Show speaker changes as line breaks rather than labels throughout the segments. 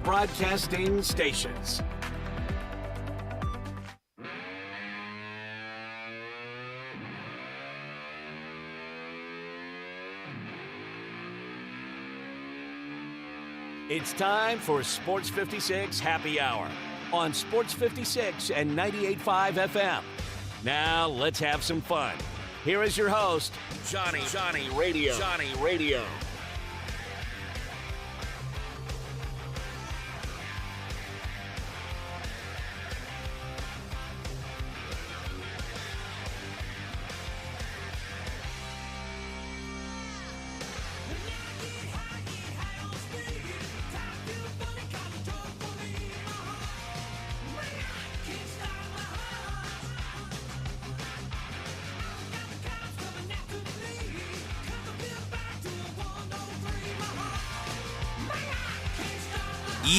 broadcasting stations. It's time for Sports 56 Happy Hour on Sports 56 and 98.5 FM. Now let's have some fun. Here is your host, Johnny Radio.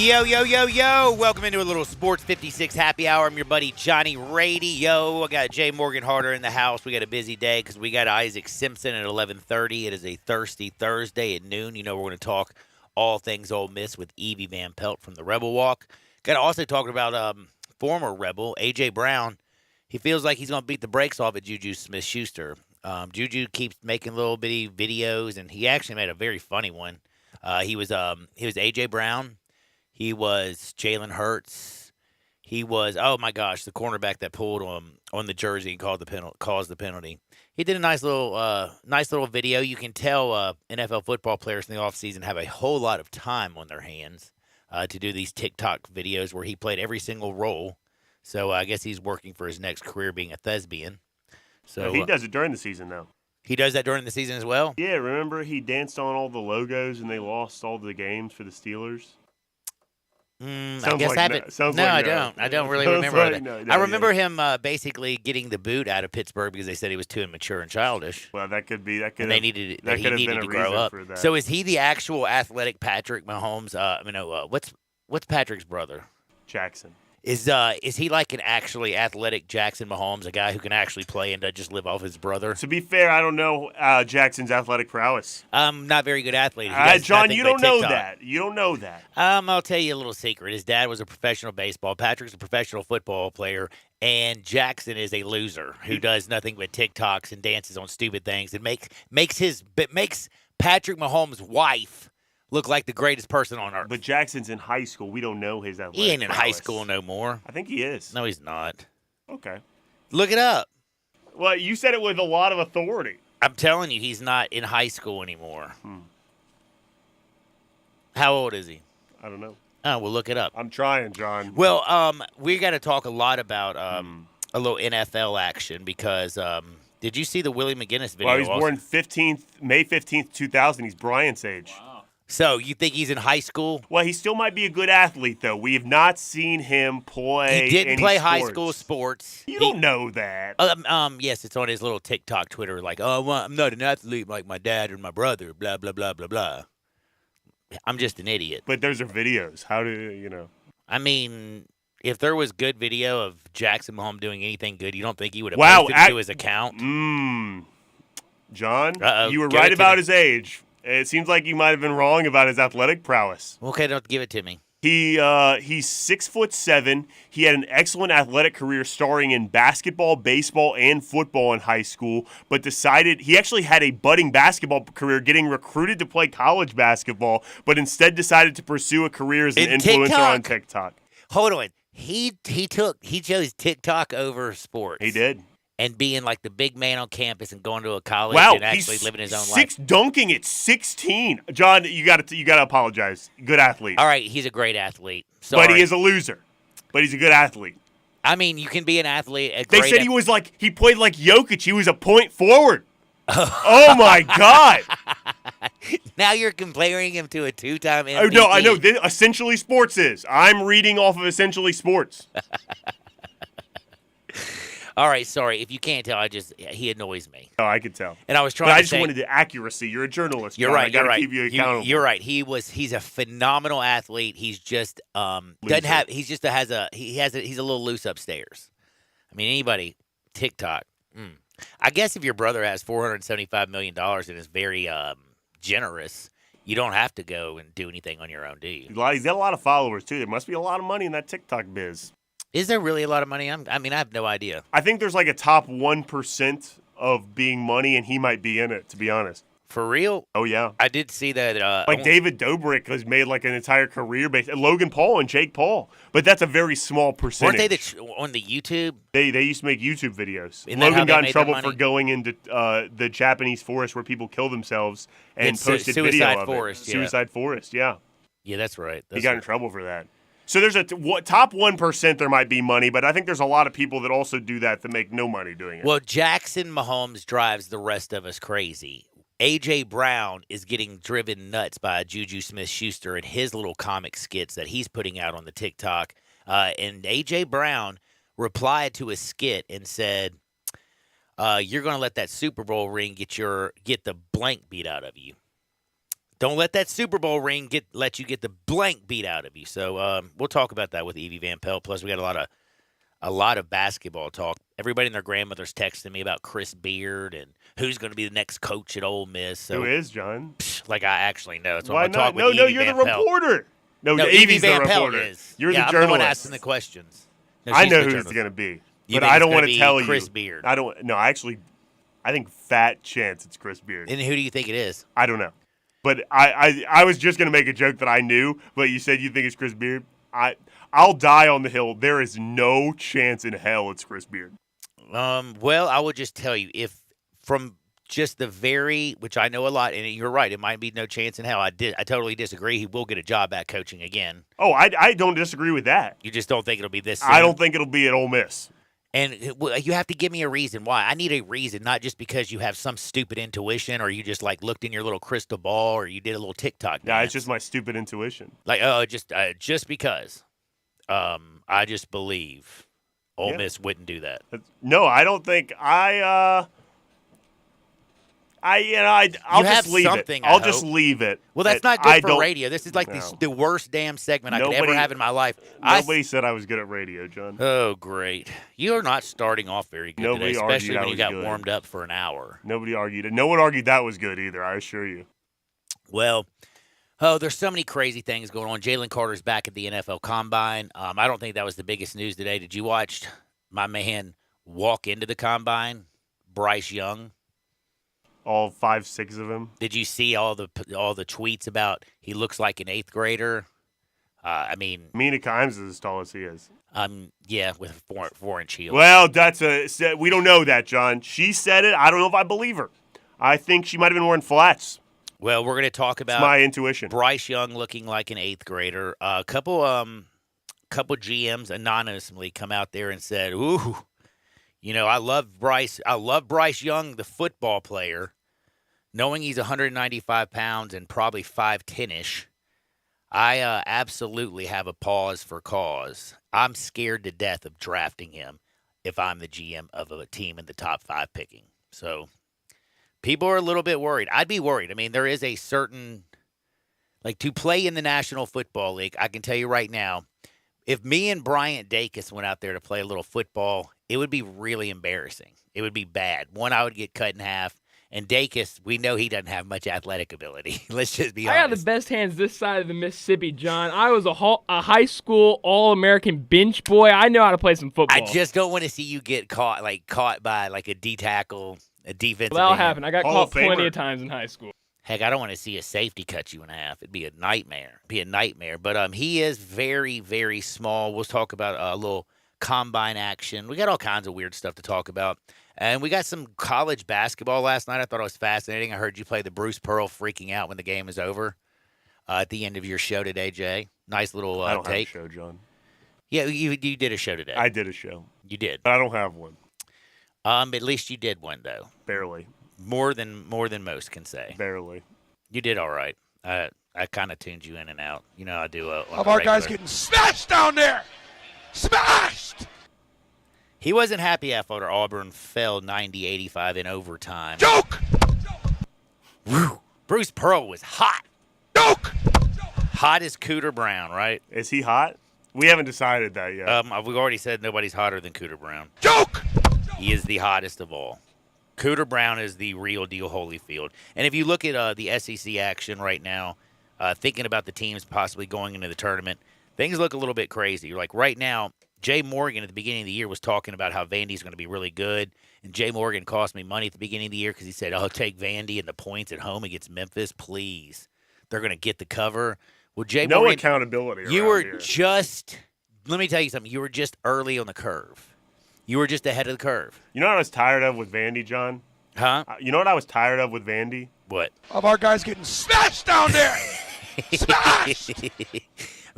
Yo. Welcome into a little Sports 56 Happy Hour. I'm your buddy Johnny Radio. I got Jay Morgan Harder in the house. We got a busy day because we got Isaac Simpson at 11:30. It is a thirsty Thursday at noon. You know we're going to talk all things Ole Miss with Evie Van Pelt from the Rebel Walk. Got to also talk about former Rebel, A.J. Brown. He feels like he's going to beat the brakes off at Juju Smith-Schuster. Juju keeps making little bitty videos, and he actually made a very funny one. He was A.J. Brown. He was Jalen Hurts. He was, oh my gosh, the cornerback that pulled on the jersey and caused the penalty. He did a nice little video. You can tell NFL football players in the offseason have a whole lot of time on their hands to do these TikTok videos where he played every single role. So I guess he's working for his next career being a thespian. So
he does it during the season, though.
He does that during the season as well?
Yeah, remember he danced on all the logos and they lost all the games for the Steelers?
I guess I don't really remember that. I remember him basically getting the boot out of Pittsburgh because they said he was too immature and childish.
Well, that could be. That could.
And
have,
he needed
that could have been
to
a
grow up.
For that.
So is he the actual athletic Patrick Mahomes? What's Patrick's brother?
Jackson.
Is he like an actually athletic Jackson Mahomes, a guy who can actually play and just live off his brother?
To be fair, I don't know Jackson's athletic prowess.
Not very good athlete.
John, you don't know that. You don't know that.
I'll tell you a little secret. His dad was a professional baseball. Patrick's a professional football player. And Jackson is a loser who does nothing but TikToks and dances on stupid things and makes Patrick Mahomes' wife look like the greatest person on earth.
But Jackson's in high school. We don't know his athletic
He ain't in
prowess.
high school no more.
I think he is.
No, he's not.
Okay.
Look it up.
Well, you said it with a lot of authority.
I'm telling you, he's not in high school anymore. How old is he?
I don't know.
Oh, we'll look it up.
I'm trying, John.
Well, we got to talk a lot about a little NFL action because did you see the Willie McGinnis video?
Well, he's born May 15th, 2000. He's Bryant's age. Wow.
So you think he's in high school?
Well, he still might be a good athlete, though. We have not seen him play.
He didn't play high
sports.
School sports.
You don't know that.
Yes, it's on his little TikTok, Twitter, like, oh, well, I'm not an athlete like my dad or my brother, blah, blah, blah, blah, blah. I'm just an idiot.
But those are videos. How do you know?
I mean, if there was good video of Jackson Mahomes doing anything good, you don't think he would have posted it to his account?
John, you were right about his age. It seems like you might have been wrong about his athletic prowess.
Okay, don't give it to me.
He's 6'7". He had an excellent athletic career starring in basketball, baseball, and football in high school, but decided he actually had a budding basketball career getting recruited to play college basketball, but instead decided to pursue a career as an influencer on TikTok.
Hold on. He chose TikTok over sports.
He did.
And being like the big man on campus and going to a college and actually living his own life.
Dunking at 16. John, you got to apologize. Good athlete.
All right, he's a great athlete. Sorry.
But he is a loser. But he's a good athlete.
I mean, you can be an athlete.
They said he played like Jokic. He was a point forward. Oh my God!
Now you're comparing him to a two-time MVP.
Oh no, I know. Essentially Sports is. I'm reading off of Essentially Sports.
All right, sorry. If you can't tell, he annoys me.
Oh, I could tell.
And I was trying
but
to
I just wanted the accuracy. You're a journalist.
You're right.
I gotta keep you accountable.
You're right. He's a phenomenal athlete. He's just doesn't have. He's just he's a little loose upstairs. I mean, anybody TikTok. I guess if your brother has $475 million and is very generous, You don't have to go and do anything on your own, do you?
He's got a lot of followers, too. There must be a lot of money in that TikTok biz.
Is there really a lot of money? I mean, I have no idea.
I think there's like a top 1% of being money, and he might be in it, to be honest.
For real?
Oh, yeah.
I did see that.
David Dobrik has made like an entire career based. Logan Paul and Jake Paul. But that's a very small percentage.
Weren't they on the YouTube?
They used to make YouTube videos.
Isn't that how
Logan
they
got in
made
trouble
their
for
money?
going into the Japanese forest where people kill themselves and
It's
posted
Suicide
video of
Forest,
it.
yeah.
Suicide Forest, yeah.
Yeah, that's right.
He got in trouble for that. So there's a top 1% there might be money, but I think there's a lot of people that also do that make no money doing it.
Well, Jackson Mahomes drives the rest of us crazy. A.J. Brown is getting driven nuts by Juju Smith-Schuster and his little comic skits that he's putting out on the TikTok. And A.J. Brown replied to a skit and said, you're going to let that Super Bowl ring get the blank beat out of you. Don't let that Super Bowl ring let you get the blank beat out of you. So we'll talk about that with Evie Van Pelt. Plus, we got a lot of basketball talk. Everybody and their grandmother's texting me about Chris Beard and who's going to be the next coach at Ole Miss. So,
who is, John?
Like I actually know. So
Why
I'm going to talk
not?
with
No,
Evie
you're
Van
the
Pelt.
reporter. No,
No,
Evie's the
Van Pelt
reporter.
is.
You're the
I'm
journalist.
the one asking the questions. No,
I
she's
know
the
who
journalist.
it's going to be,
You
but
think
I
it's
don't
gonna
want to
be
tell you.
Chris Beard.
I don't. No, I think fat chance it's Chris Beard.
And who do you think it is?
I don't know, but I was just going to make a joke that I knew, but you said you think it's Chris Beard. I'll die on the hill. There is no chance in hell it's Chris Beard.
Well, I would just tell you, if from just which I know a lot, and you're right, it might be no chance in hell. I totally disagree. He will get a job back coaching again.
Oh, I don't disagree with that.
You just don't think it'll be this soon?
I don't think it'll be at Ole Miss.
And you have to give me a reason why. I need a reason, not just because you have some stupid intuition or you just like looked in your little crystal ball or you did a little TikTok
Yeah,
dance.
it's just my stupid intuition.
Like, just because. I just believe Ole Miss wouldn't do that.
No, I don't think I'll just leave
something,
it. I'll
I
just
hope.
leave it.
Well, that's not good for radio. This is like the worst damn segment I could ever have in my life.
Nobody said I was good at radio, John.
Oh, great. You're not starting off very good
Nobody
today,
argued
especially
I
when you
was
got
good.
warmed up for an hour.
Nobody argued it. No one argued that was good either, I assure you.
Well, there's so many crazy things going on. Jalen Carter's back at the NFL Combine. I don't think that was the biggest news today. Did you watch my man walk into the Combine, Bryce Young?
All 5, 6 of them.
Did you see all the tweets about he looks like an 8th grader? I mean,
Mina Kimes is as tall as he is.
Yeah, with a 4-inch heel.
Well, we don't know that, John. She said it. I don't know if I believe her. I think she might have been wearing flats.
Well, we're going to talk about
It's my intuition.
Bryce Young looking like an 8th grader. A couple GMs anonymously come out there and said, "Ooh, I love Bryce. I love Bryce Young, the football player, knowing he's 195 pounds and probably 5'10"-ish. I absolutely have a pause for cause. I'm scared to death of drafting him if I'm the GM of a team in the top 5 picking." So people are a little bit worried. I'd be worried. I mean, there is a certain, to play in the National Football League, I can tell you right now, if me and Bryant Dacus went out there to play a little football, it would be really embarrassing. It would be bad. One, I would get cut in half. And Dacus, we know he doesn't have much athletic ability. Let's just be honest.
I got the best hands this side of the Mississippi, John. I was a high school All-American bench boy. I know how to play some football.
I just don't want to see you get caught by a D tackle, a defensive
Well, that'll
end.
happen. I got
Hall
caught
of Famer.
plenty of times in high school.
Heck, I don't want to see a safety cut you in half. It'd be a nightmare. But he is very, very small. We'll talk about a little combine action. We got all kinds of weird stuff to talk about. And we got some college basketball last night. I thought it was fascinating. I heard you play the Bruce Pearl freaking out when the game is over at the end of your show today, Jay. Nice little
I don't
take.
have a show, John.
Yeah, you did a show today.
I did a show.
You did.
But I don't have one.
At least you did one, though.
Barely.
More than most can say.
Barely.
You did all right. I kind of tuned you in and out. I do.
How about guys getting smashed down there? Smashed!
He wasn't happy after Auburn fell 90-85 in overtime.
Joke!
Whew. Bruce Pearl was hot.
Joke!
Hot as Cooter Brown, right?
Is he hot? We haven't decided that yet.
We've already said nobody's hotter than Cooter Brown.
Joke!
He is the hottest of all. Cooter Brown is the real deal Holyfield. And if you look at the SEC action right now, thinking about the teams possibly going into the tournament, things look a little bit crazy. Like right now, Jay Morgan at the beginning of the year was talking about how Vandy's going to be really good. And Jay Morgan cost me money at the beginning of the year because he said, "Oh, take Vandy and the points at home against Memphis, please. They're going to get the cover." Well, Jay
No
Morgan,
accountability.
you
around
were
here.
just, let me tell you something, you were just early on the curve. You were just ahead of the curve.
You know what I was tired of with Vandy, John?
Huh?
You know what I was tired of with Vandy?
What?
Of our guys getting smashed down there. Smashed.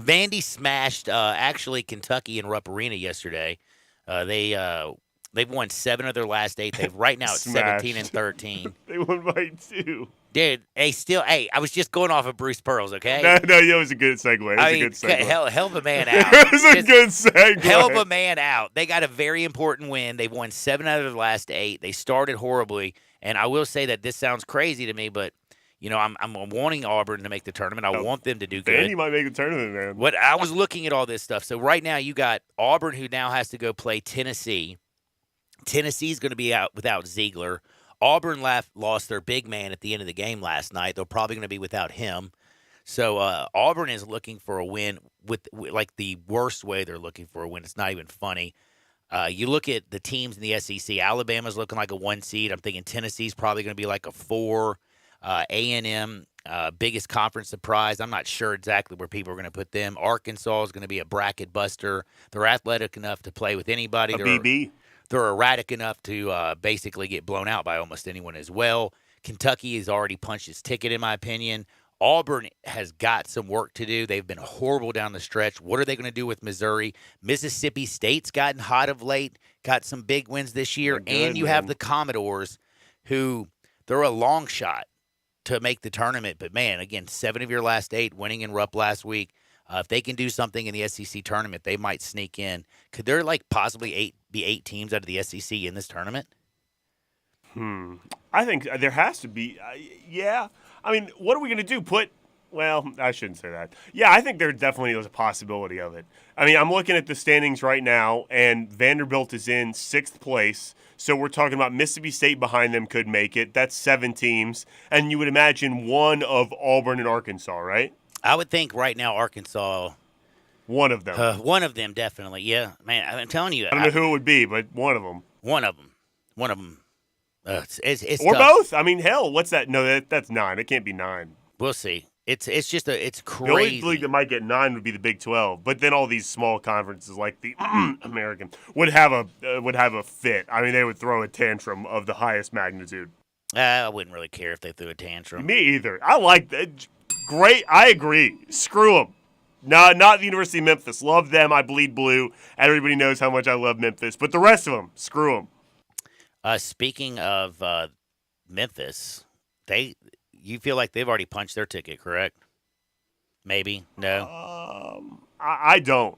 Vandy smashed actually Kentucky in Rupp Arena yesterday. They've won 7 of their last 8. They've right now at 17 and 13.
They won by 2.
Dude, I was just going off of Bruce Pearls, okay?
No, it was a good segue. It was a good segue.
Help a man out.
It was a
Just
good segue.
help a man out. They got a very important win. They've won 7 out of their last 8. They started horribly, and I will say that this sounds crazy to me, but you know, I'm wanting Auburn to make the tournament. I want them to do good.
Vandy might make the tournament, man.
What I was looking at all this stuff. So right now you got Auburn, who now has to go play Tennessee. Tennessee's going to be out without Ziegler. Auburn lost their big man at the end of the game last night. They're probably going to be without him. So Auburn is looking for a win with like the worst way they're looking for a win. It's not even funny. You look at the teams in the SEC. Alabama's looking like a 1 seed. I'm thinking Tennessee's probably going to be like a 4. A&M, biggest conference surprise. I'm not sure exactly where people are going to put them. Arkansas is going to be a bracket buster. They're athletic enough to play with anybody.
A BB.
They're erratic enough to basically get blown out by almost anyone as well. Kentucky has already punched its ticket, in my opinion. Auburn has got some work to do. They've been horrible down the stretch. What are they going to do with Missouri? Mississippi State's gotten hot of late, got some big wins this year. And you have the Commodores, who they're a long shot to make the tournament. But, man, again, 7 of your last 8, winning in Rupp last week. If they can do something in the SEC tournament, they might sneak in. Could there, like, possibly be 8 teams out of the SEC in this tournament?
I think there has to be. Yeah. I mean, what are we going to do? Well, I shouldn't say that. Yeah, I think there definitely is a possibility of it. I mean, I'm looking at the standings right now, and Vanderbilt is in 6th place. So we're talking about Mississippi State behind them could make it. That's 7 teams. And you would imagine one of Auburn and Arkansas, right?
I would think right now Arkansas.
One of them.
One of them, definitely. Yeah. Man, I'm telling you.
I don't know who it would be, but one of them.
One of them. It's
or
tough.
both. I mean, hell, what's that? No, that's 9. It can't be 9.
We'll see. It's just it's
The only
crazy.
league that might get 9 would be the Big 12, but then all these small conferences like the American would have a fit. I mean, they would throw a tantrum of the highest magnitude.
I wouldn't really care if they threw a tantrum.
Me either. I like that. Great. I agree. Screw them. No, not the University of Memphis. Love them. I bleed blue. Everybody knows how much I love Memphis. But the rest of them, screw them.
Speaking of Memphis, you feel like they've already punched their ticket, correct? Maybe? No?
I don't.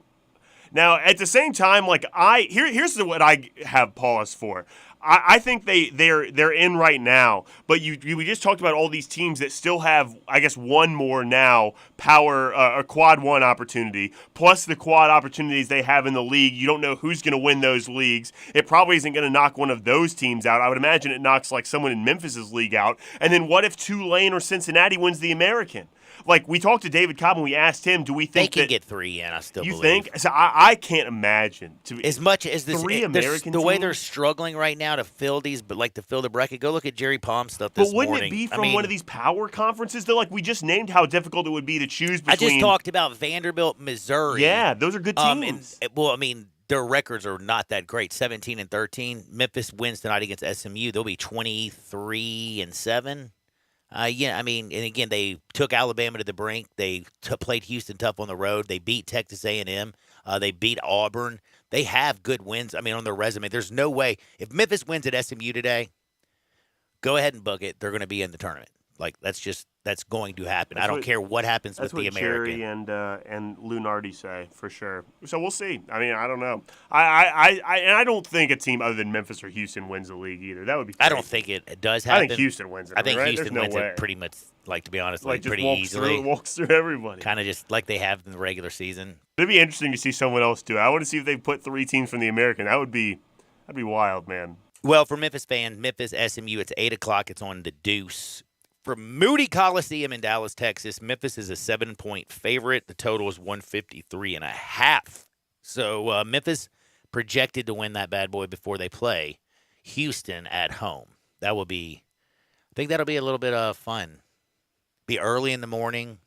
Now, at the same time, like here's what I have pause for. I think they're in right now, but we just talked about all these teams that still have, I guess, one more now a quad 1 opportunity, plus the quad opportunities they have in the league. You don't know who's going to win those leagues. It probably isn't going to knock one of those teams out. I would imagine it knocks like someone in Memphis's league out. And then what if Tulane or Cincinnati wins the American? Like, we talked to David Cobb and we asked him, do we think
they can get 3 in, I still
you
believe.
think? So I can't imagine.
As much as this,
3 American
the way
teams?
they're struggling right now to fill these, but like to fill the bracket, go look at Jerry Palm's stuff this
But wouldn't
morning.
it be from one of these power conferences? Though, like we just named how difficult it would be to choose between.
I just talked about Vanderbilt, Missouri.
Yeah, those are good teams.
Their records are not that great. 17 and 13. Memphis wins tonight against SMU. They'll be 23 and 7. And again, they took Alabama to the brink. They played Houston tough on the road. They beat Texas A&M. They beat Auburn. They have good wins. I mean, on their resume, there's no way if Memphis wins at SMU today, go ahead and book it. They're going to be in the tournament. Like that's going to happen. I don't care what happens with the American.
That's what Jerry and Lunardi say for sure. So we'll see. I mean, I don't know. I don't think a team other than Memphis or Houston wins the league either. That would be. Crazy.
I don't think it does happen.
I think Houston wins it.
I think
right?
Houston
There's
wins
no way.
it pretty much. Like to be honest,
like just
pretty
walks
easily.
Walks through everybody.
Kind of just like they have in the regular season.
It'd be interesting to see someone else do it. I want to see if they put 3 teams from the American. That'd be wild, man.
Well, for Memphis fans, Memphis SMU, it's 8 o'clock. It's on the Deuce. From Moody Coliseum in Dallas, Texas, Memphis is a 7-point favorite. The total is 153.5. So Memphis projected to win that bad boy before they play Houston at home. I think that'll be a little bit of fun. Be early in the morning.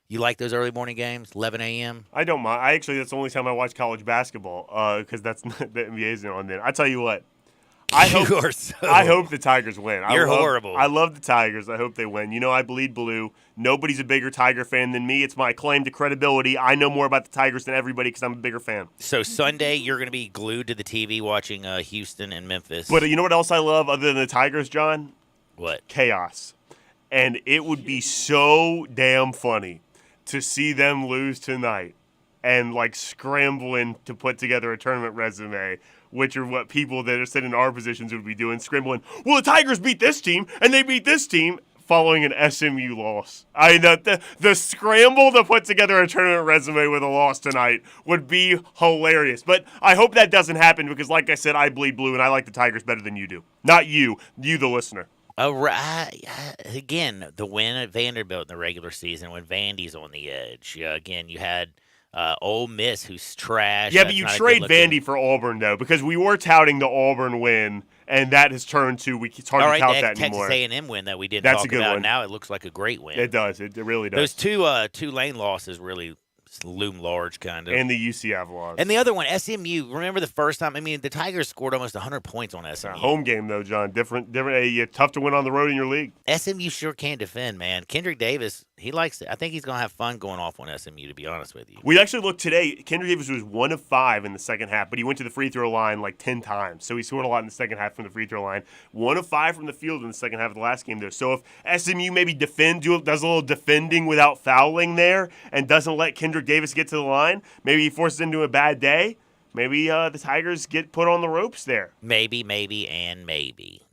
You like those early morning games, 11 a.m.?
I don't mind. That's the only time I watch college basketball because that's not, the NBA isn't on then. I tell you what. I hope the Tigers win.
You're horrible.
I love the Tigers. I hope they win. You know, I bleed blue. Nobody's a bigger Tiger fan than me. It's my claim to credibility. I know more about the Tigers than everybody because I'm a bigger fan.
So Sunday, you're going to be glued to the TV watching Houston and Memphis.
But you know what else I love other than the Tigers, John?
What?
Chaos. And it would be so damn funny to see them lose tonight and like scrambling to put together a tournament resume, which are what people that are sitting in our positions would be doing, scrambling. Well, the Tigers beat this team, and they beat this team following an SMU loss. The scramble to put together a tournament resume with a loss tonight would be hilarious. But I hope that doesn't happen because, like I said, I bleed blue, and I like the Tigers better than you do. Not you, the listener.
Again, the win at Vanderbilt in the regular season when Vandy's on the edge. Again, you had Ole Miss, who's trash.
Yeah, but you trade Vandy for Auburn, though, because we were touting the Auburn win, and that has turned to it's hard to count that anymore.
Texas A&M win that we didn't
That's
talk
a good
about.
one.
Now it looks like a great win.
It does. It really does.
Those two Tulane losses really loom large, kind of.
And the UCF loss.
And the other one, SMU. Remember the first time? I mean, the Tigers scored almost 100 points on SMU.
Home game, though, John. Different. Tough to win on the road in your league.
SMU sure can't defend, man. Kendrick Davis, he likes it. I think he's going to have fun going off on SMU, to be honest with you.
We actually looked today. Kendrick Davis was 1 of 5 in the second half, but he went to the free throw line like 10 times. So he scored a lot in the second half from the free throw line. 1 of 5 from the field in the second half of the last game, though. So if SMU maybe does a little defending without fouling there and doesn't let Kendrick Davis get to the line, maybe he forces into a bad day. Maybe the Tigers get put on the ropes there.
Maybe.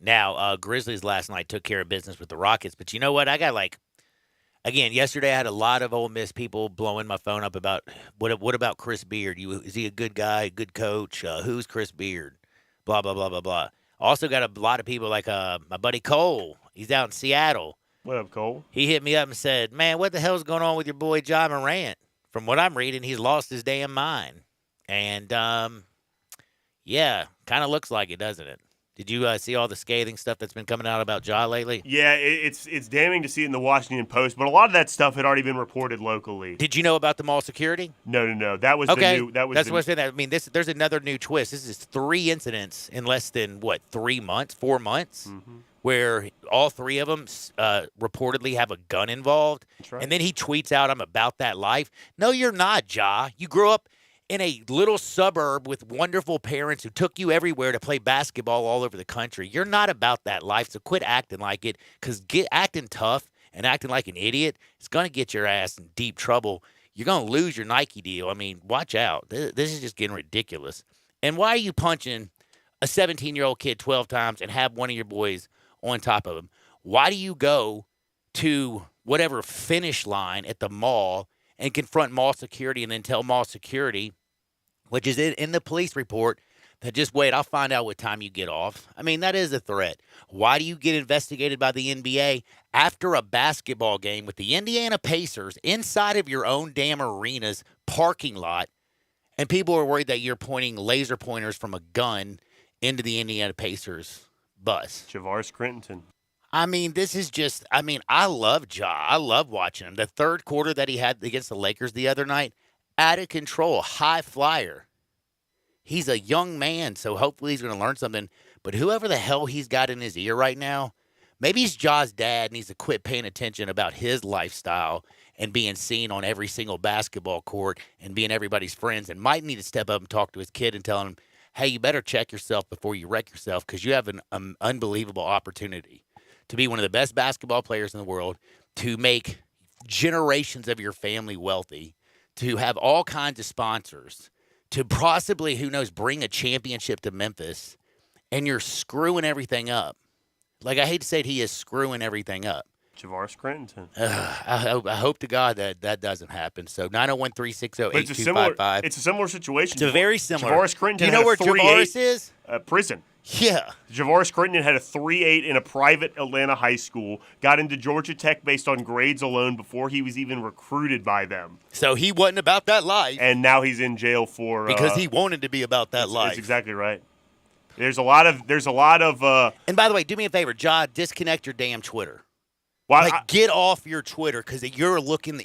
Now, Grizzlies last night took care of business with the Rockets, but you know what? I got again, yesterday I had a lot of Ole Miss people blowing my phone up about what about Chris Beard? Is he a good guy, good coach? Who's Chris Beard? Blah, blah, blah, blah, blah. Also got a lot of people like my buddy Cole. He's out in Seattle.
What up, Cole?
He hit me up and said, man, what the hell's going on with your boy Ja Morant? From what I'm reading, he's lost his damn mind. And, yeah, kind of looks like it, doesn't it? Did you see all the scathing stuff that's been coming out about Ja lately?
Yeah, it's damning to see it in the Washington Post, but a lot of that stuff had already been reported locally.
Did you know about the mall security?
No. That was
okay.
the new. That was
that's what I'm saying. I mean, there's another new twist. This is 3 incidents in less than 4 months, where all 3 of them reportedly have a gun involved.
That's right.
And then he tweets out, "I'm about that life." No, you're not, Ja. You grew up in a little suburb with wonderful parents who took you everywhere to play basketball all over the country. You're not about that life, so quit acting like it, because acting tough and acting like an idiot is going to get your ass in deep trouble. You're going to lose your Nike deal. I mean, watch out. This is just getting ridiculous. And why are you punching a 17-year-old kid 12 times and have one of your boys on top of him? Why do you go to whatever finish line at the mall and confront mall security and then tell mall security, which is in the police report, that just wait, I'll find out what time you get off? I mean, that is a threat. Why do you get investigated by the NBA after a basketball game with the Indiana Pacers inside of your own damn arena's parking lot, and people are worried that you're pointing laser pointers from a gun into the Indiana Pacers bus?
Javaris Crittenton.
I mean, this is just, I love Ja. I love watching him. The third quarter that he had against the Lakers the other night, out of control, high flyer. He's a young man, so hopefully he's going to learn something. But whoever the hell he's got in his ear right now, maybe he's Ja's dad, needs to quit paying attention about his lifestyle and being seen on every single basketball court and being everybody's friends, and might need to step up and talk to his kid and tell him, hey, you better check yourself before you wreck yourself, because you have an unbelievable opportunity to be one of the best basketball players in the world, to make generations of your family wealthy, to have all kinds of sponsors, to possibly, who knows, bring a championship to Memphis, and you're screwing everything up. Like, I hate to say it, he is screwing everything up.
Javaris Crittenton.
I hope to God that doesn't happen. So 901-360-8255.
It's a similar situation.
It's a very similar.
Javaris Crittenton.
Do you know where Javaris is?
Prison.
Yeah.
Javaris Crittenton had a 3.8 in a private Atlanta high school, got into Georgia Tech based on grades alone before he was even recruited by them.
So he wasn't about that life.
And now he's in jail for
Because he wanted to be about that life.
That's exactly right. There's a lot of
And by the way, do me a favor, John, disconnect your damn Twitter.
well,
Get off your Twitter because you're looking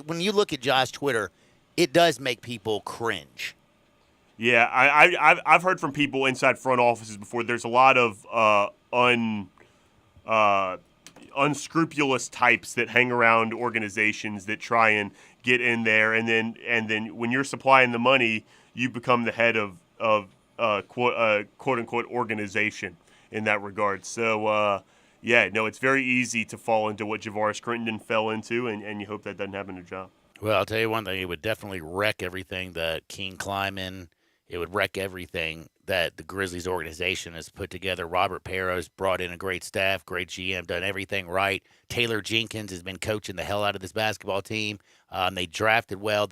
when you look at Josh's Twitter, it does make people cringe.
Yeah, I've heard from people inside front offices before. There's a lot of unscrupulous types that hang around organizations that try and get in there, and then when you're supplying the money, you become the head of quote unquote organization in that regard. So it's very easy to fall into what Javaris Crittenton fell into, and you hope that doesn't happen to John.
Well, I'll tell you one thing, it would definitely wreck everything that King Kleiman. It would wreck everything that the Grizzlies organization has put together. Robert Perro's brought in a great staff, great GM, done everything right. Taylor Jenkins has been coaching the hell out of this basketball team. They drafted well.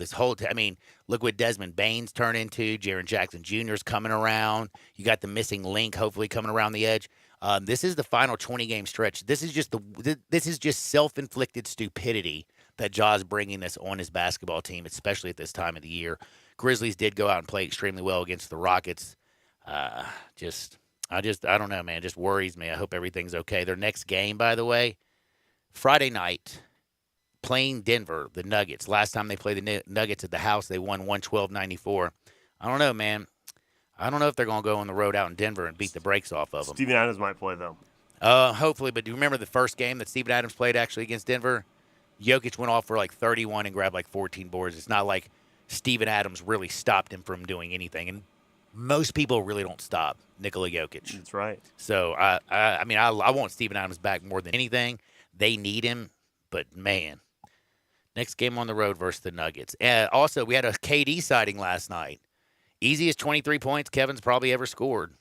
Look what Desmond Baines turned into. Jaren Jackson Jr. is coming around. You got the missing link, hopefully coming around the edge. This is the final 20-game stretch. This is just self-inflicted stupidity that Ja's bringing this on his basketball team, especially at this time of the year. Grizzlies did go out and play extremely well against the Rockets. I don't know, man. It just worries me. I hope everything's okay. Their next game, by the way, Friday night, playing Denver, the Nuggets. Last time they played the Nuggets at the house, they won 112-94. I don't know, man. I don't know if they're going to go on the road out in Denver and beat the brakes off of them.
Steven Adams might play, though.
Hopefully, but do you remember the first game that Steven Adams played actually against Denver? Jokic went off for like 31 and grabbed like 14 boards. It's not like Steven Adams really stopped him from doing anything. And most people really don't stop Nikola Jokic.
That's right.
So, I want Steven Adams back more than anything. They need him, but, man, next game on the road versus the Nuggets. Also, we had a KD sighting last night. Easiest 23 points Kevin's probably ever scored.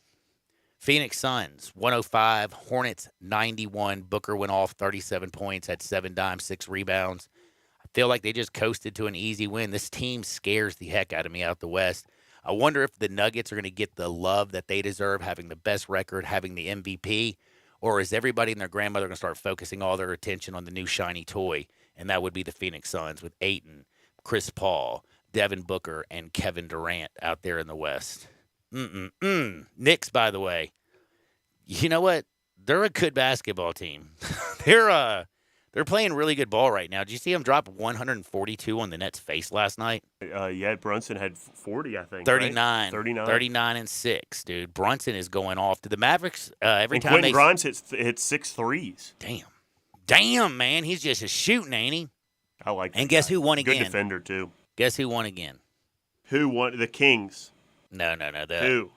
Phoenix Suns, 105. Hornets, 91. Booker went off 37 points, had 7 dimes, 6 rebounds. I feel like they just coasted to an easy win. This team scares the heck out of me out the West. I wonder if the Nuggets are going to get the love that they deserve, having the best record, having the MVP, or is everybody and their grandmother going to start focusing all their attention on the new shiny toy, and that would be the Phoenix Suns with Ayton, Chris Paul, Devin Booker, and Kevin Durant out there in the West. Knicks, by the way, you know what? They're a good basketball team. They're playing really good ball right now. Did you see them drop 142 on the Nets' face last night?
Brunson had 40, I think.
39.
Right?
39 and 6, dude. Brunson is going off. To the Mavericks,
Quentin Grimes hit 6 threes.
Damn, man. He's just a shooting, ain't he?
I like that.
And guess
guy.
who won again?
Good defender, too.
Guess who won again?
Who won? The Kings.
No.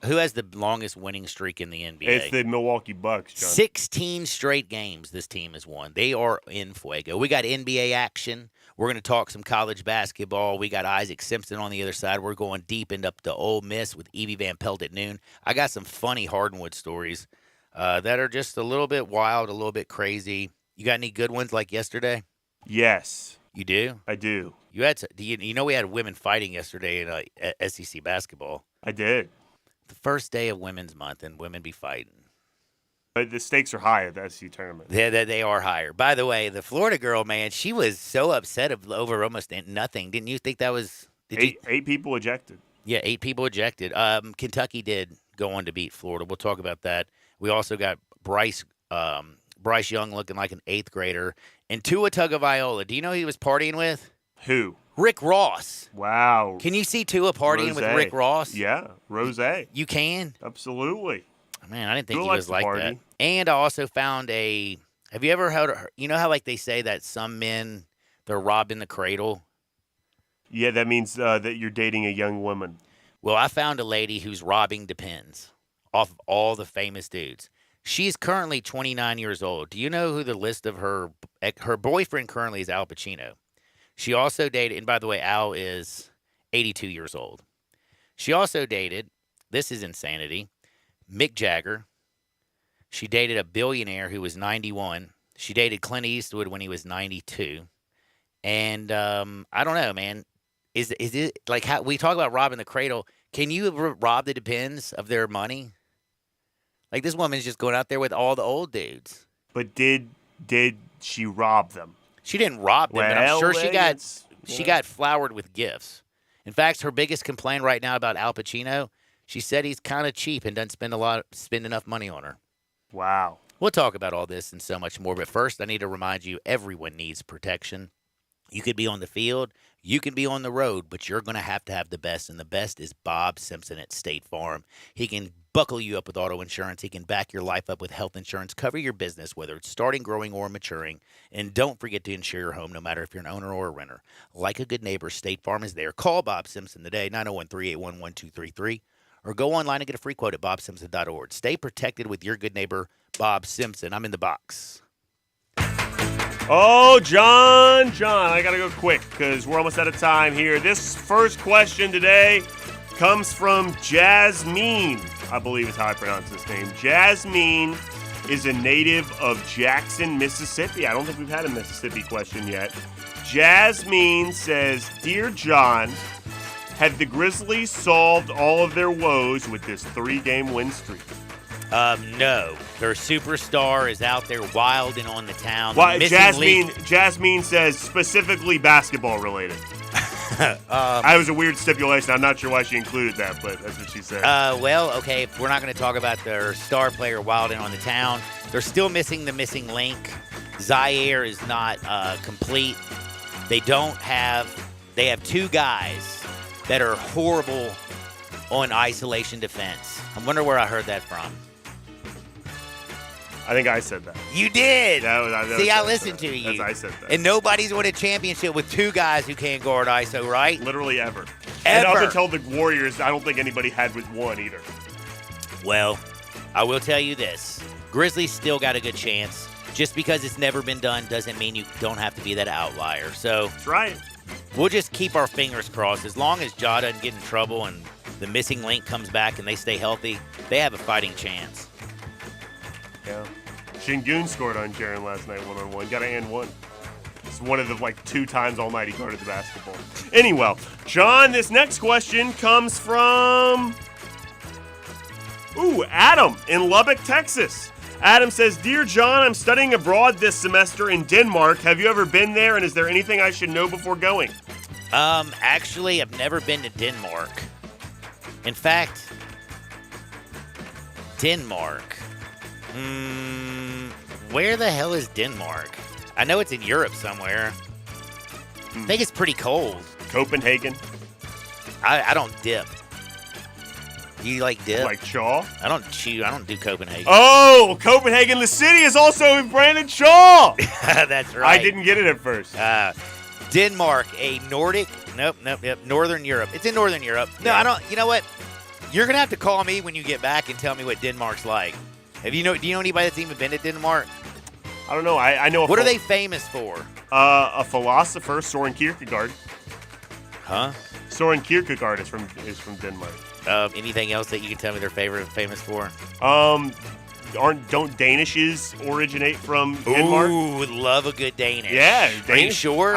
Who
has the longest winning streak in the NBA?
It's the Milwaukee Bucks, John.
16 straight games this team has won. They are in fuego. We got NBA action. We're going to talk some college basketball. We got Isaac Simpson on the other side. We're going deep into up to Ole Miss with Evie Van Pelt at noon. I got some funny Hardwood stories that are just a little bit wild, a little bit crazy. You got any good ones like yesterday?
Yes.
You do?
I do.
You had we had women fighting yesterday in SEC basketball.
I did.
The first day of Women's Month, and women be fighting.
But the stakes are high at the SEC tournament.
They are higher. By the way, the Florida girl, man, she was so upset over almost nothing. Didn't you think that was
eight people ejected?
Yeah, 8 people ejected. Kentucky did go on to beat Florida. We'll talk about that. We also got Bryce Young looking like an 8th grader, and Tua Tagovailoa. Do you know who he was partying with?
Who?
Rick Ross.
Wow.
Can you see Tua partying with Rick Ross?
Yeah, Rose.
You can?
Absolutely.
Man, I didn't think
Tua
he was like that. And I also found have you ever heard, you know how like they say that some men, they're robbed in the cradle?
Yeah, that means that you're dating a young woman.
Well, I found a lady who's robbing Depends off of all the famous dudes. She's currently 29 years old. Do you know who the list of her boyfriend currently is? Al Pacino. She also dated, and by the way, Al is 82 years old. She also dated, this is insanity, Mick Jagger. She dated a billionaire who was 91. She dated Clint Eastwood when he was 92. And I don't know, man. Is it like how we talk about robbing the cradle? Can you rob the Depends of their money? Like, this woman's just going out there with all the old dudes.
But did she rob them?
She didn't rob them, but I'm
Well,
sure she
yeah.
got flowered with gifts. In fact, her biggest complaint right now about Al Pacino, she said he's kind of cheap and doesn't spend enough money on her.
Wow.
We'll talk about all this and so much more, but first I need to remind you, everyone needs protection. You could be on the field, you can be on the road, but you're going to have the best, and the best is Bob Simpson at State Farm. He can buckle you up with auto insurance. He can back your life up with health insurance, cover your business, whether it's starting, growing, or maturing. And don't forget to insure your home, no matter if you're an owner or a renter. Like a good neighbor, State Farm is there. Call Bob Simpson today, 901-381-1233, or go online and get a free quote at bobsimpson.org. Stay protected with your good neighbor, Bob Simpson. I'm in the box.
Oh, John, I got to go quick because we're almost out of time here. This first question today comes from Jasmine, I believe is how I pronounce this name. Jasmine is a native of Jackson, Mississippi. I don't think we've had a Mississippi question yet. Jasmine says, Dear John, have the Grizzlies solved all of their woes with this 3-game win streak?
No. Their superstar is out there wilding on the town.
Why, Jasmine says specifically basketball related. That was a weird stipulation. I'm not sure why she included that, but that's what she said.
Well, okay, if we're not going to talk about their star player wilding on the town, they're still missing the missing link. Zaire is not complete. They have 2 guys that are horrible on isolation defense. I wonder where I heard that from.
I think I said that.
You did. See, I listened to you.
I said that.
And nobody's won a championship with 2 guys who can't guard ISO, right?
Literally ever. And up until the Warriors, I don't think anybody had with 1 either.
Well, I will tell you this. Grizzlies still got a good chance. Just because it's never been done doesn't mean you don't have to be that outlier. So
that's right.
We'll just keep our fingers crossed. As long as Ja doesn't get in trouble and the missing link comes back and they stay healthy, they have a fighting chance.
Yeah. Şengün scored on Jaren last night 1-on-1. Got an and 1. It's one of the 2 times all night he guarded the basketball. Anyway, John, this next question comes from Adam in Lubbock, Texas. Adam says, Dear John, I'm studying abroad this semester in Denmark. Have you ever been there, and is there anything I should know before going?
Actually, I've never been to Denmark. In fact, Denmark. Where the hell is Denmark? I know it's in Europe somewhere. I think it's pretty cold.
Copenhagen.
I don't dip. You like dip?
Like Shaw?
I don't chew. I don't do Copenhagen.
Oh, Copenhagen, the city is also Brandon Shaw.
That's right.
I didn't get it at first.
Denmark, a Nordic. Nope. Northern Europe. It's in Northern Europe. No,
Yeah.
I don't. You know what? You're gonna have to call me when you get back and tell me what Denmark's like. Do you know anybody that's even been to Denmark?
I don't know. I know.
What are they famous for?
A philosopher, Soren Kierkegaard.
Huh?
Soren Kierkegaard is from Denmark.
Anything else that you can tell me they're famous for?
Don't Danishes originate from Denmark?
Ooh, love a good Danish.
Yeah,
Are
Danish.
you sure?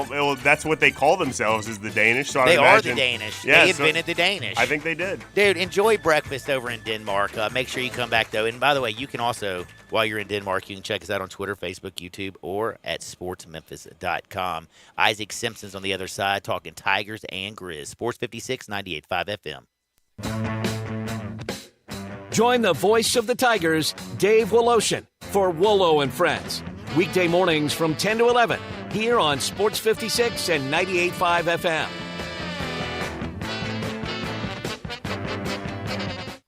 Well, that's what they call themselves, is the Danish. So
They
I
are
imagine,
the Danish.
Yeah,
They invented the Danish.
I think they did.
Dude, enjoy breakfast over in Denmark. Make sure you come back, though. And by the way, you can also, while you're in Denmark, you can check us out on Twitter, Facebook, YouTube, or at sportsmemphis.com. Isaac Simpson's on the other side talking Tigers and Grizz. Sports 56, 98.5 FM.
Join the voice of the Tigers, Dave Woloshin, for Wolo and Friends. Weekday mornings from 10 to 11 here on Sports 56 and 98.5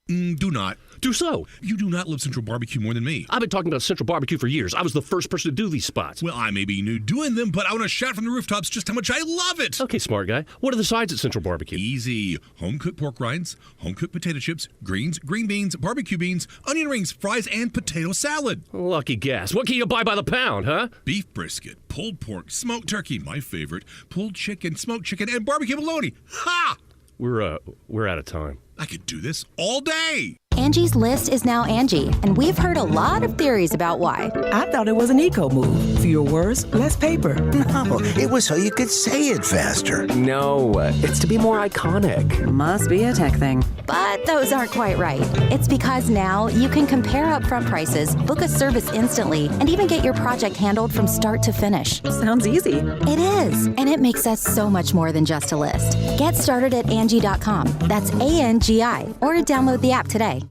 FM.
Do not.
Do so.
You do not love Central Barbecue more than me.
I've been talking about Central Barbecue for years. I was the first person to do these spots.
Well, I may be new doing them, but I want to shout from the rooftops just how much I love it.
Okay, smart guy. What are the sides at Central Barbecue?
Easy. Home-cooked pork rinds, home-cooked potato chips, greens, green beans, barbecue beans, onion rings, fries, and potato salad.
Lucky guess. What can you buy by the pound, huh?
Beef brisket, pulled pork, smoked turkey, my favorite, pulled chicken, smoked chicken, and barbecue bologna. Ha!
We're out of time.
I could do this all day.
Angie's List is now Angie, and we've heard a lot of theories about why.
I thought it was an eco move. Fewer words, less paper.
No, it was so you could say it faster.
No, it's to be more iconic.
Must be a tech thing. But those aren't quite right. It's because now you can compare upfront prices, book a service instantly, and even get your project handled from start to finish.
Sounds easy.
It is, and it makes us so much more than just a list. Get started at Angie.com. That's ANGI, or download the app today.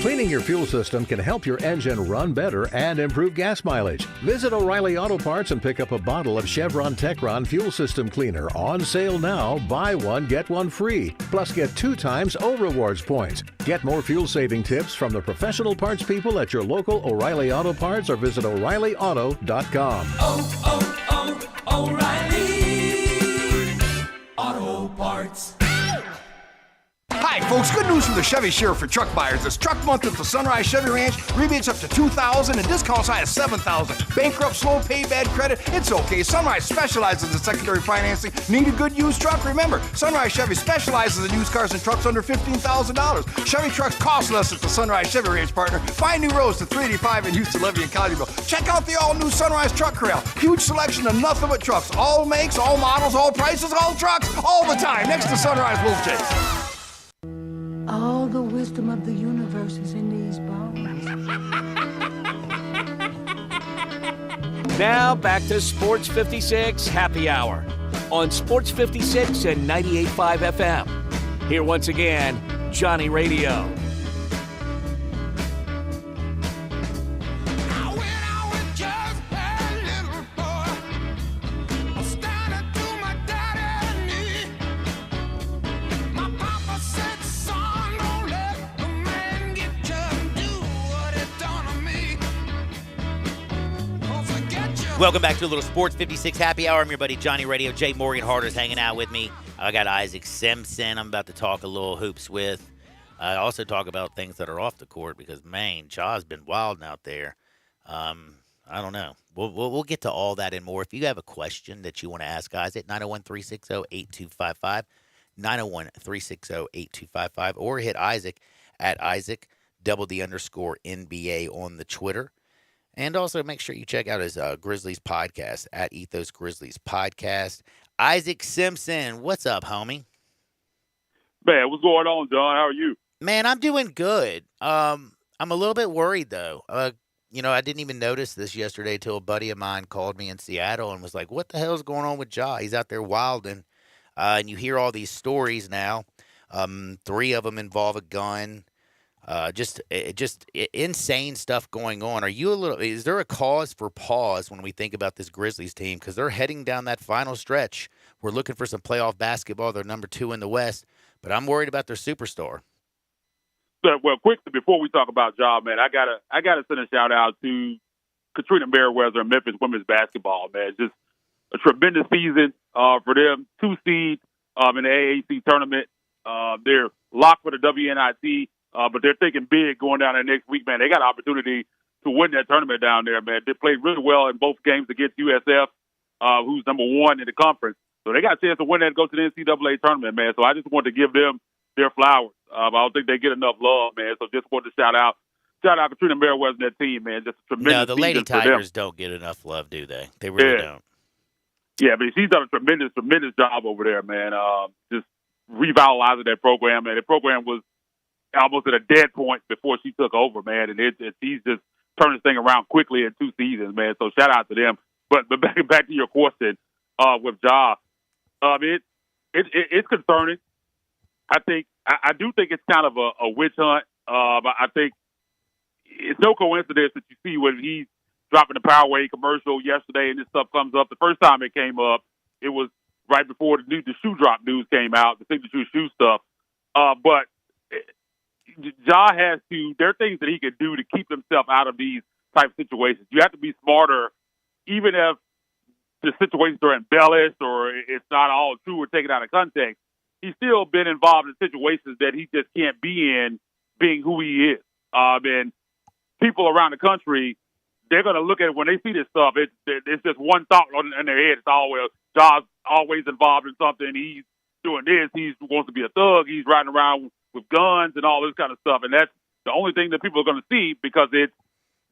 Cleaning your fuel system can help your engine run better and improve gas mileage. Visit O'Reilly Auto Parts and pick up a bottle of Chevron Techron Fuel System Cleaner. On sale now. Buy one, get one free. Plus, get 2 times O Rewards points. Get more fuel-saving tips from the professional parts people at your local O'Reilly Auto Parts or visit O'ReillyAuto.com.
O'Reilly Auto Parts.
Hi, folks. Good news from the Chevy Sheriff for truck buyers. It's Truck Month at the Sunrise Chevy Ranch. Rebates up to $2,000 and discounts high as $7,000. Bankrupt, slow pay, bad credit? It's okay. Sunrise specializes in secondary financing. Need a good used truck? Remember, Sunrise Chevy specializes in used cars and trucks under $15,000. Chevy trucks cost less at the Sunrise Chevy Ranch, partner. Find new roads to 385 in Houston, Levy, and Collierville. Check out the all-new Sunrise Truck Corral. Huge selection of nothing but trucks. All makes, all models, all prices, all trucks, all the time. Next to Sunrise Wolf Chase.
All the wisdom of the universe is in these bones.
Now back to Sports 56 Happy Hour on Sports 56 and 98.5 FM. Here once again, Johnny Radio.
Welcome back to a little Sports 56 Happy Hour. I'm your buddy Johnny Radio. Jay Morgan Harder's hanging out with me. I got Isaac Simpson I'm about to talk a little hoops with. I also talk about things that are off the court because, man, Ja's been wild out there. I don't know. We'll get to all that and more. If you have a question that you want to ask Isaac, 901-360-8255, 901-360-8255, or hit Isaac at Isaac, _NBA on the Twitter. And also make sure you check out his Grizzlies podcast at Ethos Grizzlies Podcast. Isaac Simpson, what's up, homie?
Man, what's going on, John? How are you?
Man, I'm doing good. I'm a little bit worried, though. I didn't even notice this yesterday till a buddy of mine called me in Seattle and was like, what the hell's going on with Ja? He's out there wilding. And you hear all these stories now. 3 of them involve a gun. Just insane stuff going on. Is there a cause for pause when we think about this Grizzlies team? Because they're heading down that final stretch. We're looking for some playoff basketball. They're number 2 in the West, but I'm worried about their superstar.
Well, quickly, before we talk about Ja, man, I gotta send a shout out to Katrina Merriweather and Memphis women's basketball, man. It's just a tremendous season for them. 2 seed in the AAC tournament. They're locked for the WNIT. But they're thinking big going down there next week, man. They got an opportunity to win that tournament down there, man. They played really well in both games against USF, who's number 1 in the conference. So they got a chance to win that and go to the NCAA tournament, man. So I just wanted to give them their flowers. I don't think they get enough love, man. So just wanted to shout out Katrina Merriweather and that team, man. Just a tremendous
No, the Lady Tigers don't get enough love, do they? They really don't.
Yeah, but she's done a tremendous job over there, man. Just revitalizing that program, man. The program was almost at a dead point before she took over, man. And he's just turned this thing around quickly in 2 seasons, man. So shout out to them. But back to your question with Ja, it's concerning. I do think it's kind of a witch hunt. I think it's no coincidence that you see when he's dropping the Powerade commercial yesterday and this stuff comes up. The first time it came up, it was right before the shoe drop news came out, the signature shoe stuff. But Ja has to, there are things that he can do to keep himself out of these type of situations. You have to be smarter, even if the situations are embellished or it's not all true or taken out of context. He's still been involved in situations that he just can't be in, being who he is. And people around the country, they're going to look at it when they see this stuff. It's just one thought in their head. It's always Ja's always involved in something. He's doing this. He wants to be a thug. He's riding around with guns and all this kind of stuff. And that's the only thing that people are going to see because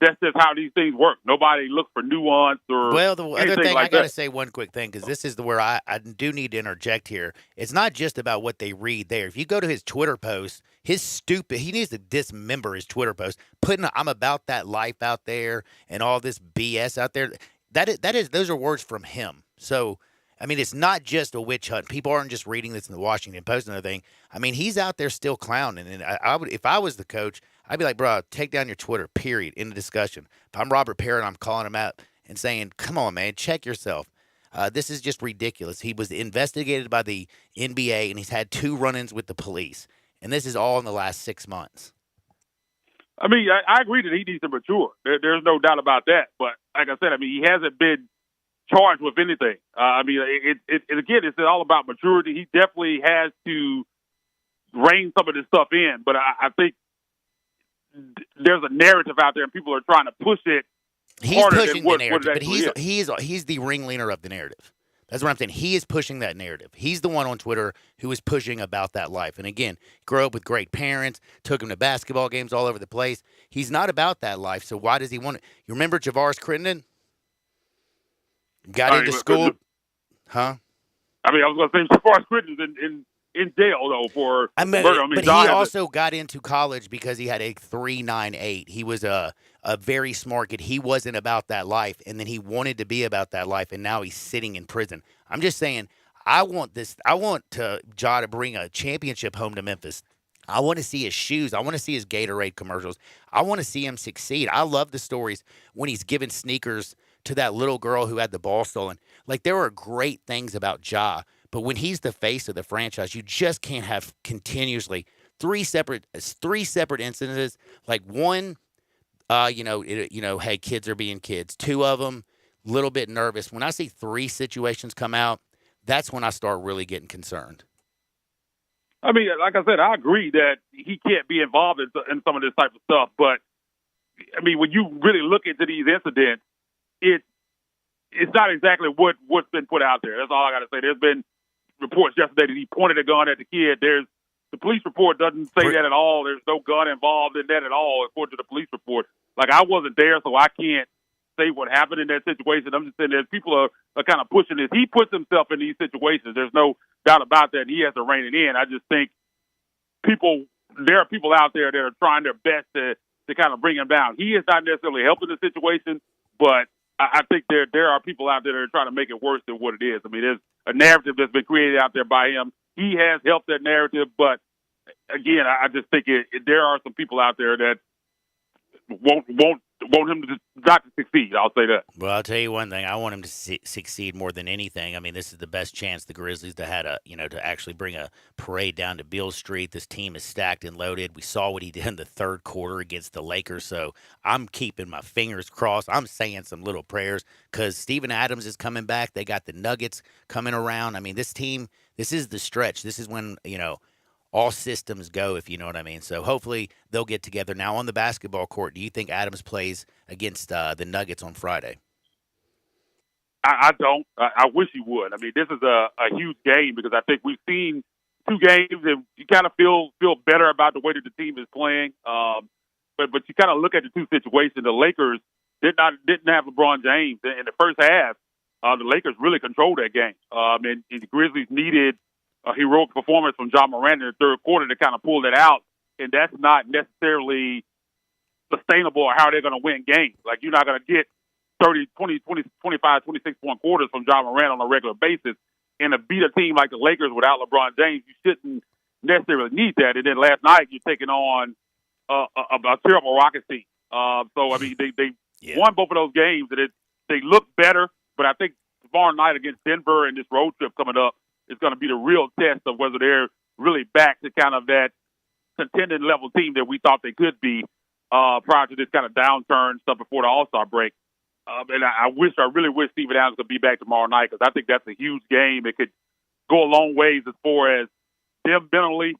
that's just how these things work. Nobody looks for nuance or
well, the other thing
like
I got to
that.
say one quick thing because this is where I do need to interject here. It's not just about what they read there. If you go to his Twitter post, he needs to dismember his Twitter post, putting "I'm about that life" out there and all this BS out there. Those are words from him. So, I mean, it's not just a witch hunt. People aren't just reading this in the Washington Post and everything. I mean, he's out there still clowning. And I would, if I was the coach, I'd be like, bro, take down your Twitter, period, in the discussion. If I'm Robert Parrott, I'm calling him out and saying, come on, man, check yourself. This is just ridiculous. He was investigated by the NBA, and he's had 2 run-ins with the police. And this is all in the last 6 months.
I mean, I agree that he needs to mature. There's no doubt about that. But like I said, I mean, he hasn't been charged with anything. I mean, again, it's all about maturity. He definitely has to rein some of this stuff in. But I think there's a narrative out there, and people are trying to push it.
He's pushing the narrative, but he's the ringleader of the narrative. That's what I'm saying. He is pushing that narrative. He's the one on Twitter who is pushing about that life. And again, grew up with great parents, took him to basketball games all over the place. He's not about that life, so why does he want it? You remember Javaris Crittenden? Got into school, huh?
I mean, I was going to say Javaris Crittenden in jail though for murder.
But he also got into college because he had a 3.98. He was a very smart kid. He wasn't about that life, and then he wanted to be about that life, and now he's sitting in prison. I'm just saying, I want Ja to bring a championship home to Memphis. I want to see his shoes. I want to see his Gatorade commercials. I want to see him succeed. I love the stories when he's giving sneakers to that little girl who had the ball stolen. Like, there are great things about Ja, but when he's the face of the franchise, you just can't have continuously three separate instances. Like one, hey, kids are being kids. 2 of them, little bit nervous. When I see 3 situations come out, that's when I start really getting concerned.
I mean, like I said, I agree that he can't be involved in some of this type of stuff. But I mean, when you really look into these incidents, it's not exactly what's been put out there. That's all I got to say. There's been reports yesterday that he pointed a gun at the kid. The police report doesn't say that at all. There's no gun involved in that at all, according to the police report. Like, I wasn't there, so I can't say what happened in that situation. I'm just saying that people are kind of pushing this. He puts himself in these situations. There's no doubt about that. And he has to rein it in. I just think there are people out there that are trying their best to kind of bring him down. He is not necessarily helping the situation, but I think there are people out there that are trying to make it worse than what it is. I mean, there's a narrative that's been created out there by him. He has helped that narrative, but again, I just think there are some people out there that won't him to not to succeed. I'll say that.
Well, I'll tell you one thing. I want him to succeed more than anything. I mean, this is the best chance the Grizzlies to actually bring a parade down to Beale Street. This team is stacked and loaded. We saw what he did in the third quarter against the Lakers, so I'm keeping my fingers crossed. I'm saying some little prayers because Steven Adams is coming back. They got the Nuggets coming around. I mean, this team, this is the stretch. This is when, all systems go, if you know what I mean. So hopefully they'll get together. Now, on the basketball court, do you think Adams plays against the Nuggets on Friday?
I don't. I wish he would. I mean, this is a huge game because I think we've seen 2 games and you kind of feel better about the way that the team is playing. But you kind of look at the 2 situations. The Lakers didn't have LeBron James in the first half. The Lakers really controlled that game. And the Grizzlies needed a heroic performance from John Morant in the third quarter to kind of pull it out, and that's not necessarily sustainable or how they're going to win games. Like, you're not going to get 30, 20, 20, 25, 26-point quarters from John Morant on a regular basis, and to beat a team like the Lakers without LeBron James, you shouldn't necessarily need that. And then last night, you're taking on a terrible Rockets team. So, I mean, they won both of those games, and they look better, but I think tomorrow night against Denver and this road trip coming up, it's going to be the real test of whether they're really back to kind of that contending level team that we thought they could be prior to this kind of downturn stuff before the All-Star break. And I really wish Steven Adams could be back tomorrow night because I think that's a huge game. It could go a long ways as far as them mentally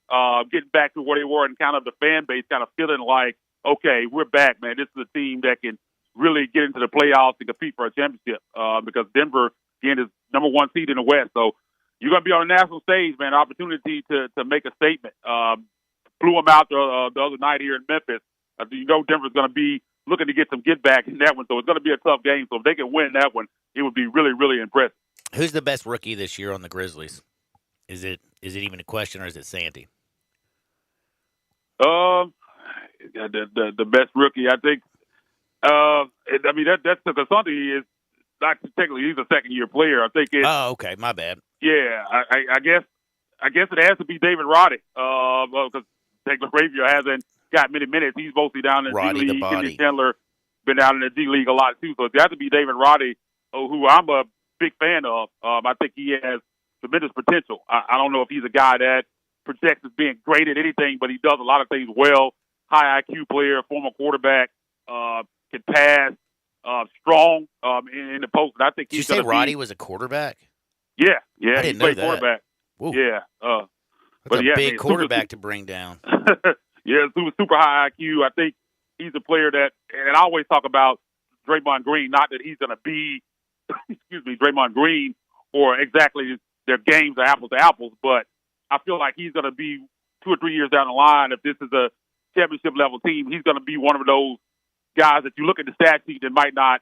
getting back to where they were and kind of the fan base kind of feeling like, okay, we're back, man. This is a team that can really get into the playoffs and compete for a championship because Denver, again, is number 1 seed in the West. So you're going to be on a national stage, man. Opportunity to make a statement. Blew them out the other night here in Memphis. You know Denver's going to be looking to get some get back in that one, so it's going to be a tough game. So if they can win that one, it would be really, really impressive.
Who's the best rookie this year on the Grizzlies? Is it even a question, or is it Santi?
The best rookie, I think. I mean, that's because Santi is not technically he's a second-year player. I think it's.
Oh, okay, my bad.
Yeah, I guess it has to be David Roddy because LaRavia hasn't got many minutes. He's mostly down in the D League. Kenny Chandler been down in the D League a lot too, so it's got to be David Roddy, who I'm a big fan of. I think he has tremendous potential. I don't know if he's a guy that projects as being great at anything, but he does a lot of things well. High IQ player, former quarterback, can pass, strong in the post. And I think he's.
Did you say Roddy was a quarterback?
Yeah,
I didn't know that.
Quarterback.
Ooh.
Yeah,
that's a big quarterback to bring down.
Yeah, super high IQ. I think he's a player that, and I always talk about Draymond Green. Not that he's going to be, Draymond Green, or exactly their games are apples to apples, but I feel like he's going to be 2 or 3 years down the line. If this is a championship level team, he's going to be one of those guys that you look at the stat sheet that might not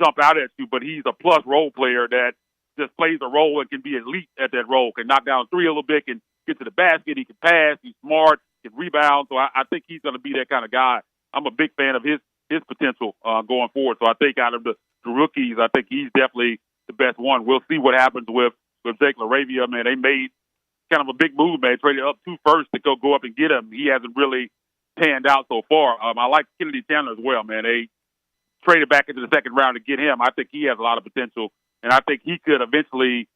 jump out at you, but he's a plus role player that just plays a role and can be elite at that role, can knock down three a little bit, can get to the basket, he can pass, he's smart, can rebound. So I think he's going to be that kind of guy. I'm a big fan of his potential going forward. So I think out of the rookies, I think he's definitely the best one. We'll see what happens with Jake LaRavia. Man, they made kind of a big move, man. Traded up 2 firsts to go up and get him. He hasn't really panned out so far. I like Kennedy Chandler as well, man. They traded back into the second round to get him. I think he has a lot of potential, and I think he could eventually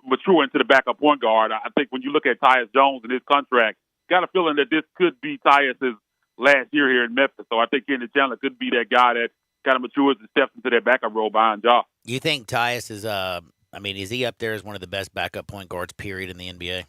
mature into the backup point guard. I think when you look at Tyus Jones and his contract, got a feeling that this could be Tyus's last year here in Memphis. So I think Kennedy Chandler could be that guy that kind of matures and steps into that backup role behind Ja.
You think Tyus is, is he up there as one of the best backup point guards, period, in the NBA?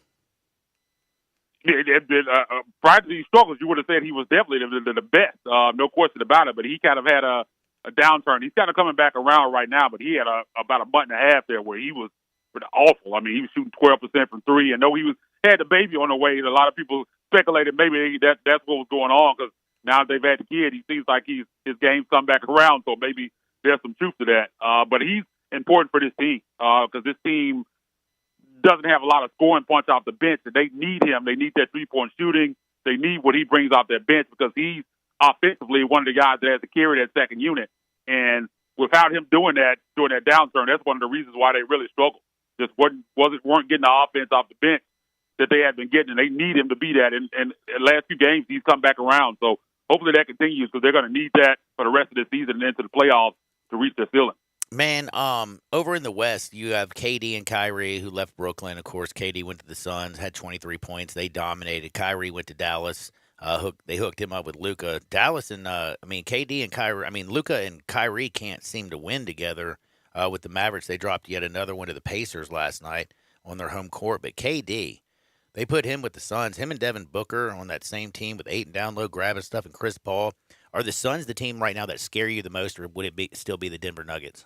Prior to these struggles, you would have said he was definitely the best, no question about it. But he kind of had a downturn. He's kind of coming back around right now, but he had about a month and a half there where he was pretty awful. I mean, he was shooting 12% from three, and though he had the baby on the way, a lot of people speculated maybe that's what was going on because now they've had the kid, he seems like his game's come back around, so maybe there's some truth to that. But he's important for this team because this team doesn't have a lot of scoring punch off the bench, and they need him. They need that three-point shooting. They need what he brings off that bench because he's offensively one of the guys that has to carry that second unit. And without him doing that during that downturn, that's one of the reasons why they really struggled. Just weren't getting the offense off the bench that they had been getting, and they need him to be that. And the last few games, he's come back around. So hopefully that continues because they're going to need that for the rest of the season and into the playoffs to reach their ceiling.
Man, over in the West, you have KD and Kyrie, who left Brooklyn. Of course, KD went to the Suns, had 23 points. They dominated. Kyrie went to Dallas. They hooked him up with Luka. Dallas and KD and Kyrie. Luka and Kyrie can't seem to win together with the Mavericks. They dropped yet another one to the Pacers last night on their home court. But KD, they put him with the Suns. Him and Devin Booker on that same team with Ayton down low grabbing stuff and Chris Paul. Are the Suns the team right now that scare you the most, or would it still be the Denver Nuggets?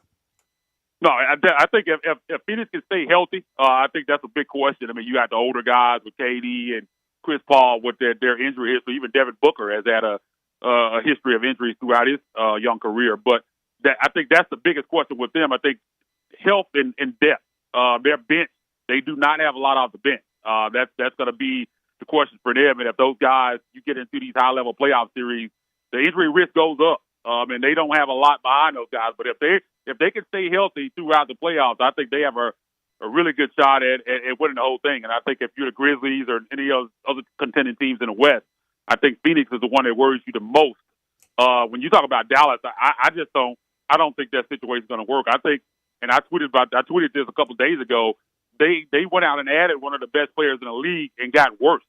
No, I think if Phoenix can stay healthy, I think that's a big question. I mean, you got the older guys with KD and Chris Paul with their injury history. Even Devin Booker has had a history of injuries throughout his young career. But I think that's the biggest question with them. I think health and depth. Their bench, they do not have a lot off the bench. That's going to be the question for them. And if those guys, you get into these high-level playoff series, the injury risk goes up. And they don't have a lot behind those guys. But if they can stay healthy throughout the playoffs, I think they have a really good shot at winning the whole thing. And I think if you're the Grizzlies or any other contending teams in the West, I think Phoenix is the one that worries you the most. When you talk about Dallas, I don't think that situation is going to work. I think, and I tweeted this a couple of days ago. They went out and added one of the best players in the league and got worse.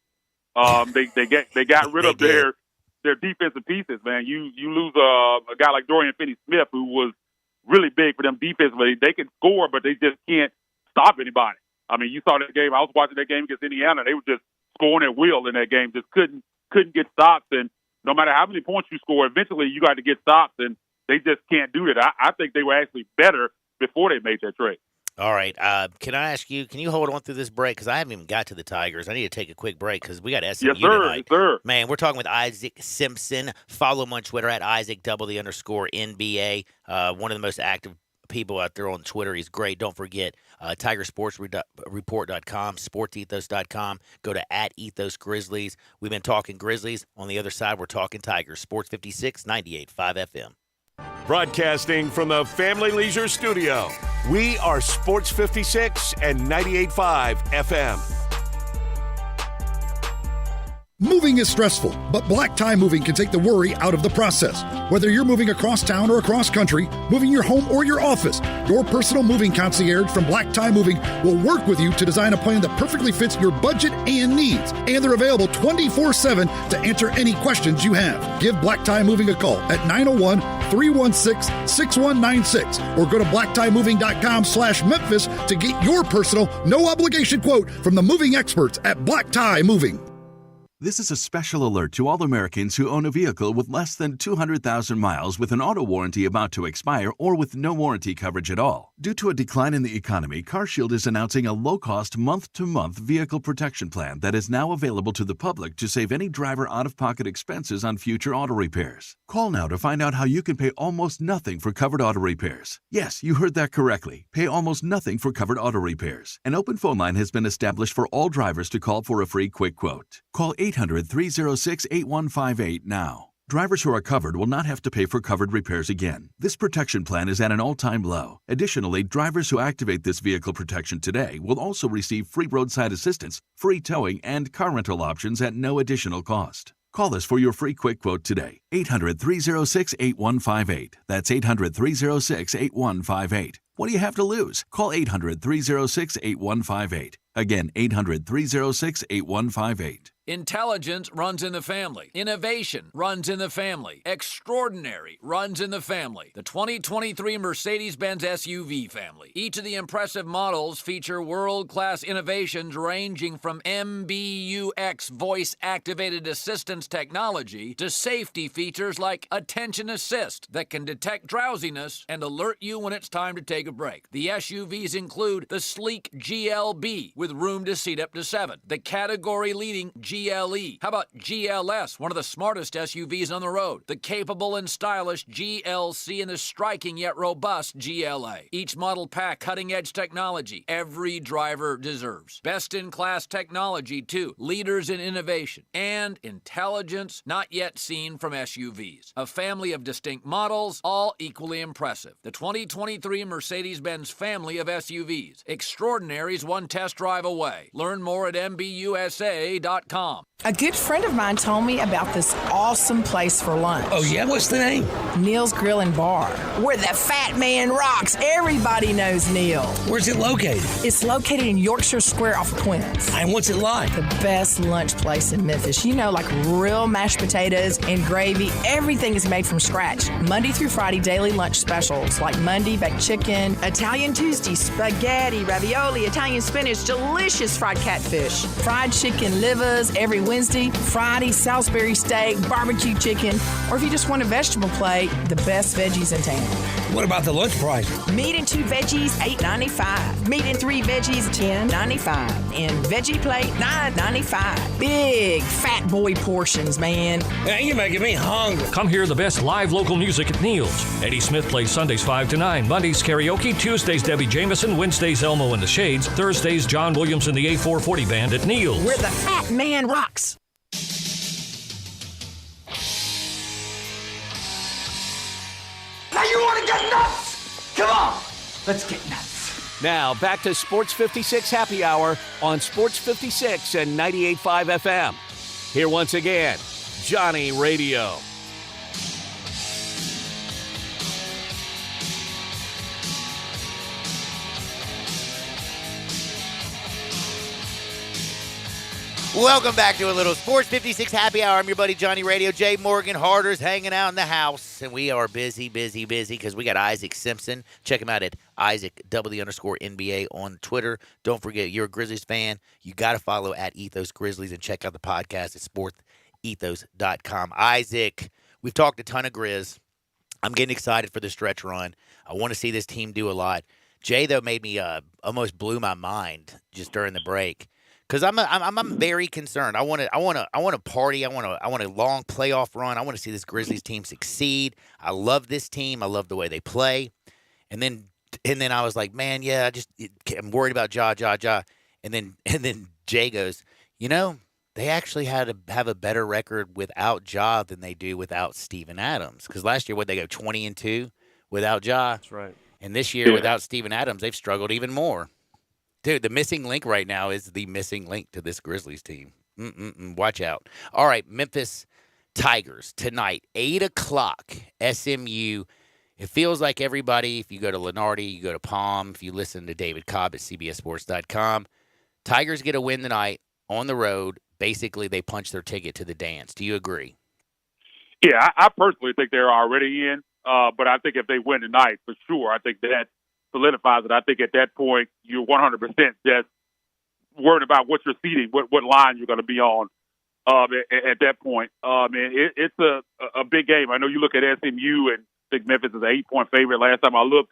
They got rid of their defensive pieces, man. You lose a guy like Dorian Finney-Smith, who was really big for them defensively. They can score, but they just can't stop anybody. I mean, you saw that game. I was watching that game against Indiana. They were just scoring at will in that game. Just couldn't get stops. And no matter how many points you score, eventually you got to get stops, and they just can't do that. I think they were actually better before they made that trade.
All right. Can I ask you, can you hold on through this break? Because I haven't even got to the Tigers. I need to take a quick break because we got SMU tonight.
Yes, sir.
Man, we're talking with Isaac Simpson. Follow him on Twitter at Isaac_NBA. One of the most active people out there on Twitter. He's great. Don't forget TigerSportsReport.com, SportsEthos.com. Go to @EthosGrizzlies. We've been talking Grizzlies. On the other side, we're talking Tigers. Sports 56, 98.5 FM.
Broadcasting from the Family Leisure Studio, we are Sports 56 and 98.5 FM.
Moving is stressful, but Black Tie Moving can take the worry out of the process. Whether you're moving across town or across country, moving your home or your office, your personal moving concierge from Black Tie Moving will work with you to design a plan that perfectly fits your budget and needs. And they're available 24/7 to answer any questions you have. Give Black Tie Moving a call at 901-316-6196 or go to blacktiemoving.com/Memphis to get your personal, no obligation quote from the moving experts at Black Tie Moving.
This is a special alert to all Americans who own a vehicle with less than 200,000 miles with an auto warranty about to expire or with no warranty coverage at all. Due to a decline in the economy, CarShield is announcing a low-cost month-to-month vehicle protection plan that is now available to the public to save any driver out-of-pocket expenses on future auto repairs. Call now to find out how you can pay almost nothing for covered auto repairs. Yes, you heard that correctly. Pay almost nothing for covered auto repairs. An open phone line has been established for all drivers to call for a free quick quote. Call 800-306-8158 now. Drivers who are covered will not have to pay for covered repairs again. This protection plan is at an all-time low. Additionally, drivers who activate this vehicle protection today will also receive free roadside assistance, free towing, and car rental options at no additional cost. Call us for your free quick quote today. 800-306-8158. That's 800-306-8158. What do you have to lose? Call 800-306-8158. Again, 800-306-8158.
Intelligence runs in the family. Innovation runs in the family. Extraordinary runs in the family. The 2023 Mercedes-Benz SUV family. Each of the impressive models feature world-class innovations ranging from MBUX voice-activated assistance technology to safety features like Attention Assist that can detect drowsiness and alert you when it's time to take a break. The SUVs include the sleek GLB with room to seat up to 7. The category-leading GLE. How about GLS, one of the smartest SUVs on the road? The capable and stylish GLC and the striking yet robust GLA. Each model pack cutting-edge technology every driver deserves. Best-in-class technology, too. Leaders in innovation and intelligence not yet seen from SUVs. A family of distinct models, all equally impressive. The 2023 Mercedes-Benz family of SUVs. Extraordinaries one test drive away. Learn more at MBUSA.com.
A good friend of mine told me about this awesome place for lunch.
Oh, yeah? What's the name?
Neil's Grill and Bar, where the fat man rocks. Everybody knows Neil.
Where's it located?
It's located in Yorkshire Square off of Quince.
And what's it like?
The best lunch place in Memphis. You know, like real mashed potatoes and gravy. Everything is made from scratch. Monday through Friday, daily lunch specials like Monday baked chicken, Italian Tuesday, spaghetti, ravioli, Italian spinach, delicious fried catfish, fried chicken livers every Wednesday, Friday, Salisbury steak, barbecue chicken, or if you just want a vegetable plate, the best veggies in town.
What about the lunch price?
Meat and 2 veggies, $8.95. Meat and 3 veggies, $10.95. And veggie plate, $9.95. Big fat boy portions, man.
Man, you're making me hungry.
Come hear the best live local music at Neil's. Eddie Smith plays Sundays 5 to 9, Mondays karaoke, Tuesdays Debbie Jameson, Wednesdays Elmo and the Shades, Thursdays John Williams and the A440 Band at Neil's.
Where the fat man rocks.
Now you want to get nuts? Come on, let's get nuts.
Now, back to Sports 56 Happy Hour on Sports 56 and 98.5 FM. Here once again, Johnny Radio.
Welcome back to a little Sports 56 Happy Hour. I'm your buddy Johnny Radio. Jay Morgan Harder's hanging out in the house, and we are busy because we got Isaac Simpson. Check him out at IsaacW_NBA on Twitter. Don't forget, you're a Grizzlies fan. You got to follow at Ethos Grizzlies and check out the podcast at sportsethos.com. Isaac, we've talked a ton of Grizz. I'm getting excited for the stretch run. I want to see this team do a lot. Jay, though, made me almost blew my mind just during the break because I'm very concerned. I want to party. I want a long playoff run. I want to see this Grizzlies team succeed. I love this team. I love the way they play. And then I was like, man, yeah, I'm worried about Ja. And then Jay goes, they actually have a better record without Ja than they do without Steven Adams. Because last year, they go 20-2 without Ja.
That's right.
And this year, without Steven Adams, they've struggled even more. Dude, the missing link right now is the missing link to this Grizzlies team. Watch out. All right, Memphis Tigers tonight, 8 o'clock, SMU. It feels like everybody, if you go to Lenardi, you go to Palm, if you listen to David Cobb at CBSSports.com, Tigers get a win tonight on the road. Basically, they punch their ticket to the dance. Do you agree?
Yeah, I personally think they're already in. But I think if they win tonight, for sure, I think that solidifies it. I think at that point, you're 100% just worried about what you're seeding, what line you're going to be on at that point. It's a big game. I know you look at SMU and think Memphis is an 8-point favorite. Last time I looked,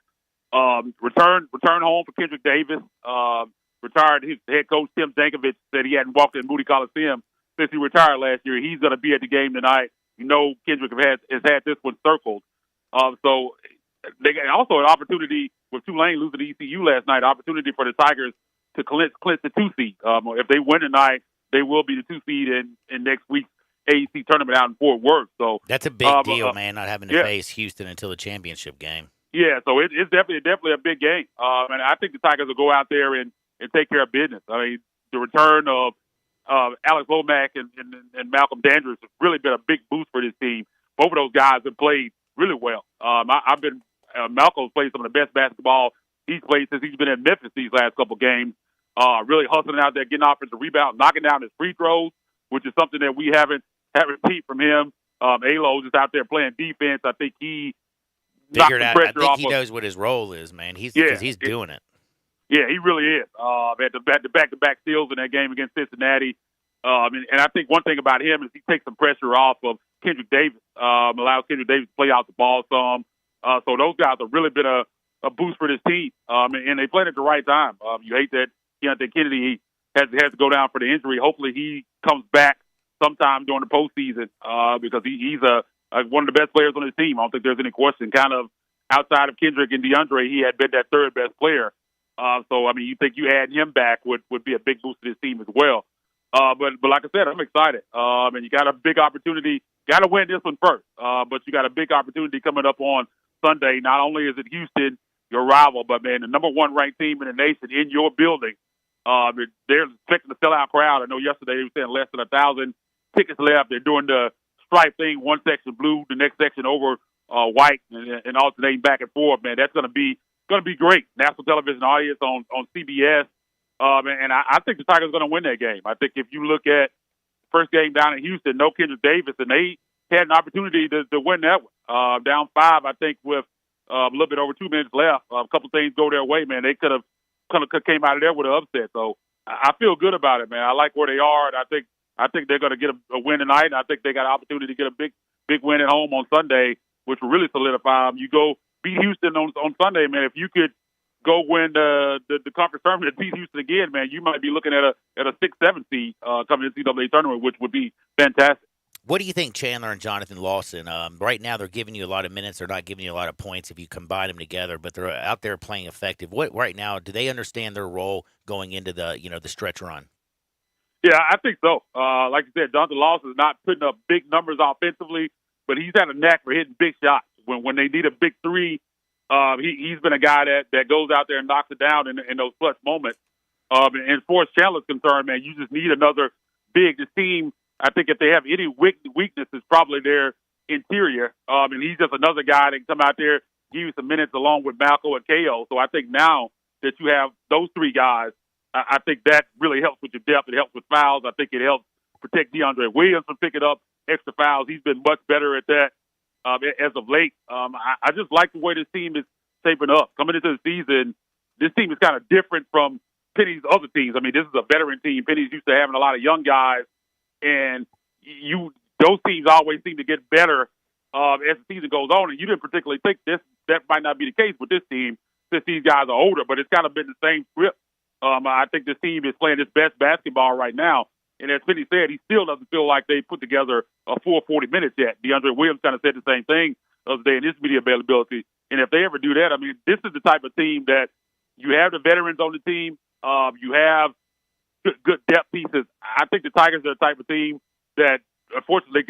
return home for Kendrick Davis. Retired. His head coach Tim Dankovich said he hadn't walked in Moody Coliseum since he retired last year. He's going to be at the game tonight. Kendrick has had this one circled. So they got also an opportunity with Tulane losing to ECU last night, opportunity for the Tigers to clinch the 2 seed. If they win tonight, they will be the 2 seed in next week's AAC tournament out in Fort Worth. So
that's a big deal, man, not having to face Houston until the championship game.
Yeah, so it's definitely a big game. And I think the Tigers will go out there and take care of business. I mean, the return of Alex Lomack and Malcolm Dandridge has really been a big boost for this team. Both of those guys have played really well. Malcolm's played some of the best basketball he's played since he's been in Memphis these last couple games. Really hustling out there, getting offensive rebounds, knocking down his free throws, which is something that we haven't seen from him. Alo's just out there playing defense. I think he
figured out. I think he knows what his role is, man. He's doing it.
Yeah, he really is. At the back-to-back steals in that game against Cincinnati. And I think one thing about him is he takes some pressure off of Kendrick Davis, allows Kendrick Davis to play out the ball some. So those guys have really been a boost for this team. And they played at the right time. You hate that Keontae Kennedy has to go down for the injury. Hopefully he comes back sometime during the postseason because he's one of the best players on his team. I don't think there's any question. Kind of outside of Kendrick and DeAndre, he had been that third best player. So, I mean, you think you add him back would be a big boost to this team as well. But like I said, I'm excited. And you got a big opportunity. Got to win this one first. But you got a big opportunity coming up on Sunday. Not only is it Houston, your rival, but, man, the number 1 ranked team in the nation in your building. They're expecting a sellout crowd. I know yesterday they were saying less than 1,000 tickets left. They're doing the stripe thing, one section blue, the next section over white, and alternating back and forth. Man, that's going to be great. National television audience on CBS. And I think the Tigers are going to win that game. I think if you look at first game down in Houston, no Kendrick Davis, and they had an opportunity to win that one. Down 5, I think, with a little bit over 2 minutes left. A couple things go their way, man. They could have came out of there with an upset. So I feel good about it, man. I like where they are, and I think they're going to get a win tonight. And I think they got an opportunity to get a big win at home on Sunday, which will really solidify them. You go beat Houston on Sunday, man. If you could go win the conference tournament and beat Houston again, man, you might be looking at a 6-7 seed coming to the NCAA tournament, which would be fantastic.
What do you think, Chandler and Jonathan Lawson? Right now, they're giving you a lot of minutes. They're not giving you a lot of points if you combine them together, but they're out there playing effective. What right now? Do they understand their role going into the stretch run?
Yeah, I think so. Like you said, Jonathan Lawson is not putting up big numbers offensively, but he's had a knack for hitting big shots. When they need a big three, he's been a guy that goes out there and knocks it down in those clutch moments. And as far as Chandler's concerned, man, you just need another big. This team, I think if they have any weakness, it's probably their interior. And he's just another guy that can come out there, give you some minutes along with Malco and KO. So I think now that you have those 3 guys, I think that really helps with your depth. It helps with fouls. I think it helps protect DeAndre Williams from picking up extra fouls. He's been much better at that as of late. I just like the way this team is shaping up. Coming into the season, this team is kind of different from Penny's other teams. I mean, this is a veteran team. Penny's used to having a lot of young guys, and those teams always seem to get better as the season goes on. And you didn't particularly think that might not be the case with this team since these guys are older, but it's kind of been the same script. I think this team is playing its best basketball right now. And as Penny said, he still doesn't feel like they put together a full 40 minutes yet. DeAndre Williams kind of said the same thing the other day in his media availability. And if they ever do that, I mean, this is the type of team that you have the veterans on the team. You have good depth pieces. I think the Tigers are the type of team that, unfortunately,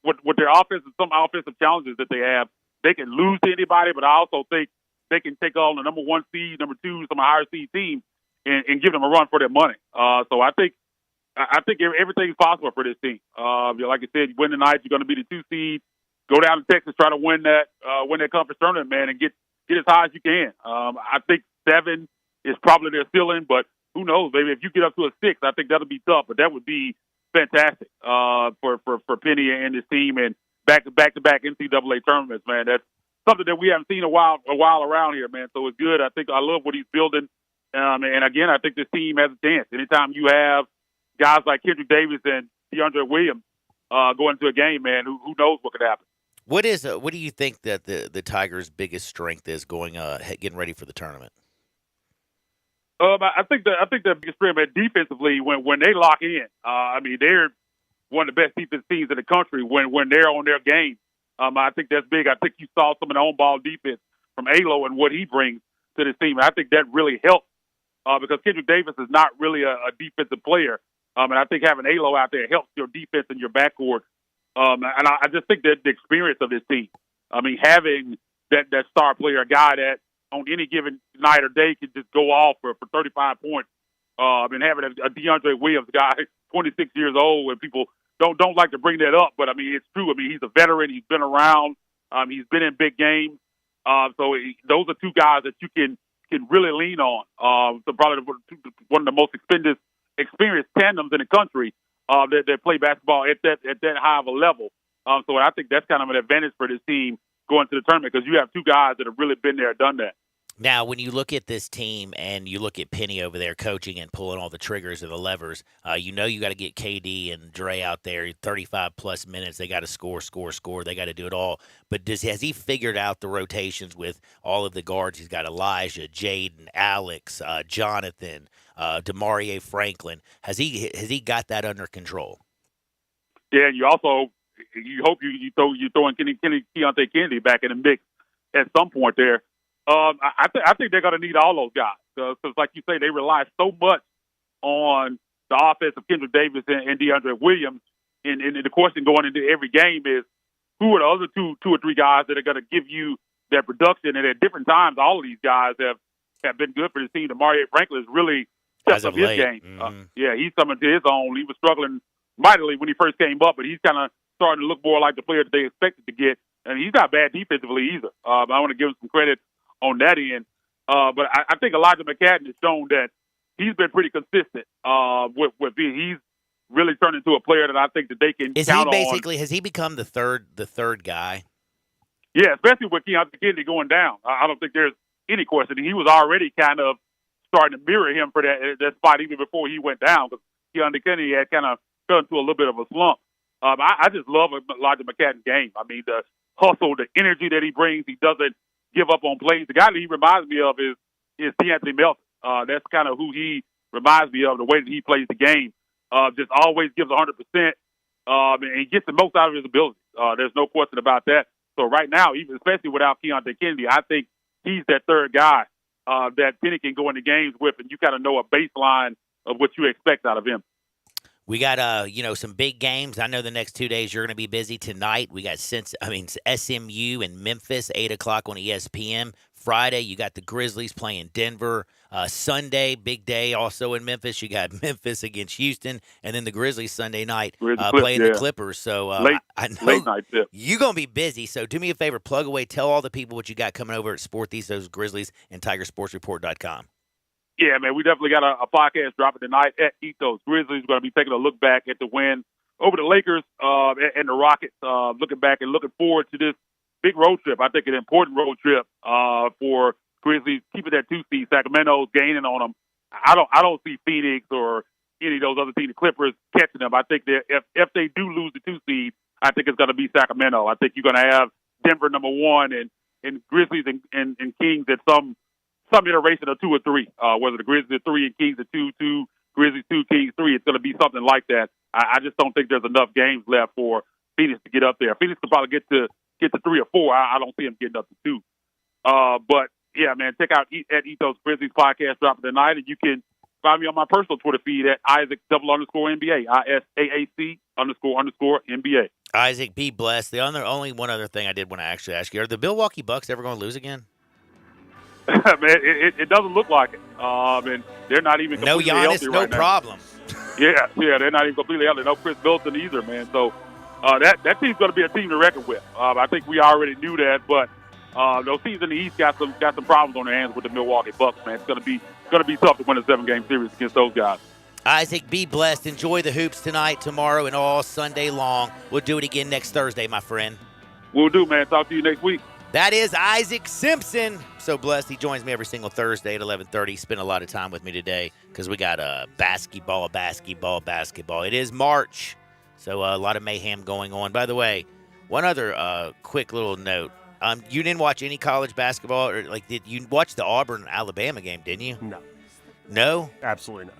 with their offense and some offensive challenges that they have, they can lose to anybody, but I also think they can take on the number 1 seed, number 2, some higher seed teams and give them a run for their money. So I think everything's possible for this team. Like I said, you win tonight, you're going to be the 2 seed. Go down to Texas, try to win that conference tournament, man, and get as high as you can. I think 7 is probably their ceiling, but who knows? Maybe if you get up to a 6, I think that'll be tough. But that would be fantastic for Penny and his team, and back-to-back NCAA tournaments, man. That's something that we haven't seen a while around here, man. So it's good. I love what he's building. And again, I think this team has a chance. Anytime you have guys like Kendrick Davis and DeAndre Williams going into a game, man, who knows what could happen.
What do you think that the Tigers' biggest strength is getting ready for the tournament?
I think the biggest strength defensively when they lock in. I mean, they're one of the best defense teams in the country when they're on their game. I think that's big. I think you saw some of the on-ball defense from Alo and what he brings to this team. I think that really helps because Kendrick Davis is not really a defensive player. And I think having Alo out there helps your defense and your backcourt. And I just think that the experience of this team, I mean, having that star player, a guy that on any given night or day can just go off for 35 points, and having a DeAndre Williams guy, 26 years old, and people don't like to bring that up, but I mean, it's true. I mean, he's a veteran. He's been around. He's been in big games. So those are 2 guys that you can really lean on. So probably one of the most experienced tandems in the country that play basketball at that high of a level. So I think that's kind of an advantage for this team going to the tournament because you have 2 guys that have really been there, done that.
Now, when you look at this team and you look at Penny over there coaching and pulling all the triggers and the levers, you got to get KD and Dre out there 35-plus minutes. They got to score. They got to do it all. But has he figured out the rotations with all of the guards? He's got Elijah, Jaden, Alex, Jonathan, DeMarie Franklin. Has he got that under control?
Yeah, you also hope you throw in Keontae Kennedy back in the mix at some point there. I think they're going to need all those guys because, like you say, they rely so much on the offense of Kendrick Davis and DeAndre Williams. And the question going into every game is who are the other two or three guys that are going to give you that production? And at different times, all of these guys have been good for the team. DeMarie Franklin has really stepped up his game.
Mm-hmm.
He's coming to his own. He was struggling mightily when he first came up, but he's kind of starting to look more like the player that they expected to get. And he's not bad defensively either. I want to give him some credit on that end. But I think Elijah McCadden has shown that he's been pretty consistent with he's really turned into a player that I think that they can count on.
Has he become the third guy?
Yeah, especially with Keontae Kennedy going down. I don't think there's any question. He was already kind of starting to mirror him for that spot even before he went down because Keontae Kennedy had kind of fell into a little bit of a slump. I just love Elijah McCadden's game. I mean, the hustle, the energy that he brings, he doesn't give up on plays. The guy that he reminds me of is D'Anthony Melton. That's kind of who he reminds me of, the way that he plays the game. Just always gives 100%, and he gets the most out of his ability. There's no question about that. So right now, even especially without Keontae Kennedy, I think he's that third guy that Penny can go into games with, and you kind of know a baseline of what you expect out of him.
We got some big games. I know the next 2 days you're going to be busy. Tonight we got SMU and Memphis, 8:00 on ESPN. Friday you got the Grizzlies playing Denver. Sunday, big day also in Memphis. You got Memphis against Houston, and then the Grizzlies Sunday night playing the Clippers. So I know
late night tip.
You're going to be busy. So do me a favor, plug away. Tell all the people what you got coming over at Sport These Those Grizzlies and TigerSportsReport.com.
Yeah, man, we definitely got a podcast dropping tonight at Ethos Grizzlies. We're going to be taking a look back at the win over the Lakers and the Rockets, looking back and looking forward to this big road trip. I think an important road trip for Grizzlies, keeping that 2 seed. Sacramento's gaining on them. I don't see Phoenix or any of those other teams, the Clippers, catching them. I think that if they do lose the 2 seed, I think it's going to be Sacramento. I think you're going to have Denver number 1 and Grizzlies and Kings at some some iteration of 2 or 3. Whether the Grizzlies are 3 and Kings are 2, Grizzlies 2, Kings 3, it's going to be something like that. I just don't think there's enough games left for Phoenix to get up there. Phoenix could probably get to 3 or 4. I don't see them getting up to 2. But yeah, man, check out at Ethos Grizzlies podcast dropping tonight, and you can find me on my personal Twitter feed at Isaac_NBA, ISAAC__NBA.
Isaac, be blessed. The only one other thing I did want to actually ask you: are the Milwaukee Bucks ever going to lose again?
Man, it doesn't look like it. And they're not even completely healthy right now.
No problem.
Yeah, they're not even completely healthy. No Chris Middleton either, man. So that team's going to be a team to reckon with. I think we already knew that, but those teams in the East got some problems on their hands with the Milwaukee Bucks, man. It's going to be tough to win a 7-game series against those guys.
Isaac, be blessed. Enjoy the hoops tonight, tomorrow, and all Sunday long. We'll do it again next Thursday, my friend.
We'll do, man. Talk to you next week.
That is Isaac Simpson. So blessed. He joins me every single Thursday at 11:30. Spent a lot of time with me today because we got basketball. It is March, so a lot of mayhem going on. By the way, one other quick little note. You didn't watch any college basketball, or did you watch the Auburn-Alabama game, didn't you?
No.
No?
Absolutely not.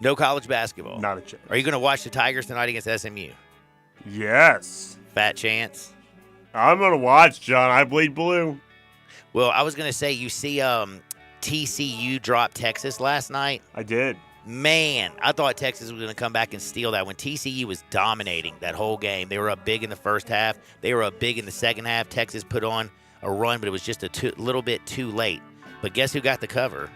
No college basketball?
Not a chance.
Are you going to watch the Tigers tonight against SMU?
Yes.
Fat chance?
I'm going to watch, John. I bleed blue.
Well, I was going to say, you see TCU drop Texas last night?
I did.
Man, I thought Texas was going to come back and steal that when TCU was dominating that whole game. They were up big in the first half. They were up big in the second half. Texas put on a run, but it was just a little bit too late. But guess who got the cover?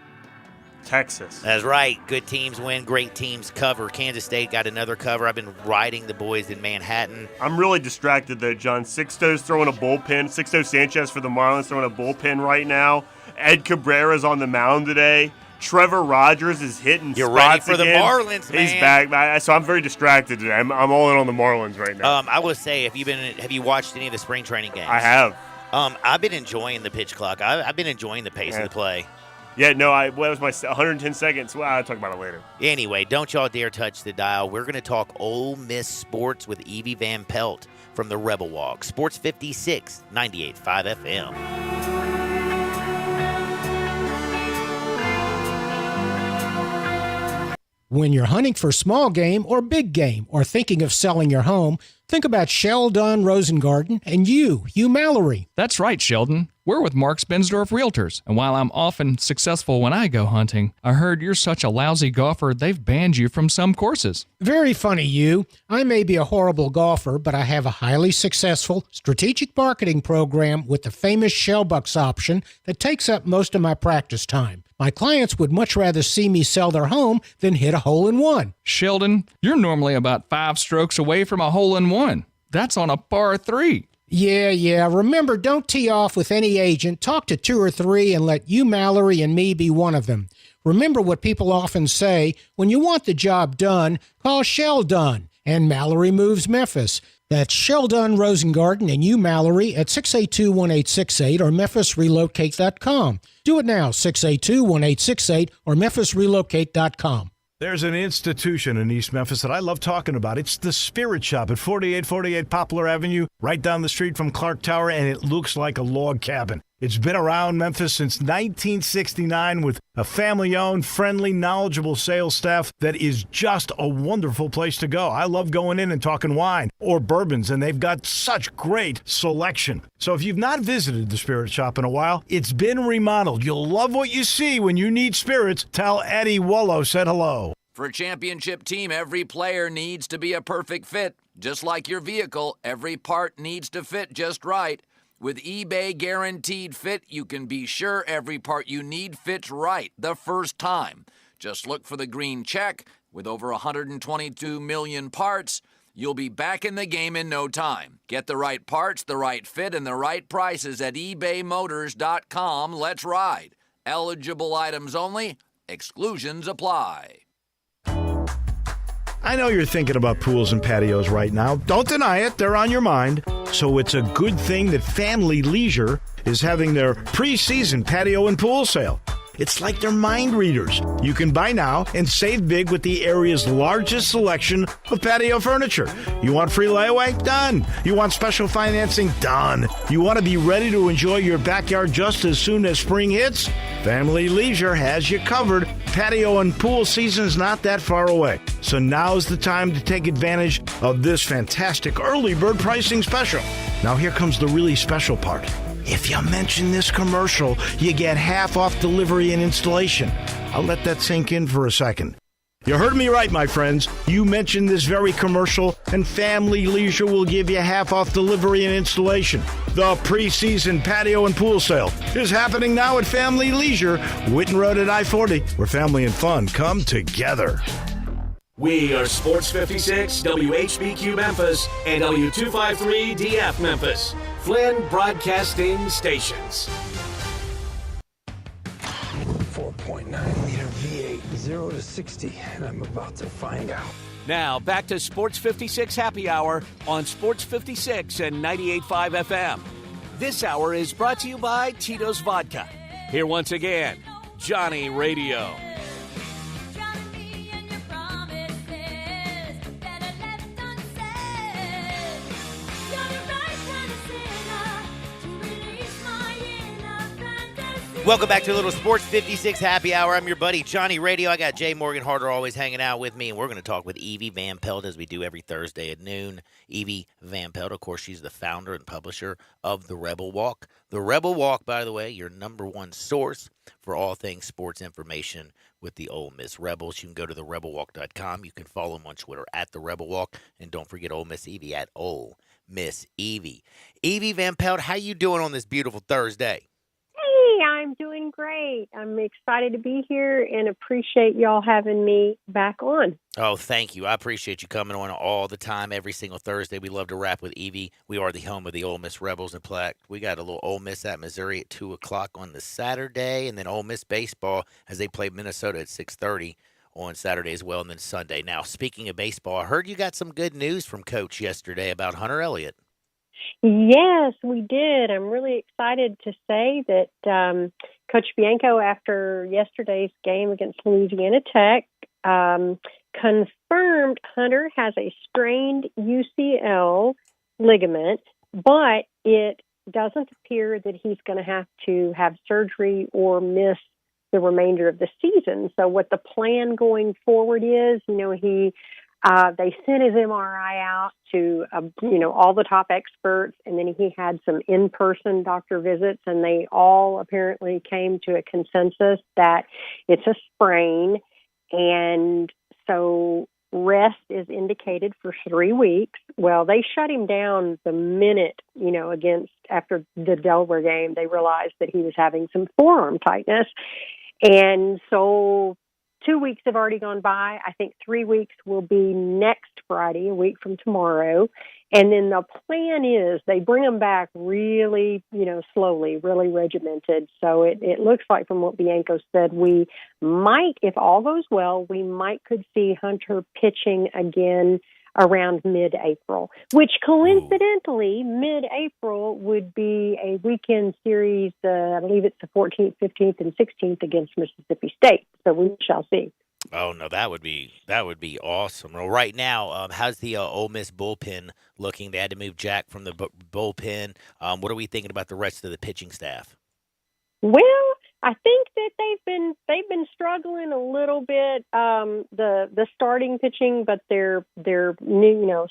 Texas.
That's right. Good teams win. Great teams cover. Kansas State got another cover. I've been riding the boys in Manhattan.
I'm really distracted, though, John. Sixto's throwing a bullpen. Sixto Sanchez for the Marlins throwing a bullpen right now. Ed Cabrera's on the mound today. Trevor Rogers is hitting
You're
spots
ready for
again.
the Marlins, man.
He's back. So I'm very distracted today. I'm all in on the Marlins right now.
I will say, have you watched any of the spring training games?
I have.
I've been enjoying the pitch clock. I've been enjoying the pace of the play.
Yeah, no, what was my 110 seconds? Well, I'll talk about it later.
Anyway, don't y'all dare touch the dial. We're going to talk Ole Miss sports with Evie Van Pelt from the Rebel Walk. Sports 56, 98.5 FM.
When you're hunting for small game or big game or thinking of selling your home, think about Sheldon Rosengarten and you Mallory.
That's right, Sheldon. We're with Mark Spensdorf Realtors, and while I'm often successful when I go hunting, I heard you're such a lousy golfer they've banned you from some courses.
Very funny, you. I may be a horrible golfer, but I have a highly successful strategic marketing program with the famous Shellbucks option that takes up most of my practice time. My clients would much rather see me sell their home than hit a hole-in-one.
Sheldon, you're normally about 5 strokes away from a hole-in-one. That's on a par 3.
Yeah. Remember, don't tee off with any agent. Talk to 2 or 3 and let you, Mallory, and me be one of them. Remember what people often say, when you want the job done, call Sheldon. And Mallory Moves Memphis. That's Sheldon Rosengarten and you, Mallory, at 682-1868 or MemphisRelocate.com. Do it now, 682-1868 or MemphisRelocate.com.
There's an institution in East Memphis that I love talking about. It's the Spirit Shop at 4848 Poplar Avenue, right down the street from Clark Tower, and it looks like a log cabin. It's been around Memphis since 1969 with a family-owned, friendly, knowledgeable sales staff that is just a wonderful place to go. I love going in and talking wine or bourbons, and they've got such great selection. So if you've not visited the Spirit Shop in a while, it's been remodeled. You'll love what you see when you need spirits. Tell Eddie Wollo said hello.
For a championship team, every player needs to be a perfect fit. Just like your vehicle, every part needs to fit just right. With eBay Guaranteed Fit, you can be sure every part you need fits right the first time. Just look for the green check. With over 122 million parts, you'll be back in the game in no time. Get the right parts, the right fit, and the right prices at ebaymotors.com. Let's ride. Eligible items only. Exclusions apply.
I know you're thinking about pools and patios right now. Don't deny it. They're on your mind. So it's a good thing that Family Leisure is having their pre-season patio and pool sale. It's like they're mind readers. You can buy now and save big with the area's largest selection of patio furniture. You want free layaway? Done. You want special financing? Done. You want to be ready to enjoy your backyard just as soon as spring hits? Family Leisure has you covered. Patio and pool season's not that far away. So now's the time to take advantage of this fantastic early bird pricing special. Now here comes the really special part. If you mention this commercial, you get half off delivery and installation. I'll let that sink in for a second. You heard me right, my friends. You mentioned this very commercial, and Family Leisure will give you half off delivery and installation. The preseason patio and pool sale is happening now at Family Leisure, Witten Road at I-40, where family and fun come together.
We are Sports 56, WHBQ Memphis, and W253DF Memphis. Flynn Broadcasting Stations.
4.9 liter V8, 0 to 60, and I'm about to find out.
Now, back to Sports 56 Happy Hour on Sports 56 and 98.5 FM. This hour is brought to you by Tito's Vodka. Here once again, Johnny Radio.
Welcome back to a little Sports 56 Happy Hour. I'm your buddy, Johnny Radio. I got Jay Morgan Harder always hanging out with me, and we're going to talk with Evie Van Pelt as we do every Thursday at noon. Evie Van Pelt, of course, she's the founder and publisher of The Rebel Walk. The Rebel Walk, by the way, your number one source for all things sports information with the Ole Miss Rebels. You can go to therebelwalk.com. You can follow them on Twitter at The Rebel Walk, and don't forget Ole Miss Evie at Ole Miss Evie. Evie Van Pelt, how you doing on this beautiful Thursday?
I'm doing great. I'm excited to be here and appreciate y'all having me back on.
Oh, thank you. I appreciate you coming on all the time, every single Thursday. We love to rap with Evie. We are the home of the Ole Miss Rebels. In fact, we got a little Ole Miss at Missouri at 2 o'clock on the Saturday, and then Ole Miss baseball as they play Minnesota at 6:30 on Saturday as well, and then Sunday. Now, speaking of baseball, I heard you got some good news from Coach yesterday about Hunter Elliott.
Yes, we did. I'm really excited to say that Coach Bianco, after yesterday's game against Louisiana Tech, confirmed Hunter has a strained UCL ligament, but it doesn't appear that he's going to have surgery or miss the remainder of the season. So what the plan going forward is, they sent his MRI out to, all the top experts, and then he had some in-person doctor visits, and they all apparently came to a consensus that it's a sprain, and so rest is indicated for 3 weeks. Well, they shut him down the minute, after the Delaware game, they realized that he was having some forearm tightness, and so 2 weeks have already gone by. I think 3 weeks will be next Friday, a week from tomorrow. And then the plan is they bring him back really, slowly, really regimented. So it looks like from what Bianco said, we might, if all goes well, could see Hunter pitching again around mid-April, which coincidentally, mid-April would be a weekend series. I believe it's the 14th, 15th, and 16th against Mississippi State. So we shall see.
Oh, no, that would be awesome. Well, right now, how's the Ole Miss bullpen looking? They had to move Jack from the bullpen. What are we thinking about the rest of the pitching staff?
Well, I think that they've been struggling a little bit, the starting pitching, but they're new,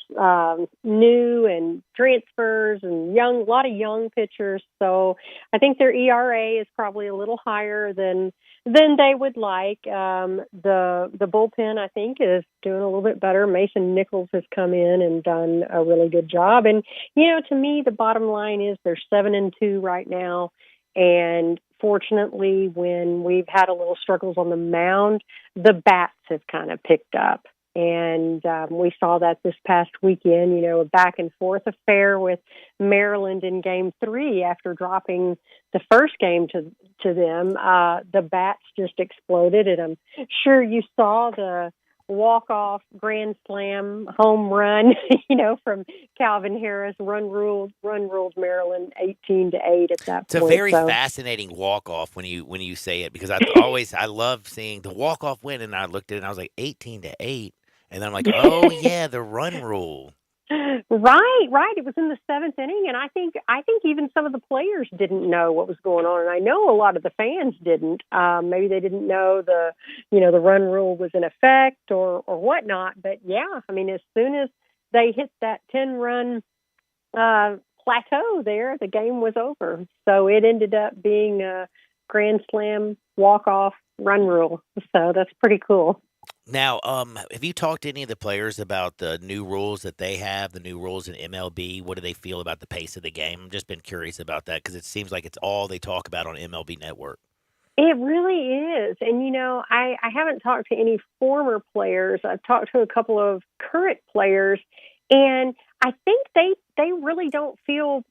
new and transfers and a lot of young pitchers. So I think their ERA is probably a little higher than they would like. The bullpen, I think, is doing a little bit better. Mason Nichols has come in and done a really good job. And, to me, the bottom line is they're 7-2 right now. And fortunately, when we've had a little struggles on the mound, the bats have kind of picked up. And we saw that this past weekend, a back and forth affair with Maryland in Game 3 after dropping the first game to them. The bats just exploded. And I'm sure you saw the walk-off grand slam home run, from Calvin Harris. Run ruled Maryland 18-8 at that
It's a
point.
very
So.
fascinating walk-off when you say it, because I love seeing the walk-off win, and I looked at it and I was like 18-8, and then I'm like, oh yeah, the run rule.
Right. It was in the 7th inning, and I think even some of the players didn't know what was going on, and I know a lot of the fans didn't. Maybe they didn't know the run rule was in effect or whatnot. But yeah, I mean, as soon as they hit that 10-run plateau there, the game was over. So it ended up being a grand slam walk-off run rule. So that's pretty cool.
Now, have you talked to any of the players about the new rules that they have, the new rules in MLB? What do they feel about the pace of the game? I've just been curious about that because it seems like it's all they talk about on MLB Network.
It really is. And, I haven't talked to any former players. I've talked to a couple of current players, and I think they really don't feel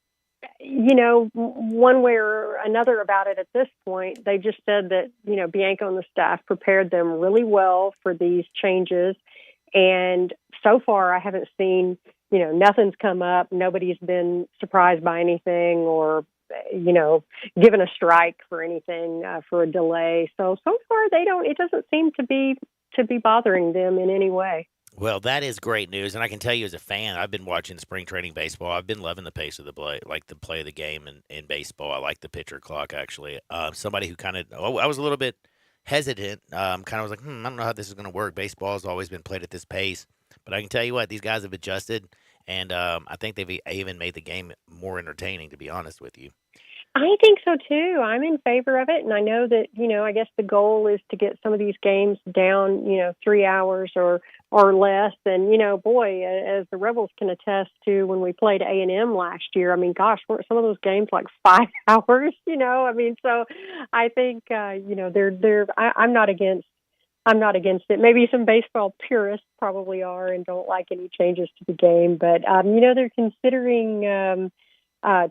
one way or another about it at this point. They just said that, Bianco and the staff prepared them really well for these changes. And so far I haven't seen, nothing's come up. Nobody's been surprised by anything or, given a strike for anything, for a delay. So far it doesn't seem to be bothering them in any way.
Well, that is great news, and I can tell you as a fan, I've been watching spring training baseball. I've been loving the pace of the play, like the play of the game in baseball. I like the pitcher clock, actually. Somebody who I was a little bit hesitant, kind of was like, I don't know how this is going to work. Baseball has always been played at this pace, but I can tell you what, these guys have adjusted, and I think they've even made the game more entertaining, to be honest with you.
I think so too. I'm in favor of it, and I know that I guess the goal is to get some of these games down 3 hours or less. And boy, as the Rebels can attest to, when we played A&M last year, I mean, gosh, weren't some of those games like 5 hours? I mean, so I think I'm not against it. Maybe some baseball purists probably are and don't like any changes to the game, but they're considering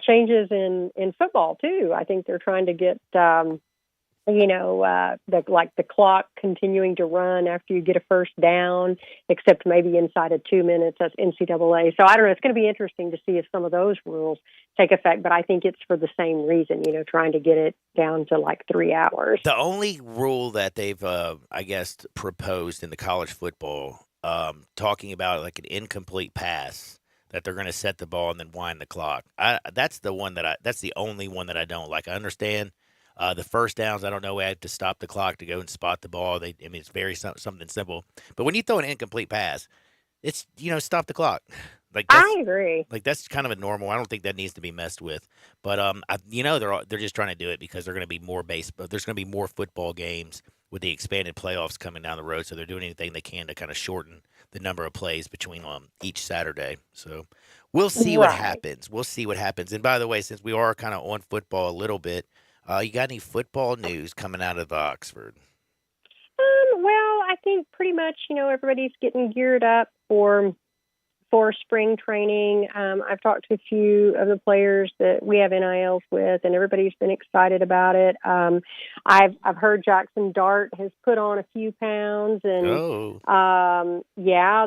changes in football too. I think they're trying to get the clock continuing to run after you get a first down, except maybe inside of 2 minutes. That's NCAA. So I don't know. It's going to be interesting to see if some of those rules take effect. But I think it's for the same reason. Trying to get it down to like 3 hours.
The only rule that they've, I guess, proposed in the college football, talking about like an incomplete pass, that they're going to set the ball and then wind the clock. That's the only one that I don't like. I understand the first downs. I don't know. I have to stop the clock to go and spot the ball. It's very something simple. But when you throw an incomplete pass, it's stop the clock.
I agree.
Like that's kind of a normal. I don't think that needs to be messed with. But they're just trying to do it because they're going to be more baseball. There's going to be more football games with the expanded playoffs coming down the road. So they're doing anything they can to kind of shorten the number of plays between each Saturday. So we'll see what happens. We'll see what happens. And by the way, since we are kind of on football a little bit, you got any football news coming out of Oxford?
Well, I think pretty much, everybody's getting geared up for spring training. I've talked to a few of the players that we have NILs with, and everybody's been excited about it. I've heard Jackson Dart has put on a few pounds, and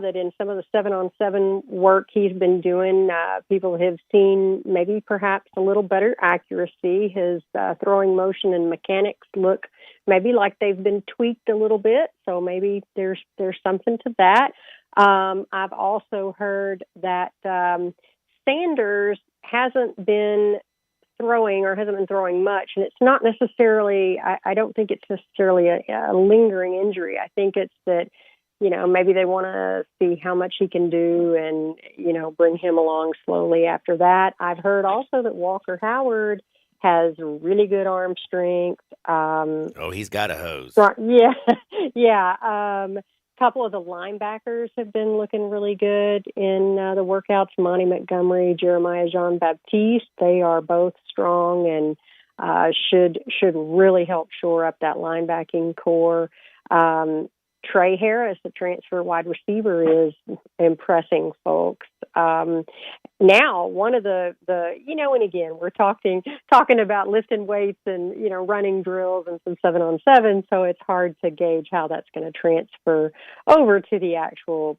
that in some of the 7-on-7 work he's been doing, people have seen maybe perhaps a little better accuracy. His throwing motion and mechanics look maybe like they've been tweaked a little bit, so maybe there's something to that. I've also heard that Sanders hasn't been throwing much, and it's not necessarily, I don't think it's necessarily a lingering injury. I think it's that, maybe they want to see how much he can do and, bring him along slowly after that. I've heard also that Walker Howard has really good arm strength.
He's got a hose.
Yeah. Couple of the linebackers have been looking really good in the workouts. Monty Montgomery, Jeremiah Jean-Baptiste, they are both strong and should really help shore up that linebacking core. Trey Harris, the transfer wide receiver, is impressing folks. Now, one of the and again, we're talking about lifting weights and, running drills and some 7-on-7, so it's hard to gauge how that's going to transfer over to the actual,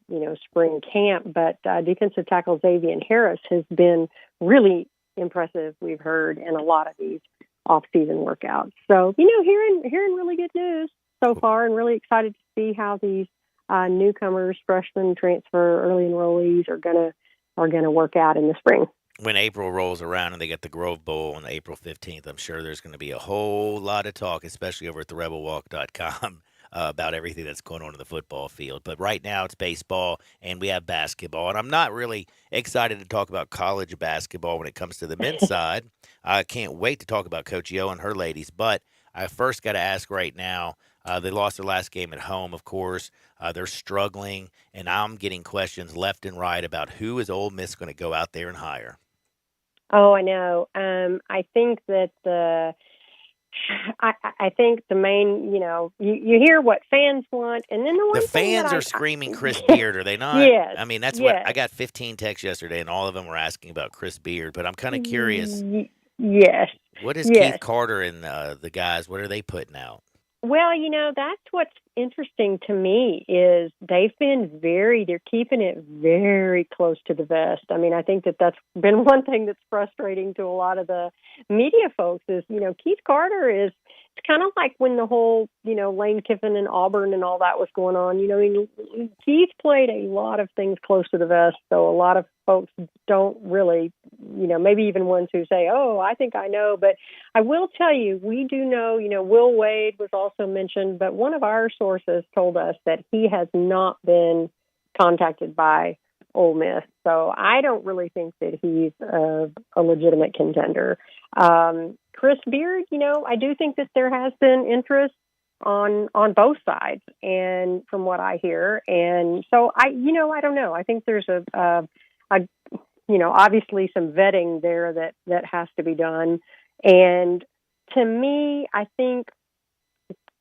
spring camp. But defensive tackle Xavier Harris has been really impressive, we've heard, in a lot of these off-season workouts. So, hearing really good news so far, and really excited to see how these newcomers, freshmen, transfer, early enrollees are gonna work out in the spring.
When April rolls around and they get the Grove Bowl on April 15th, I'm sure there's going to be a whole lot of talk, especially over at therebelwalk.com, about everything that's going on in the football field. But right now it's baseball and we have basketball. And I'm not really excited to talk about college basketball when it comes to the men's side. I can't wait to talk about Coach Yo and her ladies. But I first got to ask right now, they lost their last game at home, of course. They're struggling, and I'm getting questions left and right about who is Ole Miss going to go out there and hire.
Oh, I know. I think that I think the main, you hear what fans want, and then the
fans are screaming Chris Beard, are they not?
Yes.
I mean, that's what I got 15 texts yesterday, and all of them were asking about Chris Beard. But I'm kind of curious.
Yes.
What is Keith Carter and the guys? What are they putting out?
Well, that's what's interesting to me is they're keeping it very close to the vest. I mean, I think that's been one thing that's frustrating to a lot of the media folks is, Keith Carter is, it's kind of like when the whole, Lane Kiffin and Auburn and all that was going on. Keith played a lot of things close to the vest, so a lot of folks don't really, maybe even ones who say, oh, I think I know. But I will tell you, we do know, Will Wade was also mentioned, but one of our sources told us that he has not been contacted by Ole Miss. So I don't really think that he's a legitimate contender. Chris Beard, I do think that there has been interest on both sides, and from what I hear, and so I don't know. I think there's a obviously some vetting there that has to be done, and to me, I think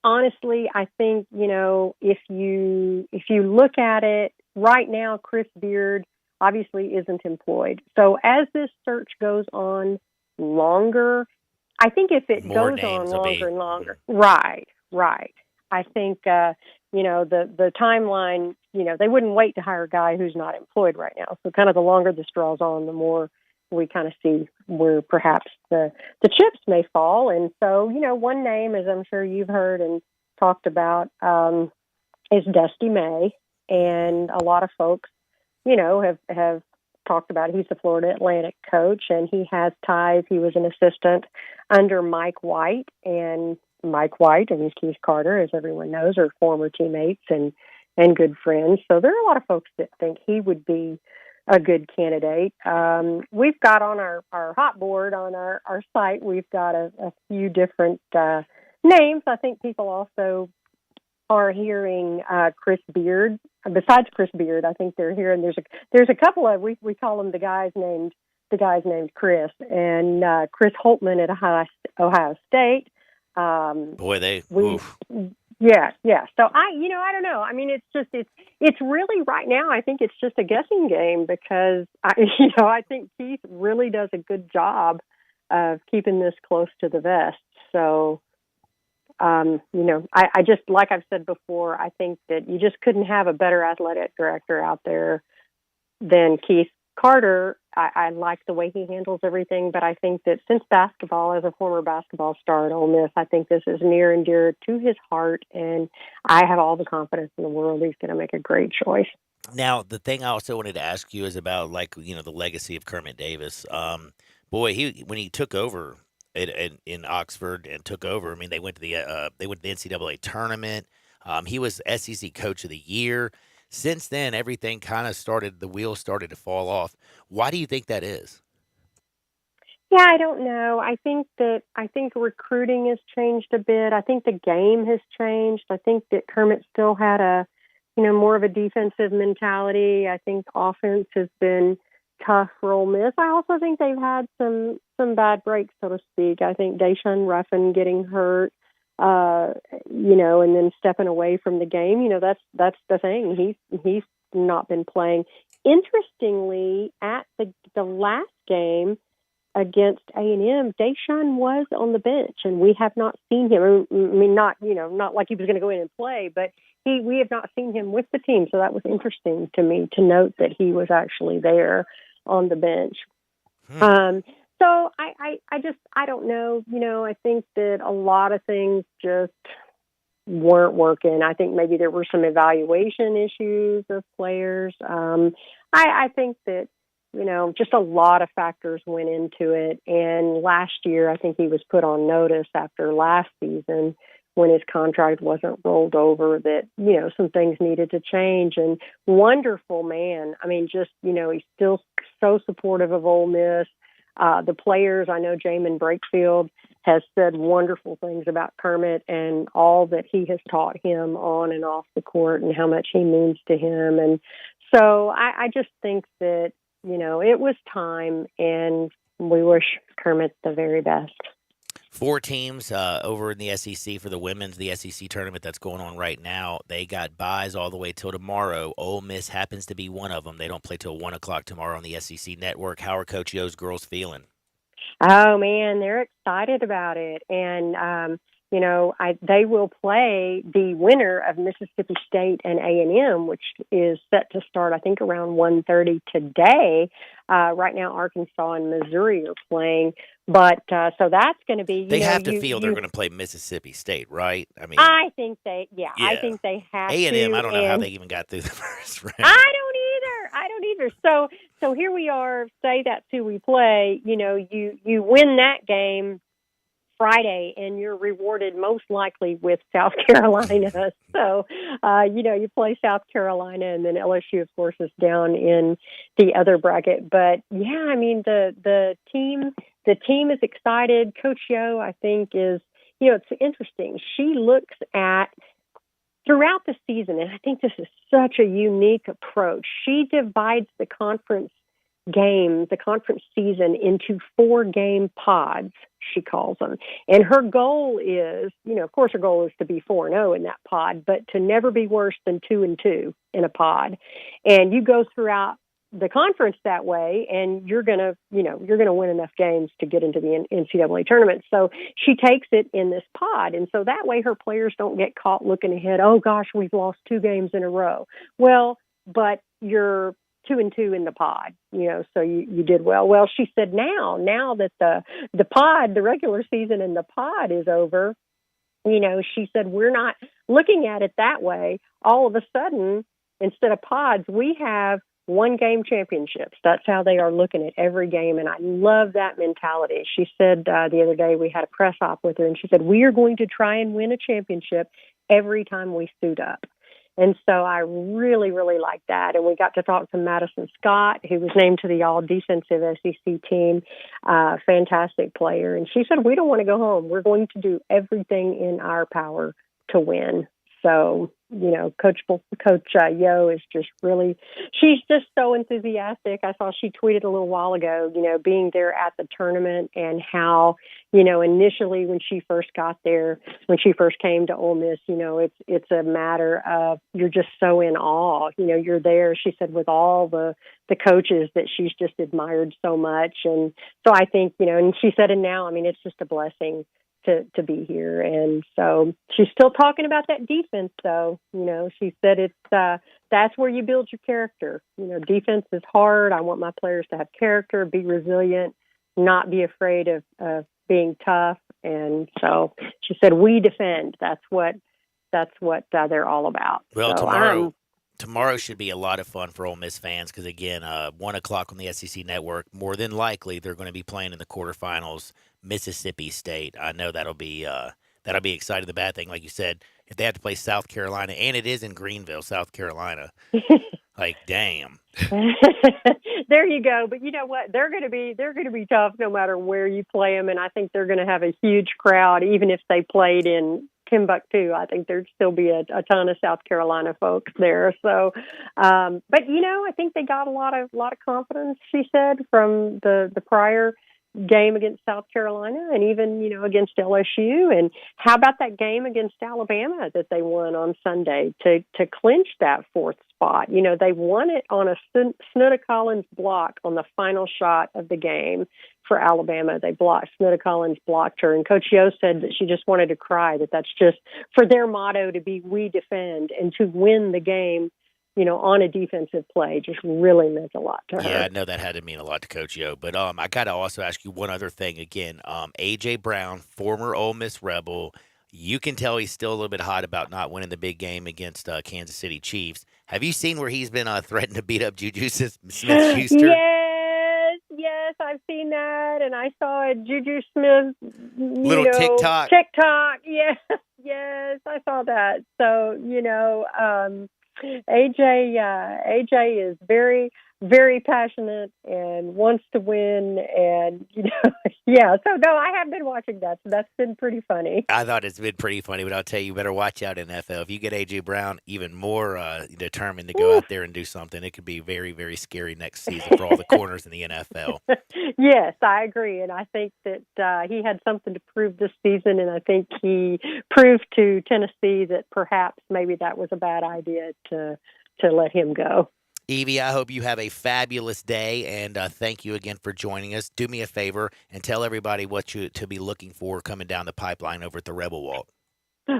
honestly, if you look at it right now, Chris Beard obviously isn't employed. So as this search goes on longer, I think if it goes on longer and longer, right. I think, the timeline, they wouldn't wait to hire a guy who's not employed right now. So kind of the longer this draws on, the more we kind of see where perhaps the chips may fall. And so, one name, as I'm sure you've heard and talked about, is Dusty May. And a lot of folks, have talked about he's the Florida Atlantic coach, and he has ties. He was an assistant under Mike White, and Mike White and Keith Carter, as everyone knows, are former teammates and good friends. So there are a lot of folks that think he would be a good candidate. We've got on our hot board on our site, we've got a few different names. I think people also are hearing Chris Beard. Besides Chris Beard, I think they're hearing there's a couple of we call them the guys named Chris, and Chris Holtman at Ohio State. Yeah. So I don't know. I mean, it's really right now. I think it's just a guessing game because I think Keith really does a good job of keeping this close to the vest. So, I just, like I've said before, I think that you just couldn't have a better athletic director out there than Keith Carter. I like the way he handles everything, but I think that since basketball, as a former basketball star at Ole Miss, I think this is near and dear to his heart, and I have all the confidence in the world he's going to make a great choice.
Now, the thing I also wanted to ask you is about, the legacy of Kermit Davis. When he took over in Oxford and took over, I mean, they went to the NCAA tournament. He was SEC Coach of the Year. Since then, everything kind of the wheels started to fall off. Why do you think that is?
Yeah, I don't know. I think recruiting has changed a bit. I think the game has changed. I think that Kermit still had more of a defensive mentality. I think offense has been tough for Ole Miss. I also think they've had some bad breaks, so to speak. I think Deshaun Ruffin getting hurt, and then stepping away from the game. That's the thing. He's not been playing. Interestingly, at the last game against A&M, Deshaun was on the bench, and we have not seen him. I mean, not like he was going to go in and play, but we have not seen him with the team. So that was interesting to me to note that he was actually there on the bench. So I don't know. I think that a lot of things just weren't working. I think maybe there were some evaluation issues of players. I think that, just a lot of factors went into it. And last year, I think he was put on notice after last season when his contract wasn't rolled over that, some things needed to change. And wonderful man. I mean, just, he's still so supportive of Ole Miss. The players, I know Jamin Brakefield has said wonderful things about Kermit and all that he has taught him on and off the court and how much he means to him. And so I just think that, it was time, and we wish Kermit the very best.
4 teams over in the SEC for the women's, the SEC tournament that's going on right now. They got buys all the way till tomorrow. Ole Miss happens to be one of them. They don't play till 1 o'clock tomorrow on the SEC network. How are Coach Yo's girls feeling?
Oh, man, they're excited about it. And, they will play the winner of Mississippi State and A&M, which is set to start, I think, around 1:30 today. Right now, Arkansas and Missouri are playing. But so that's going to be.
They have to feel they're going to play Mississippi State, right? I mean,
I think they have to.
A&M, I don't know how they even got through the first round.
I don't either. So here we are. Say that's who we play. You win that game Friday, and you're rewarded most likely with South Carolina. So, you play South Carolina, and then LSU, of course, is down in the other bracket. But yeah, I mean, the team is excited. Coach Yo, I think, is, it's interesting. She looks at throughout the season, and I think this is such a unique approach. She divides the conference season into 4-game pods, she calls them. And her goal is, of course, her goal is to be 4-0 in that pod, but to never be worse than 2-2 in a pod. And you go throughout the conference that way, and you're gonna win enough games to get into the NCAA tournament. So she takes it in this pod, and so that way her players don't get caught looking ahead. Oh gosh, we've lost 2 games in a row. Well, but you're 2-2 in the pod, so you did well. Well, she said now that the pod, the regular season in the pod is over, she said, we're not looking at it that way. All of a sudden, instead of pods, we have 1-game championships. That's how they are looking at every game. And I love that mentality. She said the other day we had a press op with her, and she said, we are going to try and win a championship every time we suit up. And so I really, really like that. And we got to talk to Madison Scott, who was named to the all-defensive SEC team, fantastic player. And she said, we don't want to go home. We're going to do everything in our power to win. So, Coach Yo is just really, she's just so enthusiastic. I saw she tweeted a little while ago, being there at the tournament and how, initially when she first got there, when she first came to Ole Miss, it's a matter of, you're just so in awe. You're there, she said, with all the coaches that she's just admired so much. And so I think, and she said, and now, I mean, it's just a blessing to be here. And so she's still talking about that defense, though. She said it's that's where you build your character. Defense is hard. I want my players to have character, be resilient, not be afraid of being tough. And so she said, we defend. That's what they're all about.
Well,
so
tomorrow should be a lot of fun for Ole Miss fans because, again, 1 o'clock on the SEC network, more than likely they're going to be playing in the quarterfinals Mississippi State. I know that'll be exciting. The bad thing, like you said, if they have to play South Carolina, and it is in Greenville, South Carolina, like, damn.
There you go. But you know what? They're going to be tough no matter where you play them, and I think they're going to have a huge crowd, even if they played in Timbuktu. I think there'd still be a ton of South Carolina folks there. So, but I think they got a lot of confidence. She said from the prior game against South Carolina and even, against LSU. And how about that game against Alabama that they won on Sunday to clinch that fourth spot? They won it on a Snuda Collins block on the final shot of the game for Alabama. Snuda Collins blocked her, and Coach Yo said that she just wanted to cry, that's just for their motto to be "we defend," and to win the game, on a defensive play just really meant a lot to her.
Yeah, I know that had to mean a lot to Coach Yo. But I got to also ask you one other thing. Again, A.J. Brown, former Ole Miss Rebel, you can tell he's still a little bit hot about not winning the big game against Kansas City Chiefs. Have you seen where he's been threatened to beat up Juju Smith-Schuster?
Yes, I've seen that, and I saw a Juju Smith
little TikTok.
Yes, I saw that. So, AJ is very, very passionate and wants to win, and yeah. So no, I have been watching that. So that's been pretty funny.
I thought it's been pretty funny, but I'll tell you, you better watch out in NFL. If you get AJ Brown even more determined to go out there and do something, it could be very, very scary next season for all the corners in the NFL.
Yes, I agree, and I think that he had something to prove this season, and I think he proved to Tennessee that perhaps maybe that was a bad idea to let him go.
Evie, I hope you have a fabulous day, and thank you again for joining us. Do me a favor and tell everybody what you to be looking for coming down the pipeline over at the Rebel Walk.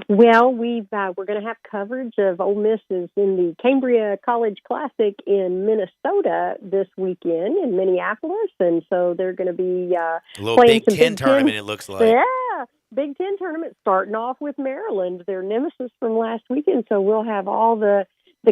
Well, we're going to have coverage of Ole Miss is in the Cambria College Classic in Minnesota this weekend in Minneapolis, and so they're going to be
a little
playing
Big Ten tournament. It looks like
Big Ten tournament starting off with Maryland, their nemesis from last weekend. So we'll have all the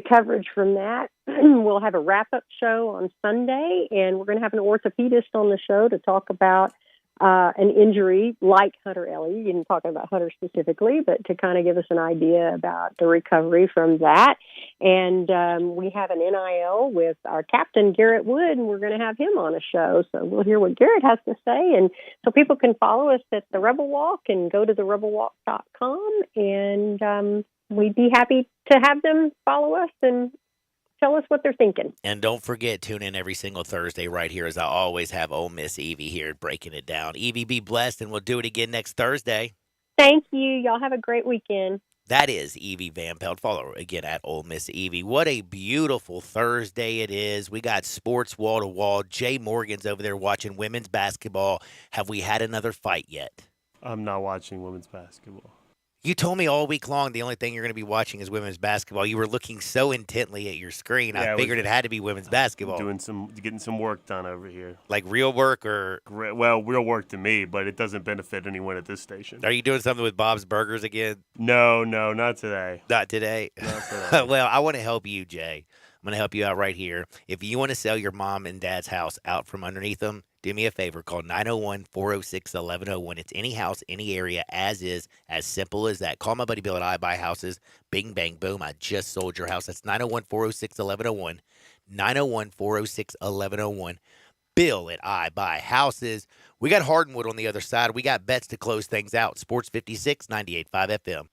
coverage from that. We'll have a wrap-up show on Sunday, and we're going to have an orthopedist on the show to talk about an injury like Hunter Ellie. You didn't talk about Hunter specifically, but to kind of give us an idea about the recovery from that. And we have an NIL with our captain, Garrett Wood, and we're going to have him on a show. So we'll hear what Garrett has to say. And so people can follow us at the Rebel Walk and go to therebelwalk.com. And we'd be happy to have them follow us and tell us what they're thinking.
And don't forget, tune in every single Thursday right here, as I always have Ole Miss Evie here breaking it down. Evie, be blessed, and we'll do it again next Thursday.
Thank you. Y'all have a great weekend.
That is Evie Van Pelt. Follow her again at Ole Miss Evie. What a beautiful Thursday it is. We got sports wall to wall. Jay Morgan's over there watching women's basketball. Have we had another fight yet?
I'm not watching women's basketball.
You told me all week long the only thing you're going to be watching is women's basketball. You were looking so intently at your screen. I figured it had to be women's basketball.
Getting some work done over here.
Like real work or?
Well, real work to me, but it doesn't benefit anyone at this station.
Are you doing something with Bob's Burgers again?
No, not today.
Not today?
Not today.
Well, I want to help you, Jay. I'm going to help you out right here. If you want to sell your mom and dad's house out from underneath them, do me a favor. Call 901-406-1101. It's any house, any area, as is, as simple as that. Call my buddy Bill at I Buy Houses. Bing, bang, boom. I just sold your house. That's 901-406-1101. 901-406-1101. Bill at I Buy Houses. We got Hardwood on the other side. We got bets to close things out. Sports 56, 98.5 FM.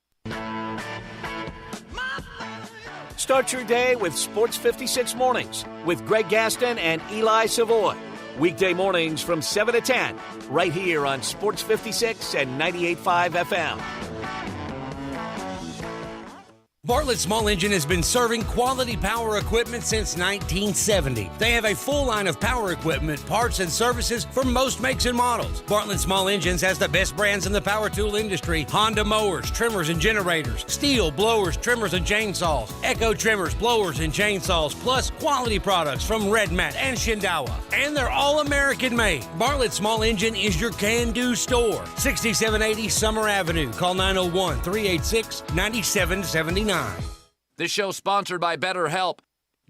Start your day with Sports 56 Mornings with Greg Gaston and Eli Savoy. Weekday mornings from 7 to 10, right here on Sports 56 and 98.5 FM.
Bartlett Small Engine has been serving quality power equipment since 1970. They have a full line of power equipment, parts, and services for most makes and models. Bartlett Small Engines has the best brands in the power tool industry: Honda mowers, trimmers, and generators, Steel blowers, trimmers, and chainsaws, Echo trimmers, blowers, and chainsaws, plus quality products from Red Mat and Shindawa. And they're all American made. Bartlett Small Engine is your can-do store. 6780 Summer Avenue. Call 901-386-9779.
This show's sponsored by BetterHelp.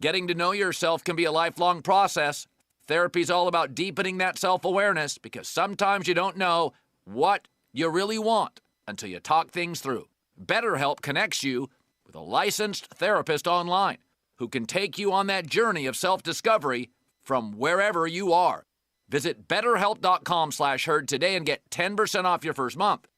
Getting to know yourself can be a lifelong process. Therapy's all about deepening that self-awareness, because sometimes you don't know what you really want until you talk things through. BetterHelp connects you with a licensed therapist online who can take you on that journey of self-discovery from wherever you are. Visit BetterHelp.com/herd today and get 10% off your first month.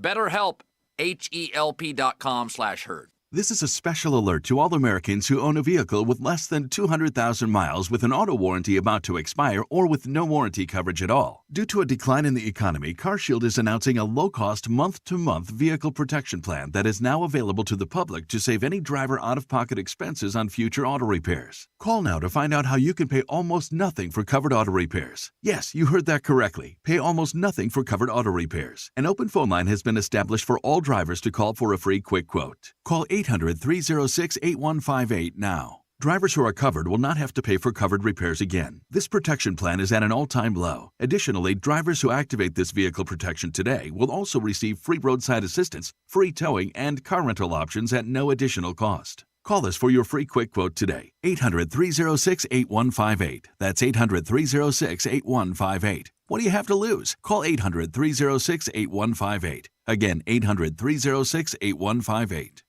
BetterHelp, HELP.com/herd.
This is a special alert to all Americans who own a vehicle with less than 200,000 miles with an auto warranty about to expire or with no warranty coverage at all. Due to a decline in the economy, CarShield is announcing a low-cost month-to-month vehicle protection plan that is now available to the public to save any driver out-of-pocket expenses on future auto repairs. Call now to find out how you can pay almost nothing for covered auto repairs. Yes, you heard that correctly. Pay almost nothing for covered auto repairs. An open phone line has been established for all drivers to call for a free quick quote. Call 800-306-8158 now. Drivers who are covered will not have to pay for covered repairs again. This protection plan is at an all-time low. Additionally, drivers who activate this vehicle protection today will also receive free roadside assistance, free towing, and car rental options at no additional cost. Call us for your free quick quote today. 800-306-8158. That's 800-306-8158. What do you have to lose? Call 800-306-8158. Again, 800-306-8158.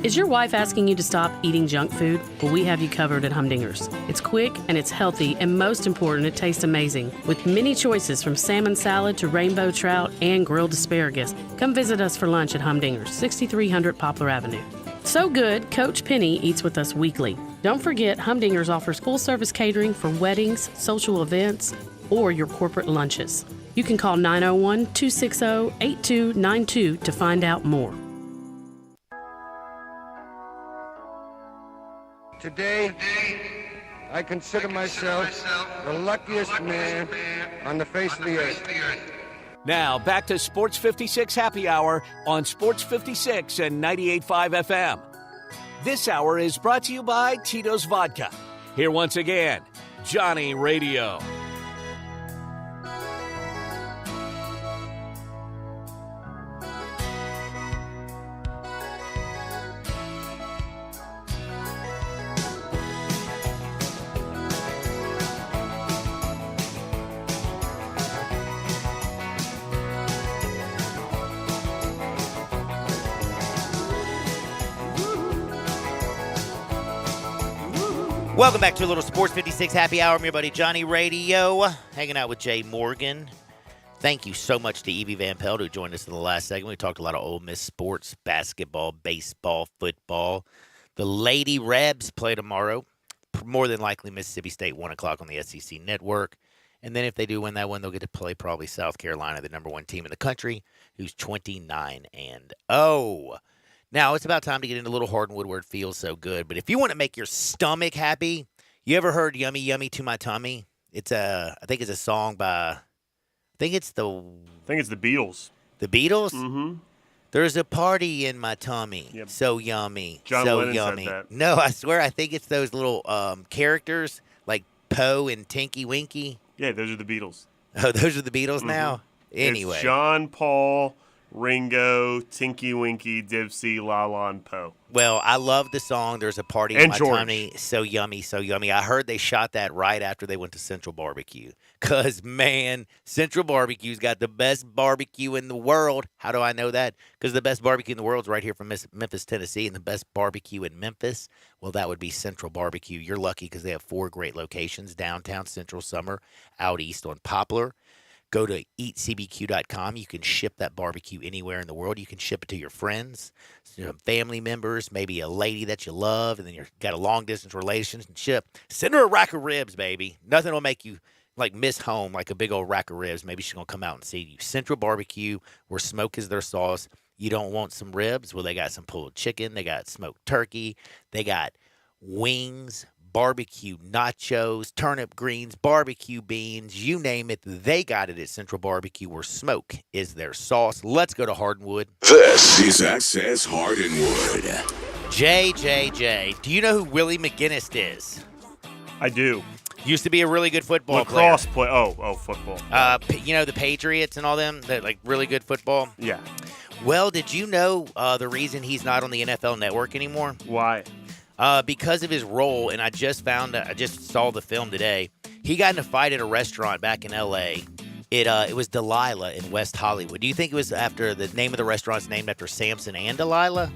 Is your wife asking you to stop eating junk food? Well, we have you covered at Humdingers. It's quick and it's healthy, and most important, it tastes amazing. With many choices from salmon salad to rainbow trout and grilled asparagus. Come visit us for lunch at Humdingers, 6300 Poplar Avenue. So good, Coach Penny eats with us weekly. Don't forget, Humdingers offers full-service catering for weddings, social events, or your corporate lunches. You can call 901-260-8292 to find out more.
Today, I consider myself the luckiest man on the face of the earth.
Now, back to Sports 56 Happy Hour on Sports 56 and 98.5 FM. This hour is brought to you by Tito's Vodka. Here once again, Johnny Radio.
Welcome back to a little Sports 56 Happy Hour. I'm your buddy Johnny Radio, hanging out with Jay Morgan. Thank you so much to Evie Van Pelt, who joined us in the last segment. We talked a lot of Ole Miss sports, basketball, baseball, football. The Lady Rebs play tomorrow. More than likely Mississippi State, 1 o'clock on the SEC Network. And then if they do win that one, they'll get to play probably South Carolina, the number 1 team in the country, who's 29-0. Now, it's about time to get into a little Hardwood where it feels so good. But if you want to make your stomach happy, you ever heard Yummy Yummy to My Tummy? I think it's a song by, I think it's the
Beatles.
The Beatles?
Mm-hmm.
There's a party in my tummy.
Yep.
So yummy.
John
so
Lennon
yummy.
said that.
No, I swear, I think it's those little characters like Poe and Tinky Winky.
Yeah, those are the Beatles.
Oh, those are the Beatles now? Anyway.
It's John, Paul, Ringo, Tinky Winky, Dipsy, Lala, and Poe.
Well, I love the song. There's a party in
And
my
George.
tummy. So yummy, so yummy. I heard they shot that right after they went to Central Barbecue. Because, man, Central Barbecue's got the best barbecue in the world. How do I know that? Because the best barbecue in the world is right here from Memphis, Tennessee. And the best barbecue in Memphis, well, that would be Central Barbecue. You're lucky because they have 4 great locations. Downtown, Central, Summer, out east on Poplar. Go to eatcbq.com. You can ship that barbecue anywhere in the world. You can ship it to your friends, some family members, maybe a lady that you love, and then you've got a long-distance relationship. Send her a rack of ribs, baby. Nothing will make you miss home like a big old rack of ribs. Maybe she's going to come out and see you. Central Barbecue, where smoke is their sauce. You don't want some ribs? Well, they got some pulled chicken. They got smoked turkey. They got wings, barbecue nachos, turnip greens, barbecue beans, you name it, they got it at Central Barbecue, where smoke is their sauce. Let's go to Hardwood.
This is Access Hardwood.
Jay, do you know who Willie McGinnis is?
I do.
Used to be a really good football
Lacrosse
player.
Football.
You know the Patriots and all them, that really good football?
Yeah.
Well, did you know the reason he's not on the NFL Network anymore?
Why?
Because of his role, and I just saw the film today. He got in a fight at a restaurant back in L.A. It was Delilah in West Hollywood. Do you think it was after the name of the restaurant's named after Samson and Delilah?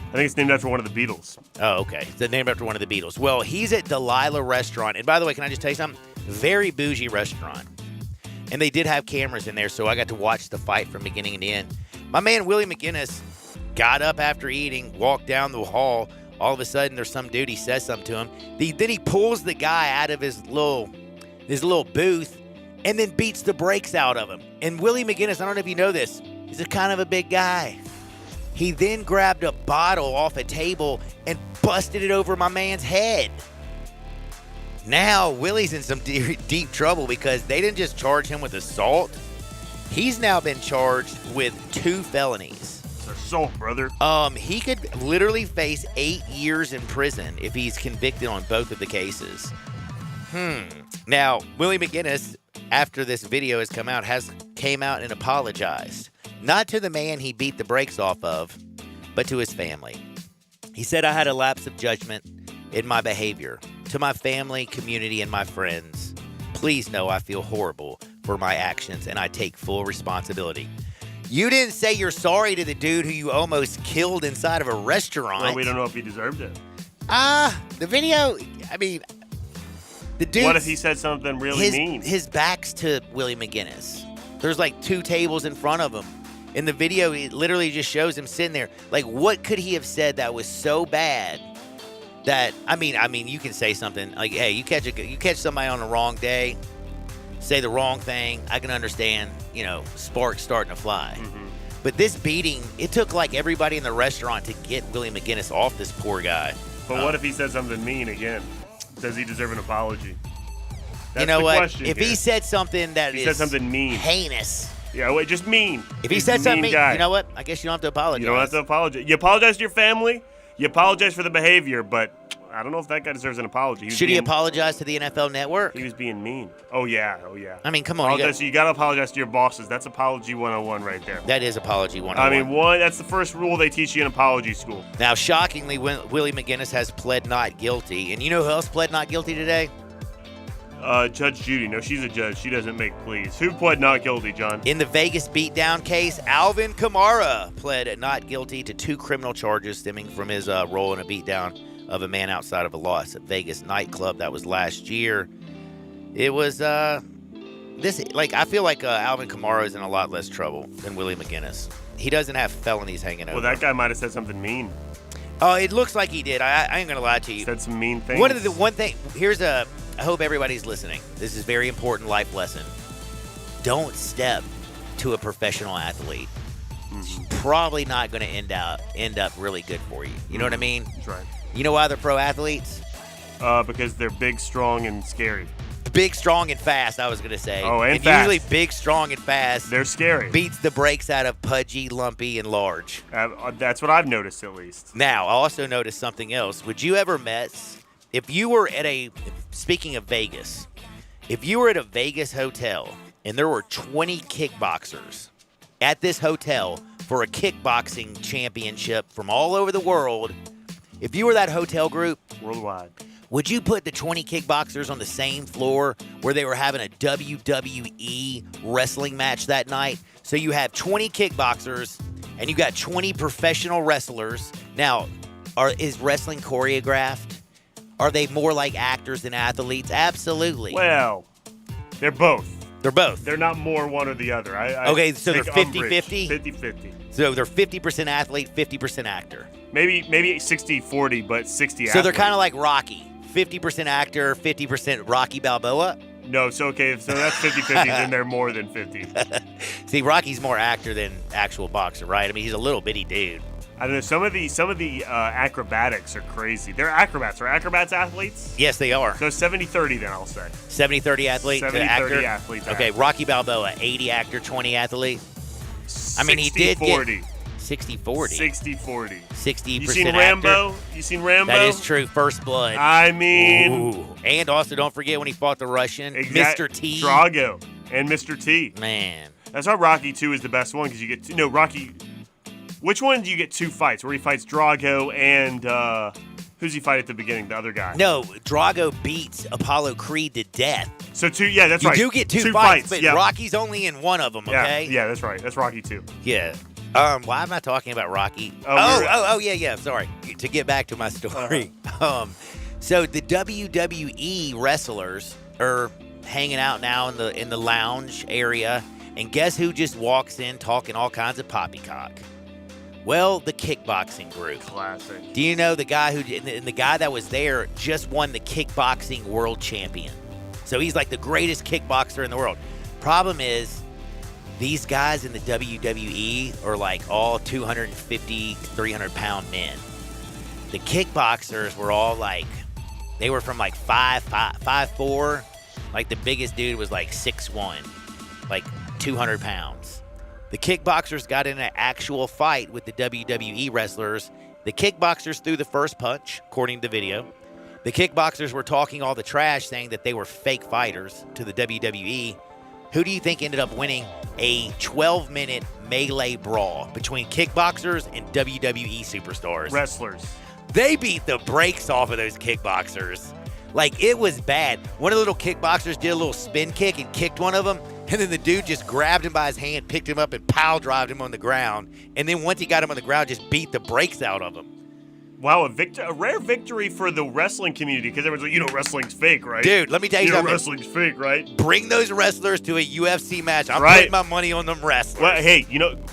I think it's named after one of the Beatles.
Oh, okay. It's named after one of the Beatles. Well, he's at Delilah Restaurant. And by the way, can I just tell you something? Very bougie restaurant. And they did have cameras in there, so I got to watch the fight from beginning to end. My man, Willie McGinnis, got up after eating, walked down the hall. All of a sudden, there's some dude, he says something to him. Then he pulls the guy out of his little booth and then beats the brakes out of him. And Willie McGinnis, I don't know if you know this, he's a kind of a big guy. He then grabbed a bottle off a table and busted it over my man's head. Now, Willie's in some deep trouble because they didn't just charge him with assault. He's now been charged with 2 felonies.
Assault, brother.
He could literally face 8 years in prison if he's convicted on both of the cases. Now, Willie McGinnis, after this video has come out, came out and apologized. Not to the man he beat the brakes off of, but to his family. He said, I had a lapse of judgment in my behavior. To my family, community, and my friends, please know I feel horrible for my actions and I take full responsibility. You didn't say you're sorry to the dude who you almost killed inside of a restaurant.
Well, we don't know if he deserved it.
The video, I mean, the dude.
What if he said something really mean?
His back's to Willie McGinnis. There's like 2 tables in front of him. In the video, it literally just shows him sitting there. Like, what could he have said that was so bad that, I mean, you can say something like, hey, you catch somebody on the wrong day, say the wrong thing, I can understand, sparks starting to fly.
Mm-hmm.
But this beating, it took like everybody in the restaurant to get Willie McGinnis off this poor guy.
But what if he said something mean again? Does he deserve an apology? That's
you know
the
what?
question
If
here.
he said something that
he
is
said something mean,
heinous.
Yeah, wait, just mean.
If he
He's
said
a
something
mean
mean,
guy.
you know what? I guess you don't have to apologize.
You don't have to apologize. You apologize to your family. You apologize for the behavior, but I don't know if that guy deserves an apology.
Should he apologize to the NFL Network?
He was being mean. Oh, yeah.
I mean, come on.
You got to apologize to your bosses. That's apology 101 right there.
That is apology 101.
I mean, that's the first rule they teach you in apology school.
Now, shockingly, Willie McGinnis has pled not guilty. And you know who else pled not guilty today?
Judge Judy. No, she's a judge. She doesn't make pleas. Who pled not guilty, John?
In the Vegas beatdown case, Alvin Kamara pled not guilty to 2 criminal charges stemming from his role in a beatdown of a man outside of a Las Vegas nightclub. That was last year. It was I feel like Alvin Kamara is in a lot less trouble than Willie McGinnis. He doesn't have felonies hanging over.
Well, that guy might have said something mean.
Oh, it looks like he did. I ain't gonna lie to you.
Said some mean things.
One thing. I hope everybody's listening. This is a very important life lesson. Don't step to a professional athlete. It's probably not going to end up really good for you. You know what I mean?
That's right.
You know why they're pro athletes?
Because they're big, strong, and scary.
Big, strong, and fast, I was going to say.
Oh, and fast.
Usually big, strong, and fast.
They're scary.
Beats the brakes out of pudgy, lumpy, and large.
That's what I've noticed, at least.
Now, I also noticed something else. Would you ever if you were speaking of Vegas, if you were at a Vegas hotel and there were 20 kickboxers at this hotel for a kickboxing championship from all over the world, if you were that hotel group,
worldwide,
would you put the 20 kickboxers on the same floor where they were having a WWE wrestling match that night? So you have 20 kickboxers and you got 20 professional wrestlers. Now, is wrestling choreographed? Are they more like actors than athletes? Absolutely.
Well, they're both.
They're both.
They're not more one or the other.
Okay, so they're 50-50?
50-50.
So they're 50% athlete, 50% actor.
Maybe 60-40, but 60
So
athlete.
they're kind of like Rocky. 50% actor, 50% Rocky Balboa?
No, so that's 50-50, then they're more than 50.
See, Rocky's more actor than actual boxer, right? I mean, he's a little bitty dude.
I don't know. Some of the acrobatics are crazy. They're acrobats. Are acrobats athletes?
Yes, they are.
So 70-30 then, I'll say.
70-30 athlete
70-30
to actor?
athletes.
Okay, Rocky Balboa, 80 actor, 20 athlete. I mean, he did get
60-40.
60-40.
60-40.
60%
You seen
actor.
Rambo? You seen Rambo?
That is true. First Blood.
I mean.
Ooh. And also, don't forget when he fought the Russian, Mr. T.
Drago and Mr. T.
Man.
That's why Rocky 2 is the best one, because you get Rocky. Which one do you get 2 fights? Where he fights Drago and who's he fight at the beginning? The other guy.
No, Drago beats Apollo Creed to death.
So 2, yeah, that's right.
You do get 2
fights,
but
yeah.
Rocky's only in one of them, okay?
Yeah, that's right. That's Rocky 2.
Yeah. Why am I talking about Rocky? Yeah. Sorry. To get back to my story. So the WWE wrestlers are hanging out now in the lounge area, and guess who just walks in talking all kinds of poppycock? Well, the kickboxing group.
Classic.
Do you know the guy the guy that was there just won the kickboxing world champion? So he's like the greatest kickboxer in the world. Problem is, these guys in the WWE are like all 250, 300-pound men. The kickboxers were all like, they were from like 5'4". Like the biggest dude was like 6'1", like 200 pounds. The kickboxers got in an actual fight with the WWE wrestlers. The kickboxers threw the first punch, according to the video. The kickboxers were talking all the trash, saying that they were fake fighters to the WWE. Who do you think ended up winning a 12-minute melee brawl between kickboxers and WWE superstars?
Wrestlers.
They beat the brakes off of those kickboxers. Like, it was bad. One of the little kickboxers did a little spin kick and kicked one of them, and then the dude just grabbed him by his hand, picked him up, and pile-drived him on the ground. And then once he got him on the ground, just beat the brakes out of him.
Wow, a rare victory for the wrestling community, because everyone's like, wrestling's fake, right?
Dude, let me tell you something.
Wrestling's fake, right?
Bring those wrestlers to a UFC match. I'm putting my money on them wrestlers.
Well, hey,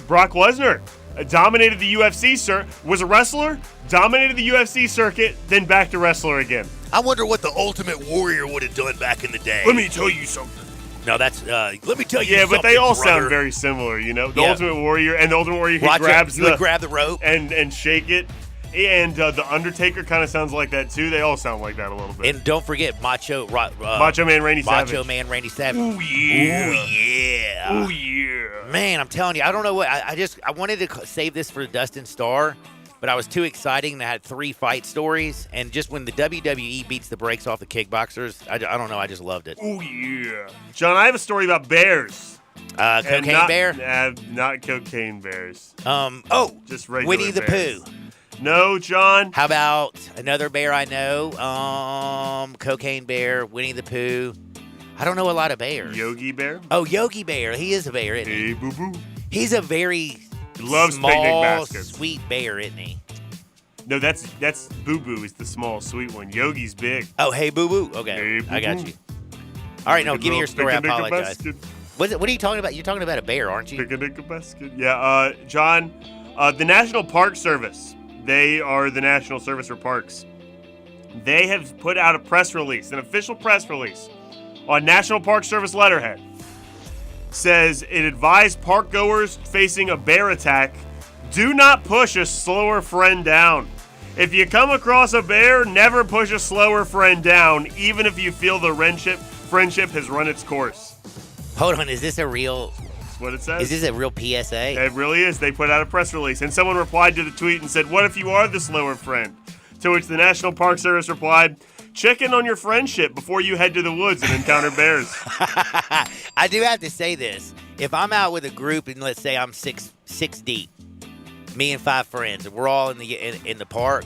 Brock Lesnar dominated the UFC, was a wrestler, dominated the UFC circuit, then back to wrestler again.
I wonder what the Ultimate Warrior would have done back in the day.
Let me tell you something.
No, that's, let me tell you something,
Yeah, but they all
brother.
sound very similar, The Ultimate Warrior, and the Ultimate Warrior, he
would grab the rope.
And shake it. And the Undertaker kind of sounds like that, too. They all sound like that a little bit.
And don't forget Macho
Man Randy Savage.
Macho Man Randy Savage.
Ooh, yeah.
Ooh, yeah.
Ooh, yeah.
Man, I'm telling you, I don't know what. I wanted to save this for Dustin Starr, but I was too exciting. And I had 3 fight stories. And just when the WWE beats the brakes off the kickboxers, I don't know. I just loved it.
Ooh, yeah. John, I have a story about bears.
Cocaine bear?
Not cocaine bears. Just regular
Winnie the
bears.
Pooh.
No, John.
How about another bear I know? Cocaine bear, Winnie the Pooh. I don't know a lot of bears.
Yogi Bear?
Oh, Yogi Bear. He is a bear, isn't he?
Hey, boo-boo.
He's a very
loves
small,
picnic baskets.
Sweet bear, isn't he?
No, that's Boo-boo is the small, sweet one. Yogi's big.
Oh, hey, Boo-boo. Okay,
hey, boo-boo.
I got you. All right, no, give me your story. I apologize. What are you talking about? You're talking about a bear, aren't you?
Picnic a basket. Yeah, John, the National Park Service. They are the National Service for Parks. They have put out a press release, an official press release, on National Park Service letterhead. Says it advised park goers facing a bear attack, do not push a slower friend down. If you come across a bear, never push a slower friend down, even if you feel the friendship has run its course.
Hold on, is this a real...
That's what it says.
Is this a real PSA?
It really is. They put out a press release, and someone replied to the tweet and said, what if you are the slower friend? To which the National Park Service replied, check in on your friendship before you head to the woods and encounter bears.
I do have to say this. If I'm out with a group and let's say I'm six deep, me and 5 friends, and we're all in the park,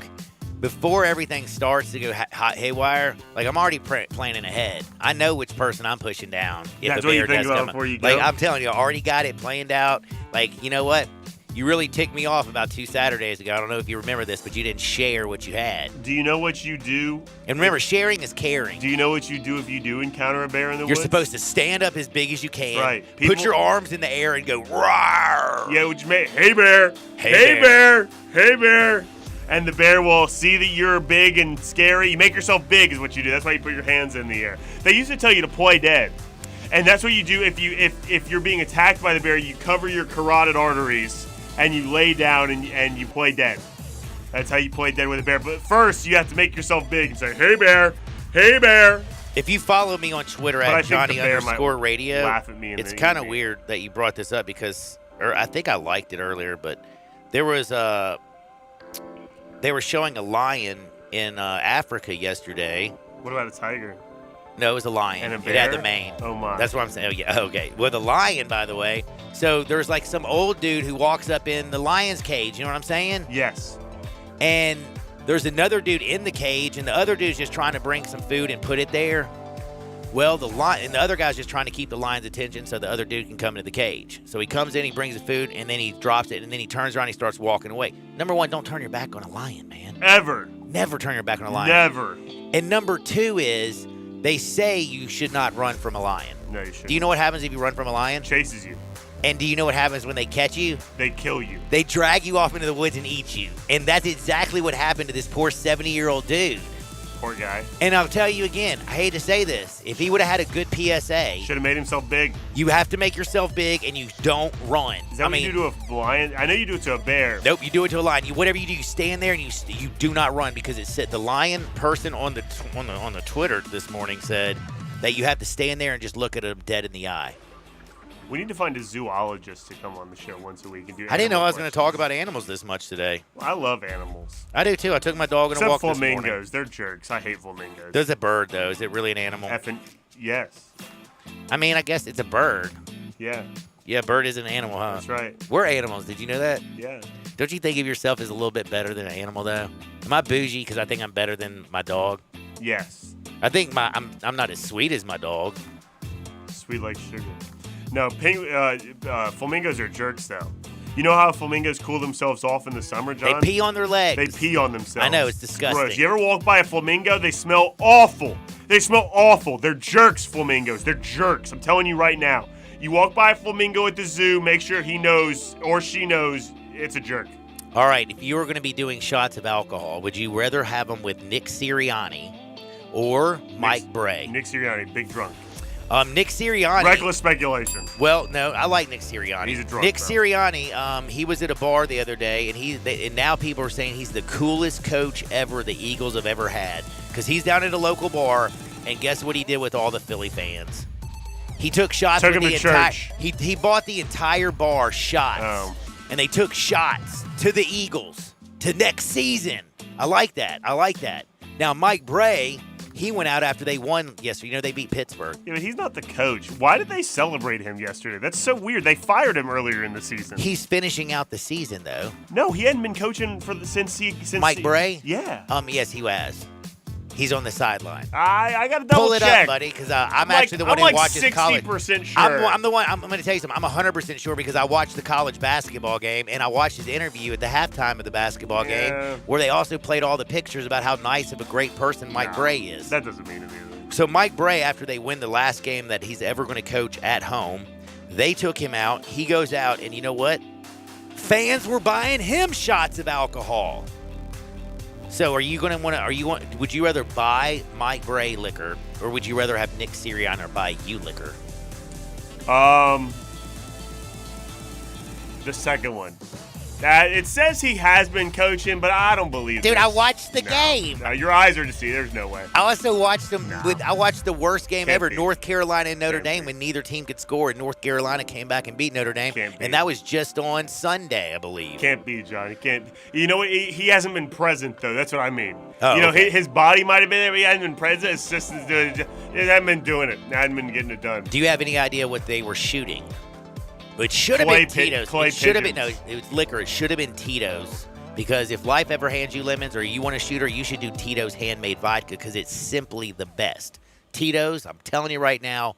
before everything starts to go hot haywire, like I'm already planning ahead. I know which person I'm pushing down. If
That's
a
what
bear
you think
does
about
come
before you
Like
go?
I'm telling you, I already got it planned out. Like, you know what? You really ticked me off about 2 Saturdays ago. I don't know if you remember this, but you didn't share what you had.
Do you know what you do?
And remember, sharing is caring.
Do you know what you do if you do encounter a bear in the
You're
woods?
supposed to stand up as big as you can.
Right.
Put your arms in the air and go, rawr.
Yeah, which may, hey bear,
Hey,
bear, hey bear. And the bear will see that you're big and scary. You make yourself big is what you do. That's why you put your hands in the air. They used to tell you to play dead. And that's what you do if you're being attacked by the bear. You cover your carotid arteries and you lay down and you play dead. That's how you play dead with a bear. But first, you have to make yourself big and say, hey bear, hey bear.
If you follow me on Twitter at Johnny_radio,
laugh at me.
It's kind of weird that you brought this up because, or I think I liked it earlier, but there was they were showing a lion in Africa yesterday.
What about a tiger?
No, it was a lion.
And a bear?
It had the mane.
Oh, my.
That's what I'm saying. Oh, yeah. Okay. Well, the lion, by the way. So there's like some old dude who walks up in the lion's cage. You know what I'm saying?
Yes.
And there's another dude in the cage, and the other dude's just trying to bring some food and put it there. Well, the other guy's just trying to keep the lion's attention so the other dude can come into the cage. So he comes in, he brings the food, and then he drops it, and then he turns around, and he starts walking away. Number 1, don't turn your back on a lion, man.
Ever.
Never turn your back on a lion.
Never.
And number 2 is they say you should not run from a lion.
No, you shouldn't.
Do you know what happens if you run from a lion?
Chases you.
And do you know what happens when they catch you?
They kill you.
They drag you off into the woods and eat you. And that's exactly what happened to this poor 70-year-old dude.
Poor guy.
And I'll tell you again, I hate to say this, if he would have had a good PSA.
Should have made himself big.
You have to make yourself big, and you don't run.
Is that what you do to a lion? I know you do it to a bear.
Nope, you do it to a lion. Whatever you do, you stand there and you do not run, because it said the lion person on the Twitter this morning said that you have to stand there and just look at him dead in the eye.
We need to find a zoologist to come on the show once a week and do.
I didn't know I was going to talk about animals this much today.
Well, I love animals.
I do too. I took my dog on a walk this morning.
Except flamingos, they're jerks. I hate flamingos.
There's a bird though. Is it really an animal?
Yes.
I mean, I guess it's a bird.
Yeah.
Yeah, bird is an animal, huh?
That's right.
We're animals. Did you know that?
Yeah.
Don't you think of yourself as a little bit better than an animal though? Am I bougie because I think I'm better than my dog?
Yes.
I think I'm not as sweet as my dog.
Sweet like sugar. No, flamingos are jerks, though. You know how flamingos cool themselves off in the summer, John?
They pee on their legs.
They pee on themselves.
I know, it's disgusting.
Gross. You ever walk by a flamingo? They smell awful. They smell awful. They're jerks, flamingos. They're jerks. I'm telling you right now. You walk by a flamingo at the zoo, make sure he knows or she knows it's a jerk.
All right, if you were going to be doing shots of alcohol, would you rather have them with Nick Sirianni or Mike Bray?
Nick Sirianni, big drunk.
Nick Sirianni.
Reckless speculation.
Well, no, I like Nick Sirianni.
He's a drunk.
Nick Sirianni, he was at a bar the other day, and now people are saying he's the coolest coach ever the Eagles have ever had, because he's down at a local bar, and guess what he did with all the Philly fans? He took shots.
Took
with
him
the
to church.
He bought the entire bar shots, and they took shots to the Eagles to next season. I like that. Now, Mike Bray. He went out after they won yesterday. You know, they beat Pittsburgh.
Yeah, but he's not the coach. Why did they celebrate him yesterday? That's so weird. They fired him earlier in the season.
He's finishing out the season, though.
No, he hadn't been coaching since
Mike Bray?
Yeah.
Yes, he has. He's on the sideline.
I got to double
check. Pull it up, buddy, because I'm actually the one who watches college.
I'm like 60% sure.
I'm the one. I'm going to tell you something. I'm 100% sure because I watched the college basketball game, and I watched his interview at the halftime of the basketball game, where they also played all the pictures about how nice of a great person Mike Bray is.
That doesn't mean anything.
So Mike Bray, after they win the last game that he's ever going to coach at home, they took him out. He goes out, and you know what? Fans were buying him shots of alcohol. So would you rather buy Mike Bray liquor, or would you rather have Nick Sirianni buy you liquor?
The second one. It says he has been coaching, but I don't believe it.
Dude, I watched the game.
No, your eyes are deceived. There's no way.
I also watched him I watched the worst game ever, North Carolina and Notre Dame, when neither team could score, and North Carolina came back and beat Notre Dame. And that was just on Sunday, I believe.
Can't be, Johnny. Can't be. You know what? He hasn't been present, though. That's what I mean.
Oh,
you know,
okay.
his body might have been there, but he hasn't been present. His assistants doing it. He hasn't been doing it. He hasn't been getting it done.
Do you have any idea what they were shooting? It should have been Tito's. It should have been it was liquor. It should have been Tito's, because if life ever hands you lemons or you want a shooter, you should do Tito's handmade vodka, because it's simply the best. Tito's, I'm telling you right now,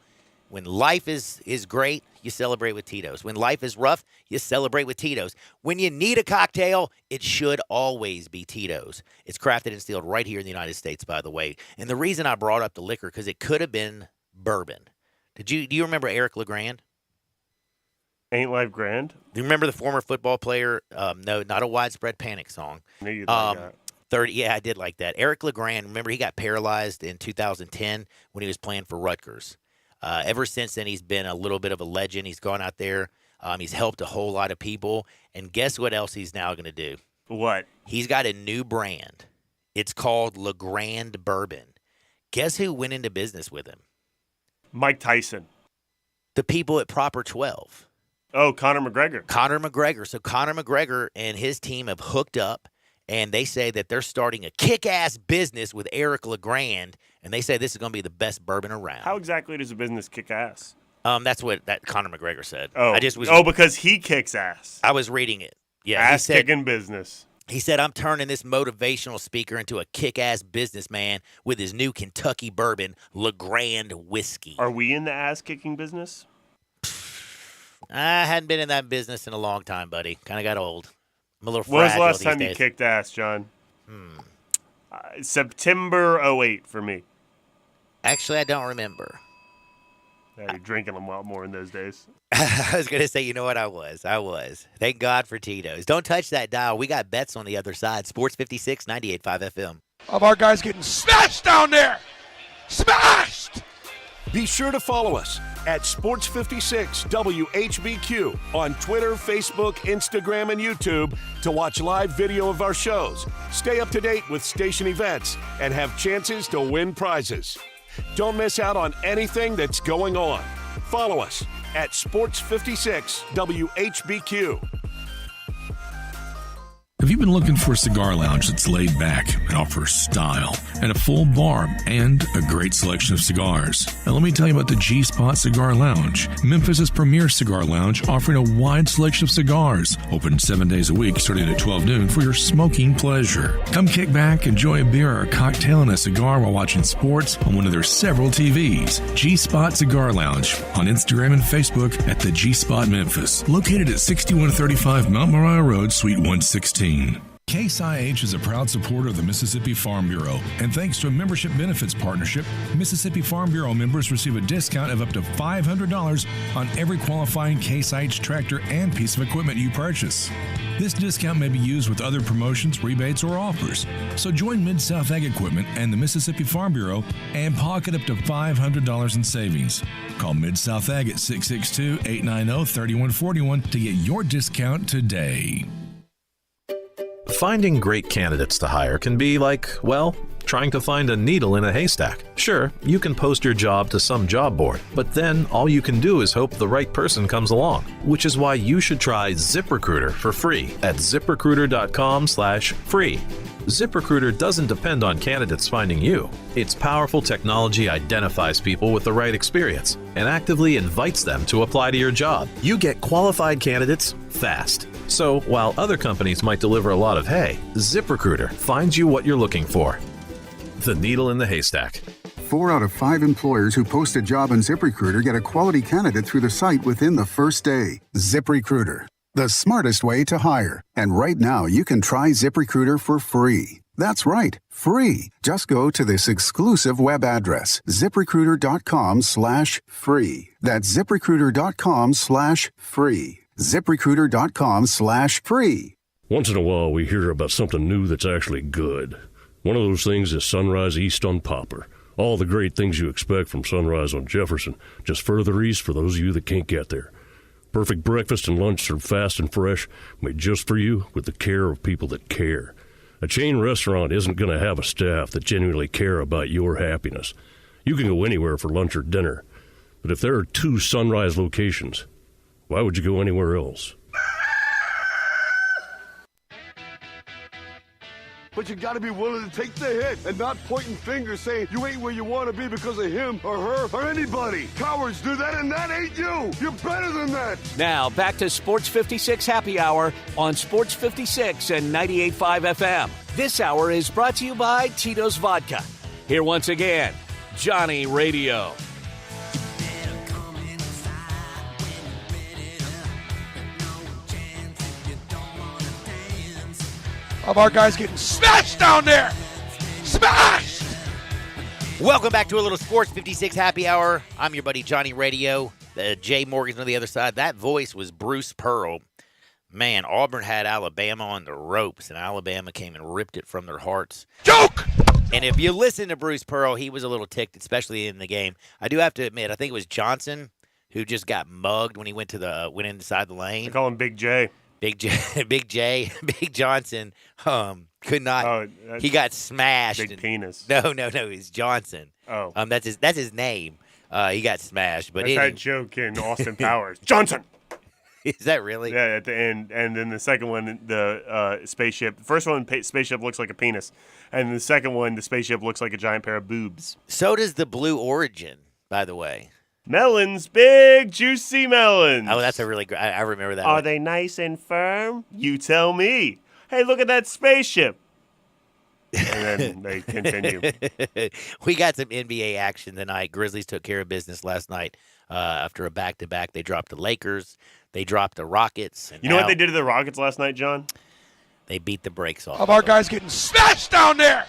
when life is great, you celebrate with Tito's. When life is rough, you celebrate with Tito's. When you need a cocktail, it should always be Tito's. It's crafted and distilled right here in the United States, by the way. And the reason I brought up the liquor, because it could have been bourbon. Do you remember Eric LeGrand?
Ain't Life Grand?
Do you remember the former football player? No, not a Widespread Panic song.
I knew you'd like that.
30. Yeah, I did like that. Eric LeGrand, remember he got paralyzed in 2010 when he was playing for Rutgers. Ever since then, he's been a little bit of a legend. He's gone out there. He's helped a whole lot of people. And guess what else he's now going to do?
What?
He's got a new brand. It's called LeGrand Bourbon. Guess who went into business with him?
Mike Tyson.
The people at Proper 12.
Oh, Conor McGregor.
Conor McGregor. So Conor McGregor and his team have hooked up, and they say that they're starting a kick-ass business with Eric LeGrand, and they say this is going to be the best bourbon around.
How exactly does a business kick ass?
That's what Conor McGregor said.
Oh, because he kicks ass.
I was reading it. Yeah,
ass-kicking business.
He said, I'm turning this motivational speaker into a kick-ass businessman with his new Kentucky bourbon, LeGrand whiskey.
Are we in the ass-kicking business?
I hadn't been in that business in a long time, buddy. Kind of got old. I'm a little fragile.
When was the last time
days.
you kicked ass, John? September 08 for me.
Actually, I don't remember.
You're drinking them a lot more in those days.
I was going to say, you know what? I was. Thank God for Tito's. Don't touch that dial. We got bets on the other side. Sports 56, 98.5 FM.
Of our guys getting smashed down there. Smashed!
Be sure to follow us at Sports 56 WHBQ on Twitter, Facebook, Instagram, and YouTube to watch live video of our shows. Stay up to date with station events and have chances to win prizes. Don't miss out on anything that's going on. Follow us at Sports 56 WHBQ.
Have you been looking for a cigar lounge that's laid back and offers style and a full bar and a great selection of cigars? Now let me tell you about the G-Spot Cigar Lounge, Memphis's premier cigar lounge offering a wide selection of cigars, open 7 days a week starting at 12 noon for your smoking pleasure. Come kick back, enjoy a beer or a cocktail and a cigar while watching sports on one of their several TVs. G-Spot Cigar Lounge on Instagram and Facebook at the G-Spot Memphis, located at 6135 Mount Moriah Road, Suite 116. Case IH is a proud supporter of the Mississippi Farm Bureau, and thanks to a membership benefits partnership, Mississippi Farm Bureau members receive a discount of up to $500 on every qualifying Case IH tractor and piece of equipment you purchase. This discount may be used with other promotions, rebates, or offers. So join Mid-South Ag Equipment and the Mississippi Farm Bureau and pocket up to $500 in savings. Call Mid-South Ag at 662-890-3141 to get your discount today.
Finding great candidates to hire can be like, well, trying to find a needle in a haystack. Sure, you can post your job to some job board, but then all you can do is hope the right person comes along, which is why you should try ZipRecruiter for free at ZipRecruiter.com/free. ZipRecruiter doesn't depend on candidates finding you. Its powerful technology identifies people with the right experience and actively invites them to apply to your job. You get qualified candidates fast. So while other companies might deliver a lot of hay, ZipRecruiter finds you what you're looking for. The needle in the haystack.
4 out of 5 employers who post a job on ZipRecruiter get a quality candidate through the site within the first day. ZipRecruiter, the smartest way to hire. And right now, you can try ZipRecruiter for free. That's right, free. Just go to this exclusive web address, ZipRecruiter.com/free. That's ZipRecruiter.com/free. ZipRecruiter.com/free.
Once in a while, we hear about something new that's actually good. One of those things is Sunrise East on Popper. All the great things you expect from Sunrise on Jefferson, just further east for those of you that can't get there. Perfect breakfast and lunch served fast and fresh, made just for you with the care of people that care. A chain restaurant isn't going to have a staff that genuinely care about your happiness. You can go anywhere for lunch or dinner, but if there are 2 Sunrise locations, why would you go anywhere else?
But you gotta be willing to take the hit and not pointing fingers saying you ain't where you want to be because of him or her or anybody. Cowards do that, and that ain't you. You're better than that.
Now, back to Sports 56 Happy Hour on Sports 56 and 98.5 FM. This hour is brought to you by Tito's Vodka. Here once again, Johnny Radio.
Of our guys getting smashed down there. Smashed!
Welcome back to a little Sports 56 Happy Hour. I'm your buddy Johnny Radio. Jay Morgan's on the other side. That voice was Bruce Pearl. Man, Auburn had Alabama on the ropes, and Alabama came and ripped it from their hearts.
Joke!
And if you listen to Bruce Pearl, he was a little ticked, especially in the game. I do have to admit, I think it was Johnson who just got mugged when he went inside the lane.
I call him Big J.
Big Johnson could not. He got smashed.
Big penis.
No, he's Johnson.
Oh,
that's his name. He got smashed. But
that's that joke in Austin Powers. Johnson.
Is that really?
Yeah, at the end, and then the second one, the spaceship. The first one, spaceship looks like a penis, and the second one, the spaceship looks like a giant pair of boobs.
So does the Blue Origin, by the way.
Melons, big, juicy melons.
Oh, that's a really great. I remember that.
Are they nice and firm? You tell me. Hey, look at that spaceship. And then they continue.
We got some NBA action tonight. Grizzlies took care of business last night. After a back-to-back, they dropped the Lakers. They dropped the Rockets.
You know what they did to the Rockets last night, John?
They beat the brakes off.
Of our guys getting smashed down there.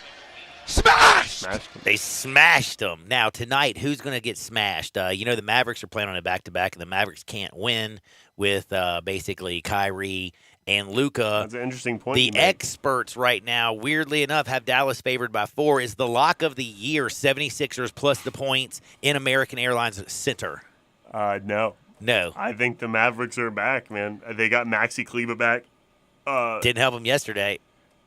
They smashed them. Now, tonight, who's going to get smashed? The Mavericks are playing on a back-to-back, and the Mavericks can't win with basically Kyrie and Luka.
That's an interesting point.
The experts right now, weirdly enough, have Dallas favored by 4. Is the lock of the year 76ers plus the points in American Airlines Center?
No.
No.
I think the Mavericks are back, man. They got Maxi Kleber back.
Didn't help him yesterday.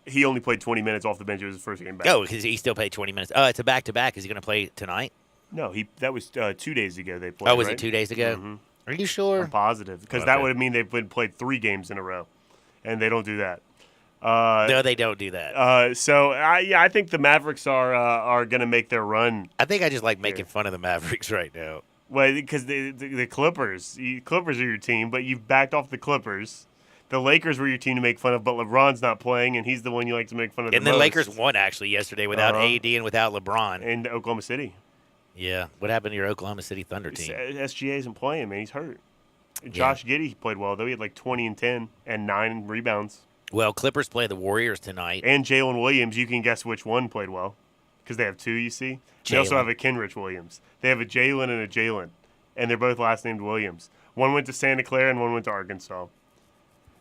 He only played 20 minutes off the bench. It was his first game back.
Oh, because he still played 20 minutes. It's a back-to-back. Is he going to play tonight?
No, that was 2 days ago they played.
Oh, was
right?
it 2 days ago?
Mm-hmm.
Are you sure?
I'm positive. Because
Okay.
that would mean they've played 3 games in a row, and they don't do that.
No, they don't do that.
I think the Mavericks are going to make their run.
I think I just like making fun of the Mavericks right now.
Well, because the Clippers are your team, but you've backed off the Clippers. The Lakers were your team to make fun of, but LeBron's not playing, and he's the one you like to make fun of.
And the Lakers won actually yesterday without AD and without LeBron.
And Oklahoma City.
Yeah. What happened to your Oklahoma City Thunder team?
SGA isn't playing, man. He's hurt. Josh Giddey played well, though. He had like 20 and 10 and 9 rebounds.
Well, Clippers play the Warriors tonight.
And Jalen Williams, you can guess which one played well because they have 2, you see. They also have a Kenrich Williams. They have a Jalen and a Jalen, and they're both last named Williams. One went to Santa Clara and one went to Arkansas.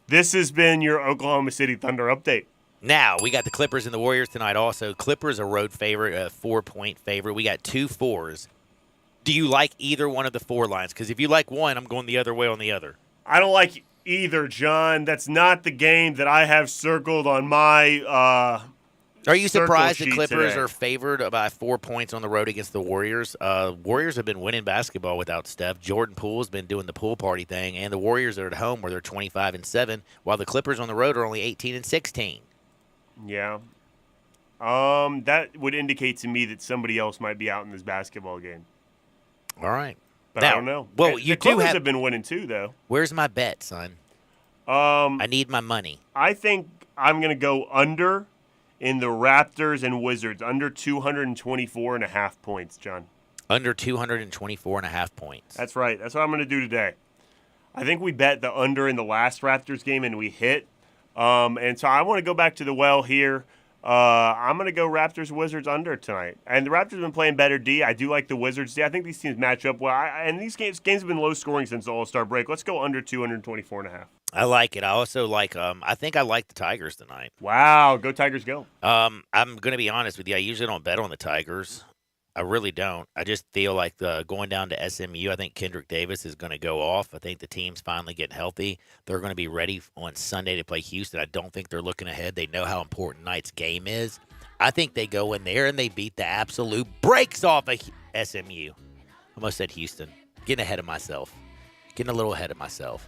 This has been your Oklahoma City Thunder update.
Now, we got the Clippers and the Warriors tonight also. Clippers a road favorite, a 4-point favorite. We got 2 4s. Do you like either one of the 4 lines? Because if you like one, I'm going the other way on the other.
I don't like either, John. That's not the game that I have circled on my
Are you surprised
circle
the
sheet
Clippers
today.
are favored by 4 points on the road against the Warriors? Warriors have been winning basketball without Steph. Jordan Poole's been doing the pool party thing, and the Warriors are at home where they're 25-7, while the Clippers on the road are only 18-16.
Yeah. That would indicate to me that somebody else might be out in this basketball game.
All right.
But
Now,
I don't know.
well,
The
you
Clippers
do have
been winning too, though.
Where's my bet, son? I need my money.
I think I'm going to go under in the Raptors and Wizards, under 224.5 points, John.
Under 224.5 points.
That's right. That's what I'm going to do today. I think we bet the under in the last Raptors game, and we hit. And so I want to go back to the well here. I'm going to go Raptors-Wizards under tonight. And the Raptors have been playing better D. I do like the Wizards D. I think these teams match up well. And these games have been low scoring since the All-Star break. Let's go under 224.5.
I like it. I also like I think I like the Tigers tonight.
Wow, go Tigers go.
I'm going to be honest with you. I usually don't bet on the Tigers. I really don't. I just feel like going down to SMU, I think Kendrick Davis is going to go off. I think the team's finally getting healthy. They're going to be ready on Sunday to play Houston. I don't think they're looking ahead. They know how important tonight's game is. I think they go in there and they beat the absolute brakes off of SMU. Almost said Houston. Getting ahead of myself. Getting a little ahead of myself.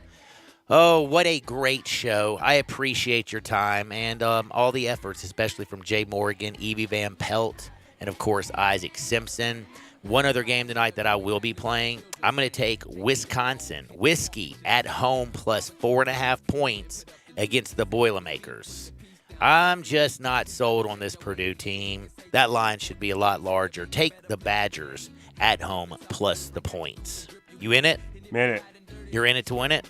Oh, what a great show. I appreciate your time and all the efforts, especially from Jay Morgan, Evie Van Pelt, and, of course, Isaac Simpson. One other game tonight that I will be playing, I'm going to take Wisconsin, Whiskey, at home plus 4.5 points against the Boilermakers. I'm just not sold on this Purdue team. That line should be a lot larger. Take the Badgers at home plus the points. You in it?
Man it.
You're in it to win it?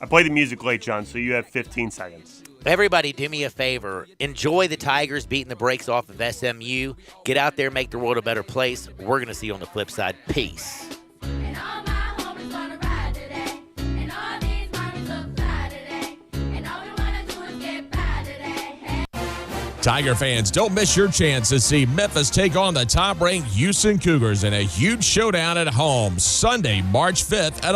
I play the music late, John, so you have 15 seconds.
Everybody, do me a favor. Enjoy the Tigers beating the brakes off of SMU. Get out there, make the world a better place. We're going to see you on the flip side. Peace.
Tiger fans, don't miss your chance to see Memphis take on the top-ranked Houston Cougars in a huge showdown at home Sunday, March 5th at